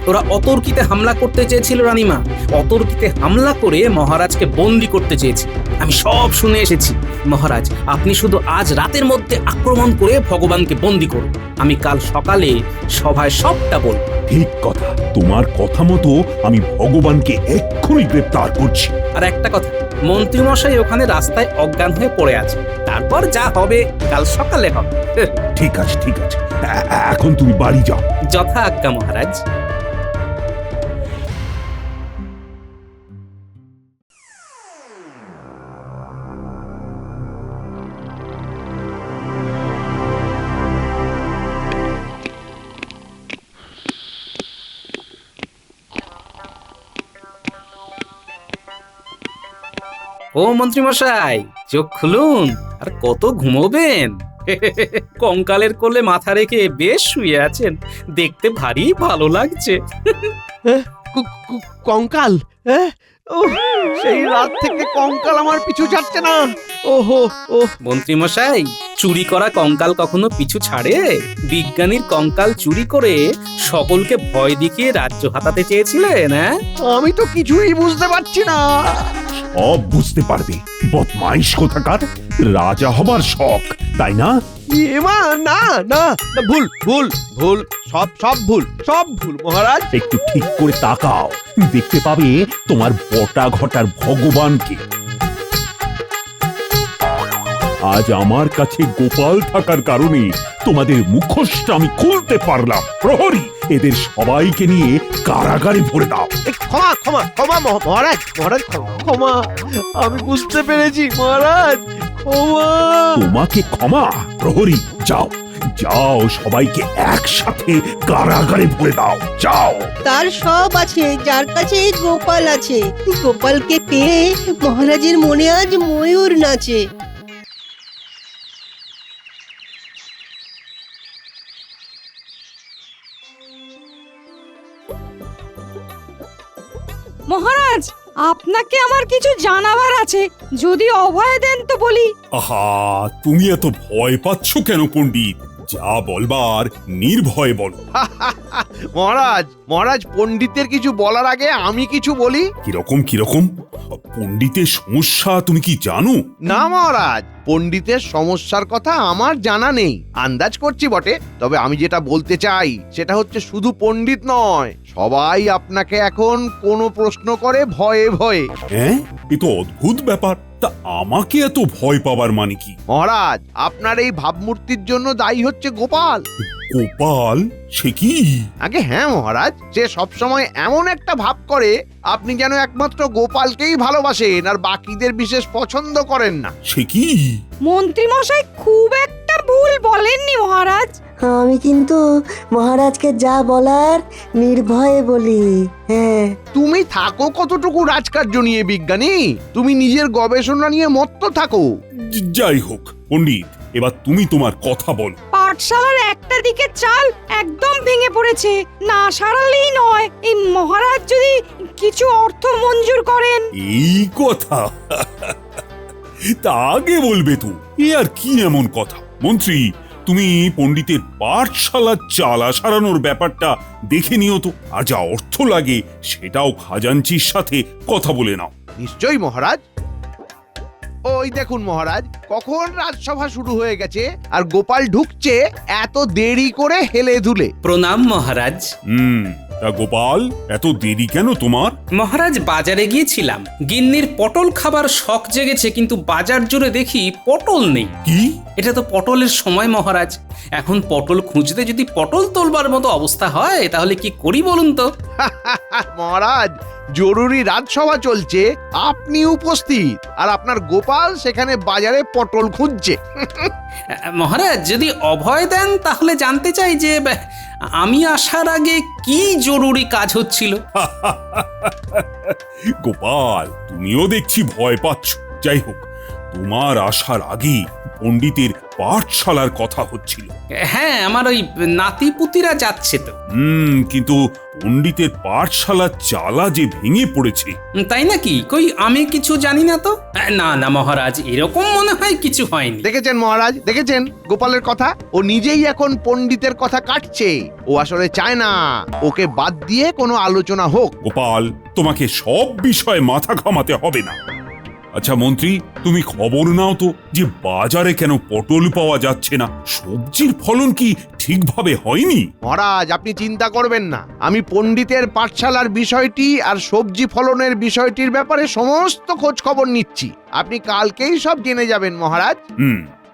ওরা অতর্কিতে হামলা করতে চেয়েছিল রানীমা। অতর্কিতে হামলা করে মহারাজকে বন্দি করতে চেয়েছে। আমি সব শুনে এসেছি। মহারাজ, আপনি শুধু আজ রাতের মধ্যে আক্রমণ করে ভগবানকে বন্দি করুন। আমি কাল সকালে সভায় সবটা বলব। ঠিক কথা, তোমার কথা মতো আমি ভগবানকে এক্ষুনি গ্রেপ্তার করছি। আর একটা কথা, মন্ত্রী মশাই ওখানে রাস্তায় অজ্ঞান হয়ে পড়ে আছে। তারপর যা হবে কাল সকালে হবে। ঠিক আছে ঠিক আছে, এখন তুমি বাড়ি যাও। যথা আজ্ঞা মহারাজ। ও মন্ত্রী মশাই, চোখ খুলুন। আর কত ঘুমোবেন? কঙ্কালের কোলে মাথা রেখে বেশ শুয়ে আছেন, দেখতে ভারী ভালো লাগছে। কঙ্কাল? সেই রাত থেকে কঙ্কাল আমার পিছু ছাড়ছে না। ওহো ও মন্ত্রী মশাই, চুরি করা কঙ্কাল কখনো পিছু ছাড়ে? বিজ্ঞানীর কঙ্কাল চুরি করে সকলকে ভয় দেখিয়ে রাজ্য হাতাতে চেয়েছিলেন। হ্যাঁ, আমি তো কিছুই বুঝতে পারছি না। সব বুঝতে পারবে, বদমাইশ কোথাকার। রাজা হবার শখ, তাই না? এমা না না, ভুল ভুল ভুল, সব সব ভুল, সব ভুল মহারাজ। একটু ঠিক করে তাকাও, দেখতে পাবে তোমার বটা ঘটার ভগবানকে। আজ আমার কাছে গোপাল থাকার কারণে তোমাদের মুখোশটা আমি খুলতে পারলাম। প্রহরী, এদের সবাইকে নিয়ে কারাগারে ভরে দাও। ক্ষমা ক্ষমা ক্ষমা মহারাজ, মহারাজ ক্ষমা, আমি বুঝতে পেরেছি মহারাজ, ক্ষমা। তোমাকে ক্ষমা? প্রহরী, যাও যাও, সবাইকে একসাথে কারাগারে ভরে দাও, যাও। তার সব আছে, যার কাছে এই গোপাল আছে। গোপালকে পেয়ে মহারাজের মনে আজ ময়ূর নাচে। মহারাজ, আপনাকে আমার কিছু জানাবার আছে, যদি অভয় দেন তো বলি। আহা, তুমি এত ভয় পাচ্ছ কেন পণ্ডিত? যা বলবার নির্ভয়ে বলো। মহারাজ, মহারাজ, পণ্ডিতের কিছু বলার আগে আমি কিছু বলি। কিরকম কিরকম? পণ্ডিতের সমস্যা তুমি কি জানো? না মহারাজ, পণ্ডিতের সমস্যার কথা আমার জানা নেই, আন্দাজ করছি বটে। তবে আমি যেটা বলতে চাই সেটা হচ্ছে, শুধু পণ্ডিত নয়, সবাই আপনাকে এখন কোনো প্রশ্ন করে ভয়ে ভয়ে। হ্যাঁ, এ তো অদ্ভুত ব্যাপার। তা আমাকে এত ভয় পাবার মানে কি? মহারাজ, আপনার এই ভাবমূর্তির জন্য দায়ী হচ্ছে গোপাল। গোপাল? সে কি? আগে হ্যাঁ মহারাজ, সে সবসময় এমন একটা ভাব করে আপনি যেন একমাত্র গোপালকেই ভালোবাসেন আর বাকিদের বিশেষ পছন্দ করেন না। সে কি? মন্ত্রী মশাই খুব একটা ভুল বলেননি মহারাজ। আমি কিন্তু মহারাজকে যা বলার নির্ভয়ে বলি। হ্যাঁ, তুমি থাকো কতটুকু রাজকার্য নিয়ে বিজ্ঞানী, তুমি নিজের গবেষণা নিয়ে মত্ত থাকো। যাই হোক পণ্ডিত, এবার তুমি তোমার কথা বলো। পাঠশালার একটা দিকে চাল একদম ভেঙে পড়েছে, না সারালেই নয়। এই মহারাজ যদি কিছু অর্থ মঞ্জুর করেন। এই কথা? তা আগে বলবে তো। এ আর কি এমন কথা? মন্ত্রী, তুমি পণ্ডিতের পাঠশালার চালা সারানোর ব্যাপারটা দেখে নিও তো, আর যা অর্থ লাগে সেটাও খাজাঞ্চির সাথে কথা বলে নাও। নিশ্চয়ই মহারাজ। ওই দেখুন মহারাজ, কখন রাজসভা শুরু হয়ে গেছে আর গোপাল ঢুকছে এত দেরি করে হেলে দুলে। প্রণাম মহারাজ। তা গোপাল, এত দেরি কেন তোমার? মহারাজ, বাজারে গিয়েছিলাম, গিন্নির পটল খাবার শখ জেগেছে, কিন্তু বাজার জুড়ে দেখি পটল নেই। কি? এটা তো পটলের সময় মহারাজ, এখন পটল খুঁজতে যদি পটল তোলবার মতো অবস্থা হয় তাহলে কি করি বলুন তো? মহারাজ, জরুরি রাজসভা চলছে, আপনি উপস্থিত আর আপনার গোপাল সেখানে বাজারে পটল খুঁজছে। মহারাজ, যদি অভয় দেন তাহলে জানতে চাই যে আমি আসার আগে কি জরুরি কাজ হচ্ছিল। গোপাল, তুমিও দেখছি ভয় পাচ্ছ। যাই হোক, তোমার আসার আগেই পণ্ডিতের পাঠশালার কথা হচ্ছিল। হ্যাঁ, আমার ওই নাতিপুতিরা যাচ্ছে তো। কিন্তু পণ্ডিতের পাঠশালার চালা যে ভেঙে পড়েছে। তাই নাকি? কই, আমি কিছু জানি না তো। না না মহারাজ, এরকম মনে হয় কিছু হয়নি। দেখেছেন মহারাজ, দেখেছেন গোপালের কথা? ও নিজেই এখন পণ্ডিতের কথা কাটছে। ও আসলে চায় না ওকে বাদ দিয়ে কোনো আলোচনা হোক। গোপাল, তোমাকে সব বিষয়ে মাথা ঘামাতে হবে না। আচ্ছা মন্ত্রী, তুমি খবর নাও তো যে বাজারে কেন পটল পাওয়া যাচ্ছে না? সবজির ফলন কি ঠিকভাবে হয়নি? মহারাজ, আপনি চিন্তা করবেন না, আমি পণ্ডিতের পাঠশালার বিষয়টি আর সবজি ফলনের বিষয়টির ব্যাপারে সমস্ত খোঁজ খবর নিচ্ছি। আপনি কালকেই সব জেনে যাবেন মহারাজ।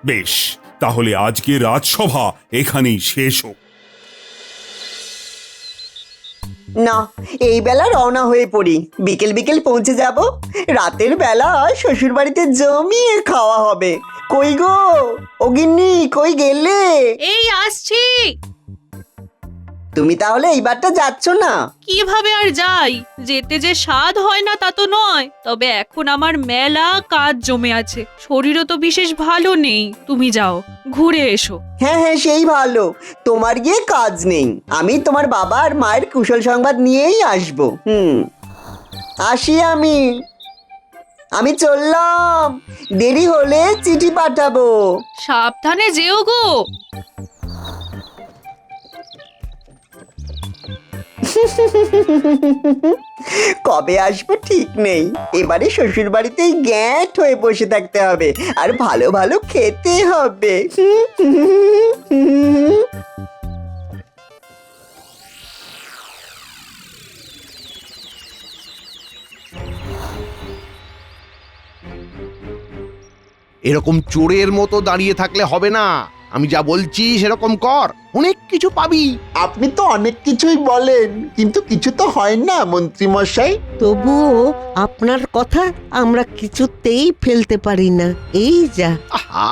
বেশ, তাহলে আজকে রাজসভা এখানেই শেষ হোক। না, এই বেলা রওনা হয়ে পড়ি, বিকেল বিকেল পৌঁছে যাব। রাতের বেলা শ্বশুর বাড়িতে জমিয়ে খাওয়া হবে। কই গো, ও গিন্নি, কই গেলে? এই আসছি। তুমি তাহলে এইবারটা যাচ্ছ না? কিভাবে আর যাই? যেতে যে স্বাদ হয় না তা তো নয়, তবে এখন আমার মেলা কাজ জমে আছে, শরীরও তো বিশেষ ভালো নেই। তুমি যাও, ঘুরে এসো। হ্যাঁ হ্যাঁ, সেই ভালো, তোমার গিয়ে কাজ নেই। আমি তোমার বাবা আর মায়ের কুশল সংবাদ নিয়েই আসবো। আসি আমি চললাম, দেরি হলে চিঠি পাঠাবো। সাবধানে যেও গো। কবে আসবো ঠিক নেই, এবারে শ্বশুর বাড়িতেই গ্যাঁট হয়ে বসে থাকতে হবে আর ভালো ভালো খেতে হবে। এরকম চোরের মতো দাঁড়িয়ে থাকলে হবে না, আমি যা বলছি সেরকম কর, অনেক কিছু পাবি। আপনি তো অনেক কিছুই বলেন, কিন্তু কিছু তো হয় না মন্ত্রী মশাই। তবুও আপনার কথা আমরা কিছুতেই ফেলতে পারি না। এই যা। আহা,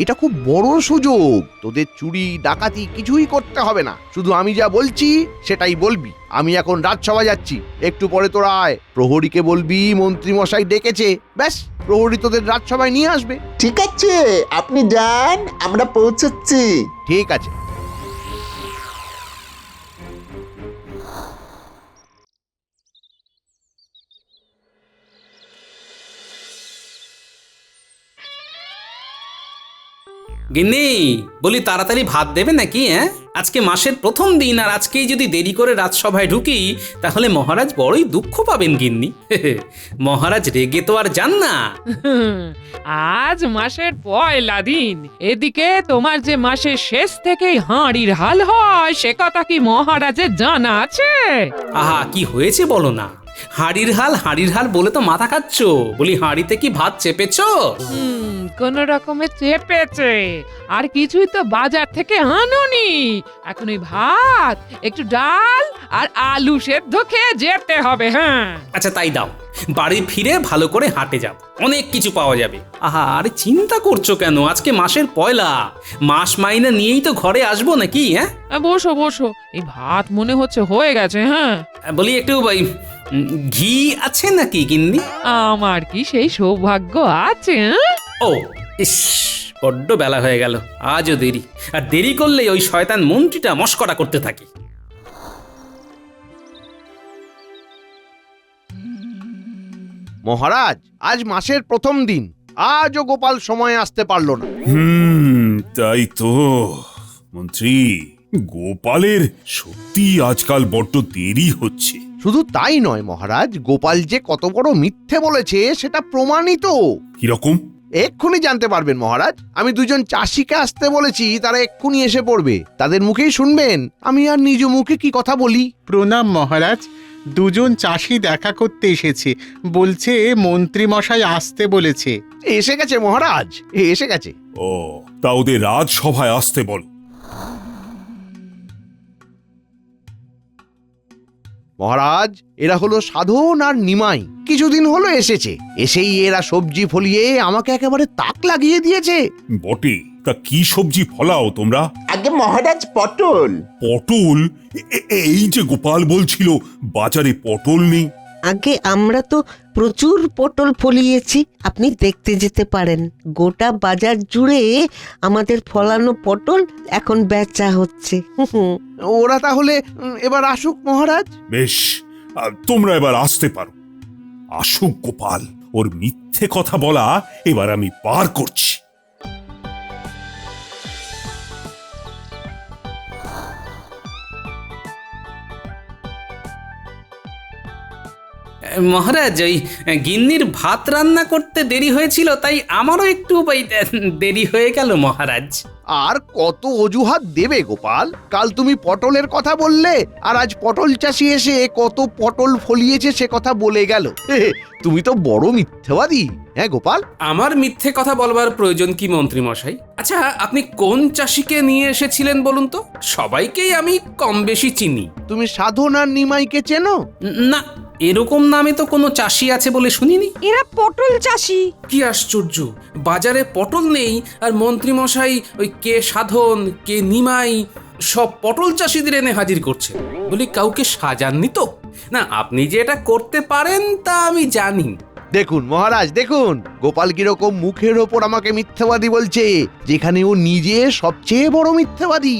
এটা খুব বড় সুযোগ। তোদের চুরি ডাকাতি কিছুই করতে হবে না, শুধু আমি যা বলছি সেটাই বলবি। আমি এখন রাজসভা যাচ্ছি, একটু পরে তোরা আয়। প্রহরীকে বলবি মন্ত্রী মশাই ডেকেছে, ব্যাস প্রহরী তোদের রাজসভায় নিয়ে আসবে। ঠিক আছে, আপনি যান, আমরা পৌঁছচ্ছি। ঠিক আছে। গিন্নি, বলি তাড়াতাড়ি ভাত দেবে নাকি? আজকে মাসের প্রথম দিন, আর আজকেই যদি দেরি করে রাজসভায় ঢুকি তাহলে মহারাজ বড়ই দুঃখ পাবেন গিন্নি। মহারাজ রেগে তো আর যান না। আজ মাসের পয়লা দিন, এদিকে তোমার যে মাসের শেষ থেকেই হাঁড়ির হাল হয় সে কথা কি মহারাজের জানা আছে? আহা, কি হয়েছে বলো না? হাঁড়ির হাল বলে তো মাথা খাচ্ছ। বলি, হাঁড়িতে কি ভাত চেপেছো? কোন রকমে চেপেছে, আর কিছুই তো বাজার থেকে আনোনি। এখন ওই ভাত, একটু ডাল আর আলু সেদ্ধ খেয়ে যেতে হবে। হ্যাঁ, আচ্ছা তাই দাও, বাড়ি ফিরে ভালো করে হাঁটে যাও, অনেক কিছু পাওয়া যাবে। আহা, আরে চিন্তা করছো কেন? আজকে মাসের পয়লা, মাস মাইনে নিয়েই তো ঘরে আসবো নাকি? বসো বসো, এই ভাত মনে হচ্ছে হয়ে গেছে। হ্যাঁ, বলি একটু ঘি আছে নাকি গিন্নি? আমার কি সেই সৌভাগ্য আছে? ও ইস, বড্ড বেলা হয়ে গেল, আজও দেরি। আর দেরি করলে ওই শয়তান মন্ত্রীটা মস্করা করতে থাকে। মহারাজ, আজ মাসের প্রথম দিন, আজও গোপাল সময়ে আসতে পারলো না। তাই তো মন্ত্রী, গোপালের সত্যি আজকাল বড্ড দেরি হচ্ছে। শুধু তাই নয় মহারাজ, গোপাল যে কত বড় মিথ্যে বলেছে সেটা প্রমাণিত। কিরকম? এক্ষুনি জানতে পারবেন মহারাজ। আমি দুজন চাষিকে আসতে বলেছি, তারা এক্ষুনি এসে পড়বে। তাদের মুখেই শুনবেন আমি আর নিজ মুখে কি কথা বলি। প্রণাম মহারাজ। দুজন চাষি দেখা করতে এসেছে, বলছে মন্ত্রী মশাই আসতে বলেছে। এসে গেছে মহারাজ, এসে গেছে। ও, তা ওদের রাজসভায় আসতে বল। মহারাজ, এরা হলো সাধন আর নিমাই। কিছুদিন হলো এসেছে, এসেই এরা সবজি ফলিয়ে আমাকে একেবারে তাক লাগিয়ে দিয়েছে। বটে, তা কি সবজি ফলাও তোমরা? আগে মহারাজ পটল। পটল? এই যে গোপাল বলছিল বাজারে পটল নেই। আগে আমরা তো প্রচুর পটল ফলিয়েছি, আপনি দেখতে যেতে পারেন। গোটা বাজার জুড়ে আমাদের ফলানো পটল এখন বেচা হচ্ছে। ওরা তাহলে এবার আসুক মহারাজ। বেশ, তোমরা এবার আসতে পারো। আসুক গোপাল, ওর মিথ্যে কথা বলা এবার আমি পার করছি। মহারাজ, ওই গিন্নির ভাত রান্না করতে দেরি হয়েছিল, তাই আমারও একটু দেরি হয়ে গেল মহারাজ। আর কত অজুহাত দেবে গোপাল? কাল তুমি পটলের কথা বললে, আর আজ পটল চাষি এসে কত পটল ফলিয়েছে সে কথা বলে গেল। তুমি তো বড় মিথ্যাবাদী। হ্যাঁ গোপাল, আমার মিথ্যে কথা বলবার প্রয়োজন কি মন্ত্রী মশাই? আচ্ছা, আপনি কোন চাষিকে নিয়ে এসেছিলেন বলুন তো? সবাইকেই আমি কম বেশি চিনি। তুমি সাধন আর নিমাইকে চেনো? না, এরকম নামে তো কোনো চাষি আছে বলে শুনিনি। এরা পটল চাষি। কি আশ্চর্য, বাজারে পটল নেই আর মন্ত্রী মশাই ওই কে সাধন কে নিমাই সব পটল চাষিদের এনে হাজির করছে। বলি, কাউকে সাজাননি তো? না, আপনি যে এটা করতে পারেন তা আমি জানি। দেখুন মহারাজ, দেখুন গোপাল কিরকম মুখের ওপর আমাকে মিথ্যাবাদী বলছে, যেখানে ও নিজে সবচেয়ে বড় মিথ্যাবাদী।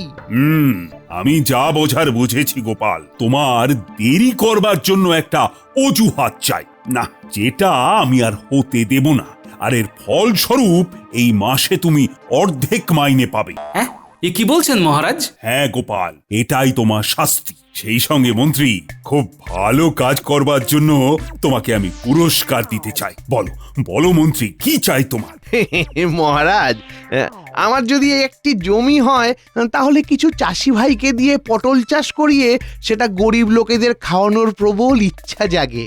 আমি যা বোঝার বুঝেছি গোপাল। তোমার দেরি করবার জন্য একটা অজুহাত চাই না, যেটা আমি আর হতে দেব না। আর এর ফলস্বরূপ এই মাসে তুমি অর্ধেক মাইনে পাবে। হ্যাঁ, এ কি বলছেন মহারাজ? হ্যাঁ গোপাল, এটাই তোমার শাস্তি। সেই সঙ্গে মন্ত্রী, খুব ভালো কাজ করবার জন্য তোমাকে আমি পুরস্কার দিতে চাই। বলো বলো মন্ত্রী, কি চাই তোমার? মহারাজ, আমার যদি একটি জমি হয়, তাহলে কিছু চাষি ভাইকে দিয়ে পটল চাষ করিয়ে সেটা গরিব লোকেদের খাওয়ানোর প্রবল ইচ্ছা জাগে।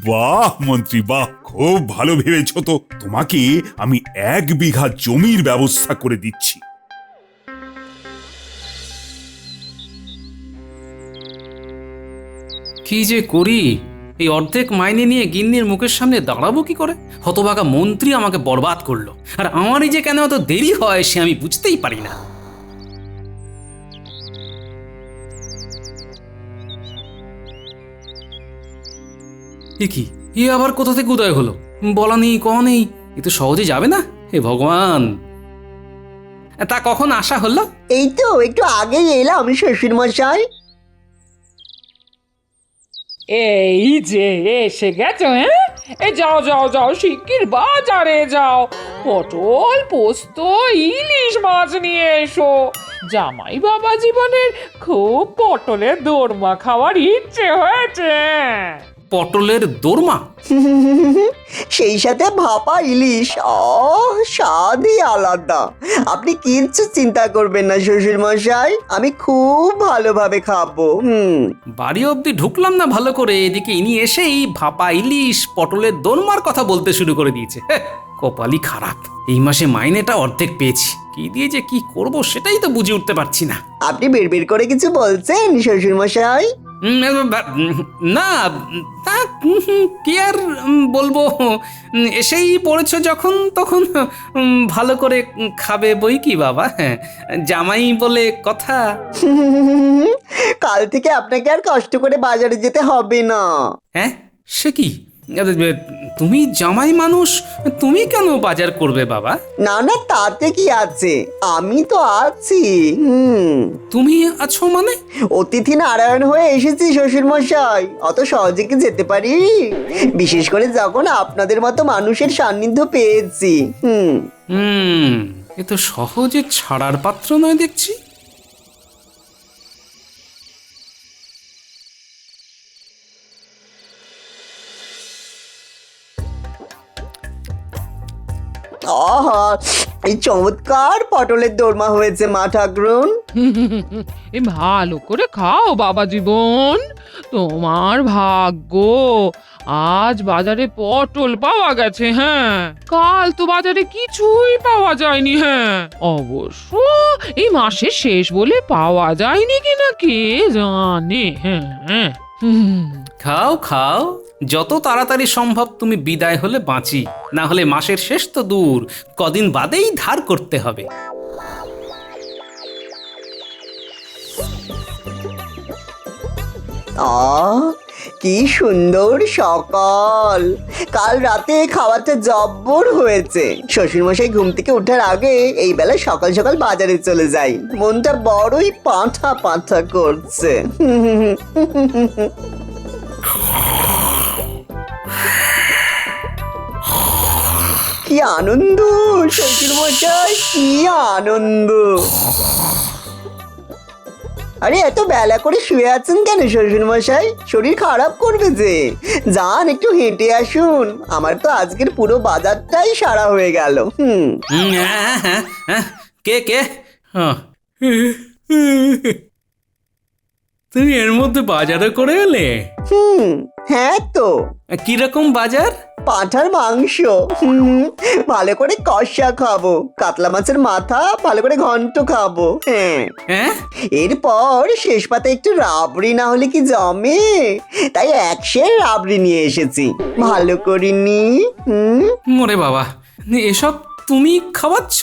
বাহ মন্ত্রী, বাহ, খুব ভালো ভেবেছো তো। তোমাকে আমি 1 বিঘা জমির ব্যবস্থা করে দিচ্ছি। কি যে করি, এই অর্ধেক মাইনে নিয়ে গিন্নির মুখের সামনে দাঁড়াবো কি করে? হতভাগা মন্ত্রী আমাকে বরবাদ করলো, আর আমারই যে কেন এত দেরি হয় সে আমি বুঝতেই পারি না। এ কি, এ আবার কোথা থেকে উদয় হলো? বলা নেই কওয়া নেই, এ তো সহজে যাবে না। হে ভগবান, তা কখন আসা হলো? এই তো একটু আগেই এলাম শ্বশুর মশাই। এই যে এসে গেছো, হ্যাঁ? যাও যাও যাও, শিগগির বাজারে যাও, পটল, পোস্ত, ইলিশ মাছ নিয়ে এসো। জামাই বাবা জীবনের খুব পটলের দোরমা খাওয়ার ইচ্ছে হয়েছে। পটলের দোরমা? সেই সাথে ভাপা ইলিশ, স্বাদই আলাদা। আপনি কিচ্ছু চিন্তা করবেন না শ্বশুর মশাই, আমি খুব ভালোভাবে খাবো। বাড়ি অবধি ঢুকলাম না ভালো করে, এদিকে ইনি এসেই ভাপা ইলিশ পটলের দোরমার কথা বলতে শুরু করে দিয়েছে। কপালই খারাপ, এই মাসে মাইনেটা অর্ধেক পেয়েছি। কি দিয়ে যে কি করব সেটাই তো বুঝে উঠতে পারছি না। আপনি বের করে কিছু বলছেন শ্বশুর মশাই? না, তা কি আর বলবো, এসেই পড়েছ যখন তখন ভালো করে খাবে বই কি বাবা। জামাই বলে কথা। কাল থেকে আপনাকে আর কষ্ট করে বাজারে যেতে হবে না। হ্যাঁ, সে কি? তুমি জামাই মানুষ, তুমি কেন বাজার করবে বাবা? না না, তাতে কি আছে, আমি তো আছি। তুমি আছো মানে? অতিথি নারায়ণ হয়ে এসেছি শ্বশুর মশাই, অত সহজে কি যেতে পারি? বিশেষ করে যখন আপনাদের মতো মানুষের সান্নিধ্য পেয়েছি। এ তো সহজে ছাড়ার পাত্র নয় দেখছি। আহা, এই চমৎকার পটলের দোরমা হয়েছে মা ঠাকরুন। এ ভালো করে খাও বাবা জীবন, তোমার ভাগ্য আজ বাজারে পটল পাওয়া গেছে। হ্যাঁ, কাল তো বাজারে কিছুই পাওয়া যায়নি। হ্যাঁ, অবশ্য এই মাসের শেষ বলে পাওয়া যায়নি কিনা কে জানে। হ্যাঁ, খাও খাও, যত তাড়াতাড়ি সম্ভব তুমি বিদায় হলে বাঁচি, না হলে মাসের শেষ তো দূর, কদিন বাদেই ধার করতে হবে। কি সুন্দর সকাল! কাল রাতে খাওয়াটা জব্বর হয়েছে। শ্বশুরমশাই ঘুম থেকে ওঠার আগে এই বেলা সকাল সকাল বাজারে চলে যাই, মনটা বড়ই পাঁঠা পাঁঠা করছে। কি আনন্দ শ্বশুরমশাই, কি আনন্দ! আরে এত বেলা করে শুয়ে আছেন কেন শ্বশুর মশাই? শরীর খারাপ করবে যে। যান একটু হেঁটে আসুন, আমার তো আজকের পুরো বাজারটাই সারা হয়ে গেল। কে কে? তুমি এর মধ্যে বাজারে করে এলে? হ্যাঁ তো। কিরকম বাজার? পাঁঠার মাংস, ভালো করে কষা খাবো, কাতলা মাছের মাথা ভালো করে ঘন্ট খাবো। হ্যাঁ, এরপর শেষ পাতে একটু রাবড়ি না হলে কি জমে, তাই 100 রাবড়ি নিয়ে এসেছি। ভালো করিনি? ওরে বাবা, এসব তুমি খাওয়াচ্ছ?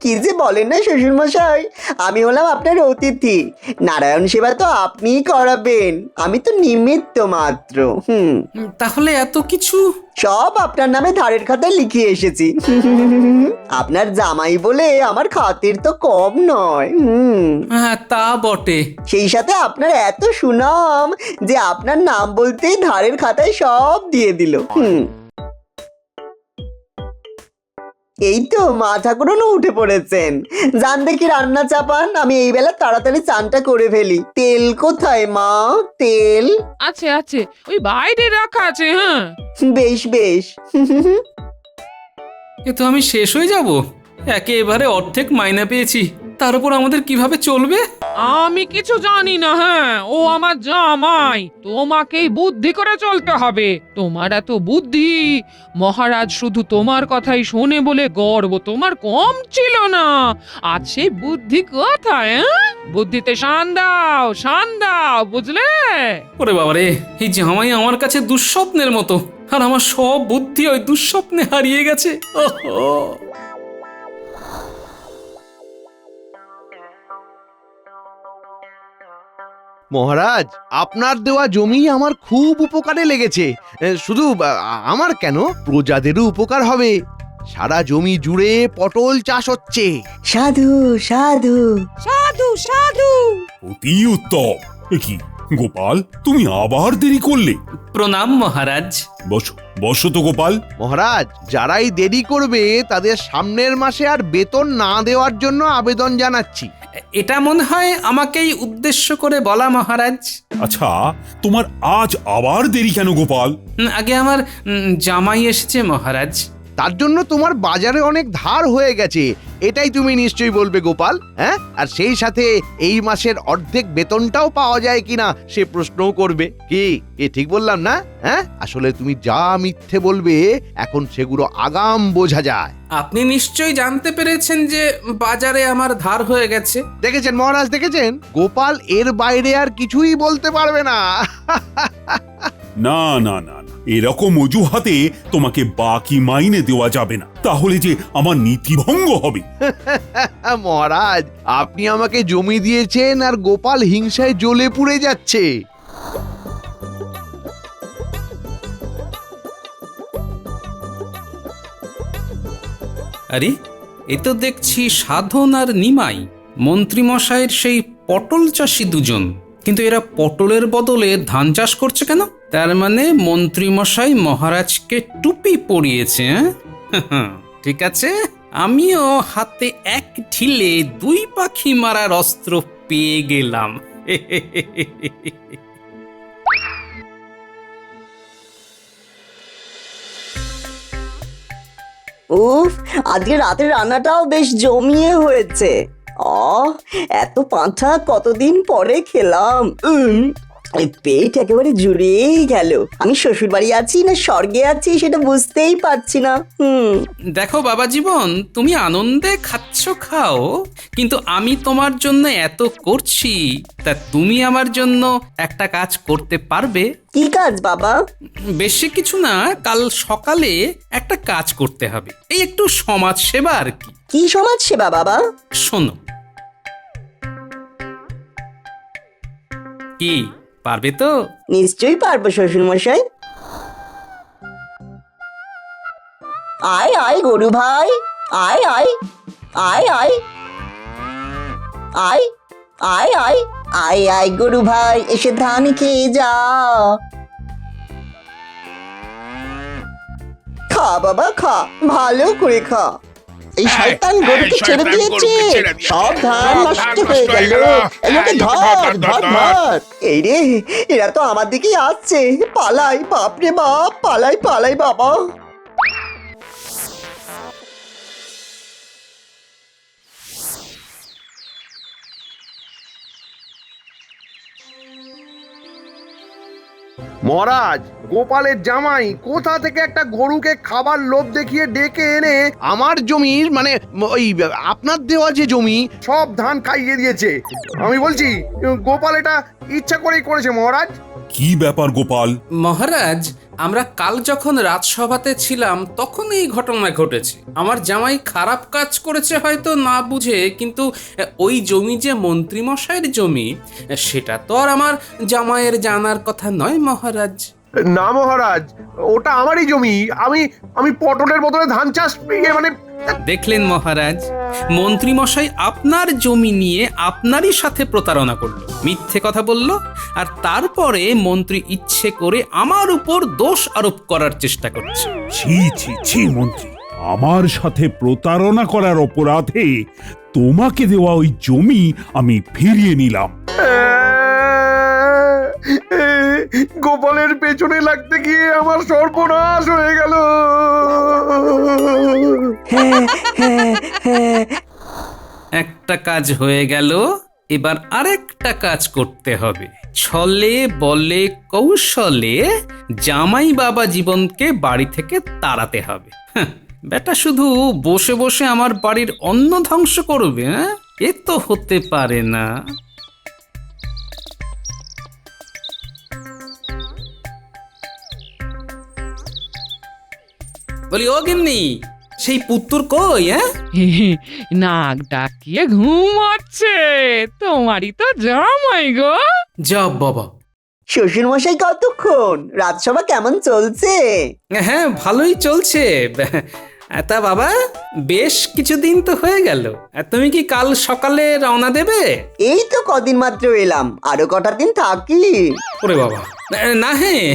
কি যে বলেন না শ্বশুর মশাই, আমি হলাম আপনার অতিথি, নারায়ণ সেবা তো আপনিই করাবেন, আমি তো নিমিত্ত মাত্র। তাহলে এত কিছু? সব আপনার নামে ধারের খাতায় লিখিয়ে এসেছি। আপনার জামাই বলে আমার খাতির তো কম নয়। হ্যাঁ, তা বটে। সেই সাথে আপনার এত সুনাম যে আপনার নাম বলতেই ধারের খাতায় সব দিয়ে দিল। এই তো মা ঠাকুরনও উঠে পড়েছেন। যান দেখি রান্না চাপান, আমি এই বেলা তাড়াতাড়ি চানটা করে ফেলি। তেল কোথায় মা? তেল আছে আছে, ওই বাইরে রাখা আছে। হ্যাঁ, বেশ বেশ। এ তো আমি শেষ হয়ে যাব। একেবারে অর্ধেক মাইনা পেয়েছি, তার উপর আমাদের কিভাবে চলবে? আমি কিছু জানি না। হ্যাঁ, ও আমার জামাই, তোমাকেই বুদ্ধি করে চলতে হবে। তোমার এত বুদ্ধি, মহারাজ শুধু তোমার কথাই শোনে বলে গর্ব তোমার কম ছিল না। আজ সেই বুদ্ধি কোথায়? বুদ্ধিতে শান দাও, বুঝলে? ওরে বাবা রে, এই জামাই আমার কাছে দুঃস্বপ্নের মতো, আর আমার সব বুদ্ধি ওই দুঃস্বপ্নে হারিয়ে গেছে। ওহো, মহারাজ, আপনার দেওয়া জমি আমার খুব উপকারে লেগেছে। শুধু আমার কেন, প্রজাদেরও উপকার হবে। সারা জমি জুড়ে পটল চাষ হচ্ছে। সাধু সাধু সাধু সাধু। অতি উত্তম। কি গোপাল, তুমি আবার দেরি করলে? প্রণাম মহারাজ। বসো বসো তো গোপাল। মহারাজ, যারাই দেরি করবে তাদের সামনের মাসে আর বেতন না দেওয়ার জন্য আবেদন জানাচ্ছি। এটা মনে হয় আমাকেই উদ্দেশ্য করে বলা মহারাজ। আচ্ছা, তোমার আজ আবার দেরি কেন গোপাল? আগে আমার জামাই এসেছে মহারাজ। তার জন্য তোমার বাজারে অনেক ধার হয়ে গেছে, এটাই তুমি নিশ্চয়ই বলবে গোপাল। হ্যাঁ, আর সেই সাথে এই মাসের অর্ধেক বেতনটাও পাওয়া যায় কিনা সে প্রশ্নও করবে। কি ঠিক বললাম না? হ্যাঁ, আসলে তুমি যা মিথ্যে বলবে এখন সেগুলো আগাম বোঝা যায়। আপনি নিশ্চয়ই জানতে পেরেছেন যে বাজারে আমার ধার হয়ে গেছে। দেখেছেন মহারাজ, দেখেছেন? গোপাল এর বাইরে আর কিছুই বলতে পারবে না। না না না, এরকম অজুহাতে তোমাকে বাকি মাইনে দেওয়া যাবে না, তাহলে যে আমার নীতিভঙ্গ হবে। মহারাজ, আপনি আমাকে জমি দিয়েছেন আর গোপাল হিংসায় জ্বলে পুড়ে যাচ্ছে। আরে, এ তো দেখছি সাধন আর নিমাই, মন্ত্রীমশাইয়ের সেই পটল চাষি দুজন। কিন্তু এরা পটলের বদলে ধান চাষ করছে কেন? তার মানে মন্ত্রীমশাই মহারাজকে টুপি পরিয়েছে। ঠিক আছে, আমিও হাতে এক ঢিলে 2 পাখি মারার অস্ত্র পেয়ে গেলাম। উফ, আজকে রাতের রান্নাটাও বেশ জমিয়ে হয়েছে। এত পাঁঠা কতদিন পরে খেলাম। এই পেট একেবারে জুড়েই গেল। আমি শ্বশুর বাড়ি আছি না স্বর্গে আছি সেটা বুঝতেই পারছি না। দেখো বাবা জীবন, তুমি আনন্দে খাচ্ছ খাও, কিন্তু আমি তোমার জন্য এত করছি, তা তুমি আমার জন্য একটা কাজ করতে পারবে? কি কাজ বাবা? বেশি কিছু না, কাল সকালে একটা কাজ করতে হবে, এই একটু সমাজ সেবা আর কি। কি সমাজ সেবা বাবা? শোনো। কি পারবে তো? নিশ্চয়ই পারবো শ্বশুর মশাই। আয় আয় গরু ভাই, আয় আয় আয় আয় আয় আয় আয় আয় আয় গরু ভাই, এসে ধান খেয়ে যা। খা বাবা খা, ভালো করে খা। এই শয়তান গরুকে ছেড়ে দিয়েছে, সব ধান নষ্ট হয়ে গেল। এগুলোকে ধর ধর ধর। এই রে, এরা তো আমার দিকেই আসছে। পালাই বাপরে বাপ, পালাই পালাই বাবা। মহারাজ, গোপালের জামাই কোথা থেকে একটা গরুকে খাবার লোভ দেখিয়ে ডেকে এনে আমার জমির মানে ওই আপনার দেওয়া যে জমি সব ধান খাইয়ে দিয়েছে। আমি বলছি গোপাল এটা ইচ্ছা করেই করেছে মহারাজ। কি ব্যাপার গোপাল? মহারাজ, আমরা কাল যখন রাজসভাতে ছিলাম তখন এই ঘটনা ঘটেছে। আমার জামাই খারাপ কাজ করেছে হয়তো না বুঝে, কিন্তু ওই জমি যে মন্ত্রীমশাইয়ের জমি, সেটা তো আর আমার জামাইয়ের জানার কথা নয় মহারাজ। না মহারাজ, ওটা আমারই জমি। আমি পটলের বদলে ধান চাষ মানে। দেখলেন মহারাজ, মন্ত্রীমশাই আপনার জমি নিয়ে আপনারই সাথে প্রতারণা করলো, মিথ্যে কথা বলল, আর তারপরে মন্ত্রী ইচ্ছে করে আমার উপর দোষ আরোপ করার চেষ্টা করছে। ছি ছি ছি মন্ত্রী, আমার সাথে প্রতারণা করার অপরাধে তোমাকে দেওয়া ওই জমি আমি ফিরিয়ে নিলাম। গোপালের পেছনে লাগতে গিয়ে আমার সর্বনাশ হয়ে গেল। একটা কাজ হয়ে গেল, এবার আরেকটা কাজ করতে হবে। ছলে বলে কৌশলে জামাই বাবা জীবনকে বাড়ি থেকে তাড়াতে হবে। বেটা শুধু বসে বসে আমার বাড়ির অন্ন ধ্বংস করবে, এ তো হতে পারে না। বলি ও গিন্নি, সেই পুত্তুর কই? নাক ডাকিয়ে ঘুমাচ্ছে, তোমারই তো জামাই গো। যা বাবা। শ্বশুর মশাই কতক্ষণ? রাজসভা কেমন চলছে? হ্যাঁ, ভালোই চলছে। তা বাবা, বেশ কিছুদিন তো হয়ে গেল, তুমি কি কাল সকালে রওনা দেবে? এই তো কদিন মাত্র এলাম, আরো কটা দিন থাকি। ওরে বাবা, না হ্যাঁ,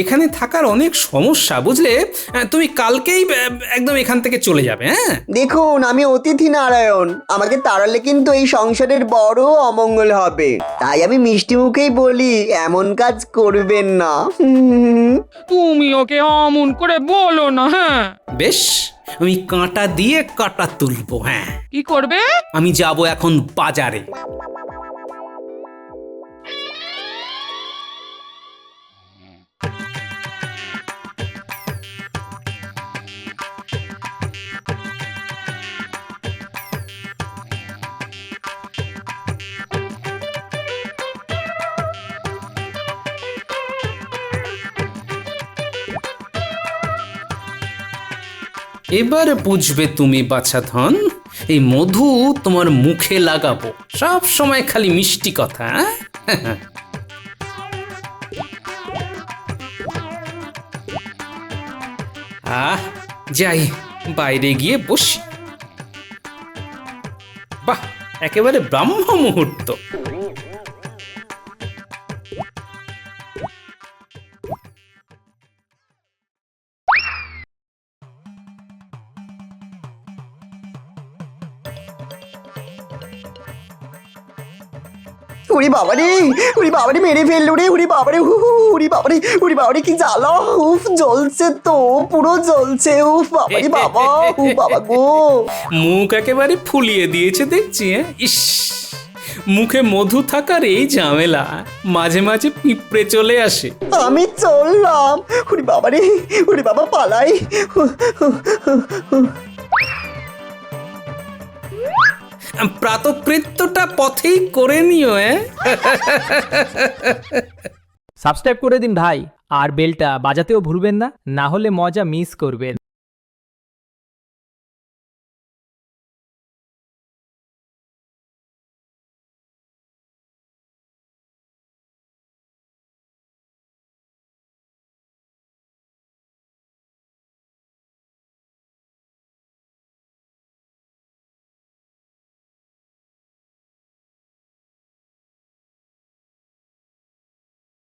এখানে থাকার অনেক সমস্যা বুঝলে, তুমি কালকেই একদম এখান থেকে চলে যাবে। হ্যাঁ দেখুন, আমি অতিথি নারায়ণ, আমাকে তাড়ালে কিন্তু এই সংসারের বড় অমঙ্গল হবে। তাই আমি মিষ্টি মুখেই বলি, এমন কাজ করবেন না। তুমি ওকে অমন করে বলো না। হ্যাঁ বেশ, আমি কাঁটা দিয়ে কাঁটা তুলবো। হ্যাঁ, কি করবে? আমি যাব এখন বাজারে। এবার বুঝবে তুমি বাছাধন, এই মধু তোমার মুখে লাগাবো, সব সময় খালি মিষ্টি কথা। যাই বাইরে গিয়ে বসি। বাহ, একেবারে ব্রাহ্ম মুহূর্ত। উড়ি বাবারে, উড়ি বাবারে, মেরে ফেললো রে, উড়ি বাবারে, উড়ি বাবারে কি জ্বালা, উফ জ্বলছে তো, পুরো জ্বলছে, উফ বাবারে বাবা, উফ বাবা গো। মুখ একেবারে ফুলিয়ে দিয়েছে দেখছি। ইস, মুখে মধু থাকার এই ঝামেলা, মাঝে মাঝে পিঁপড়ে চলে আসে। আমি চললাম, উড়ি বাবা পালাই। প্রাতকৃত্যটা পথেই করে নিও। সাবস্ক্রাইব করে দিন ভাই, আর বেলটা বাজাতেও ভুলবেন না, না হলে মজা মিস করবেন।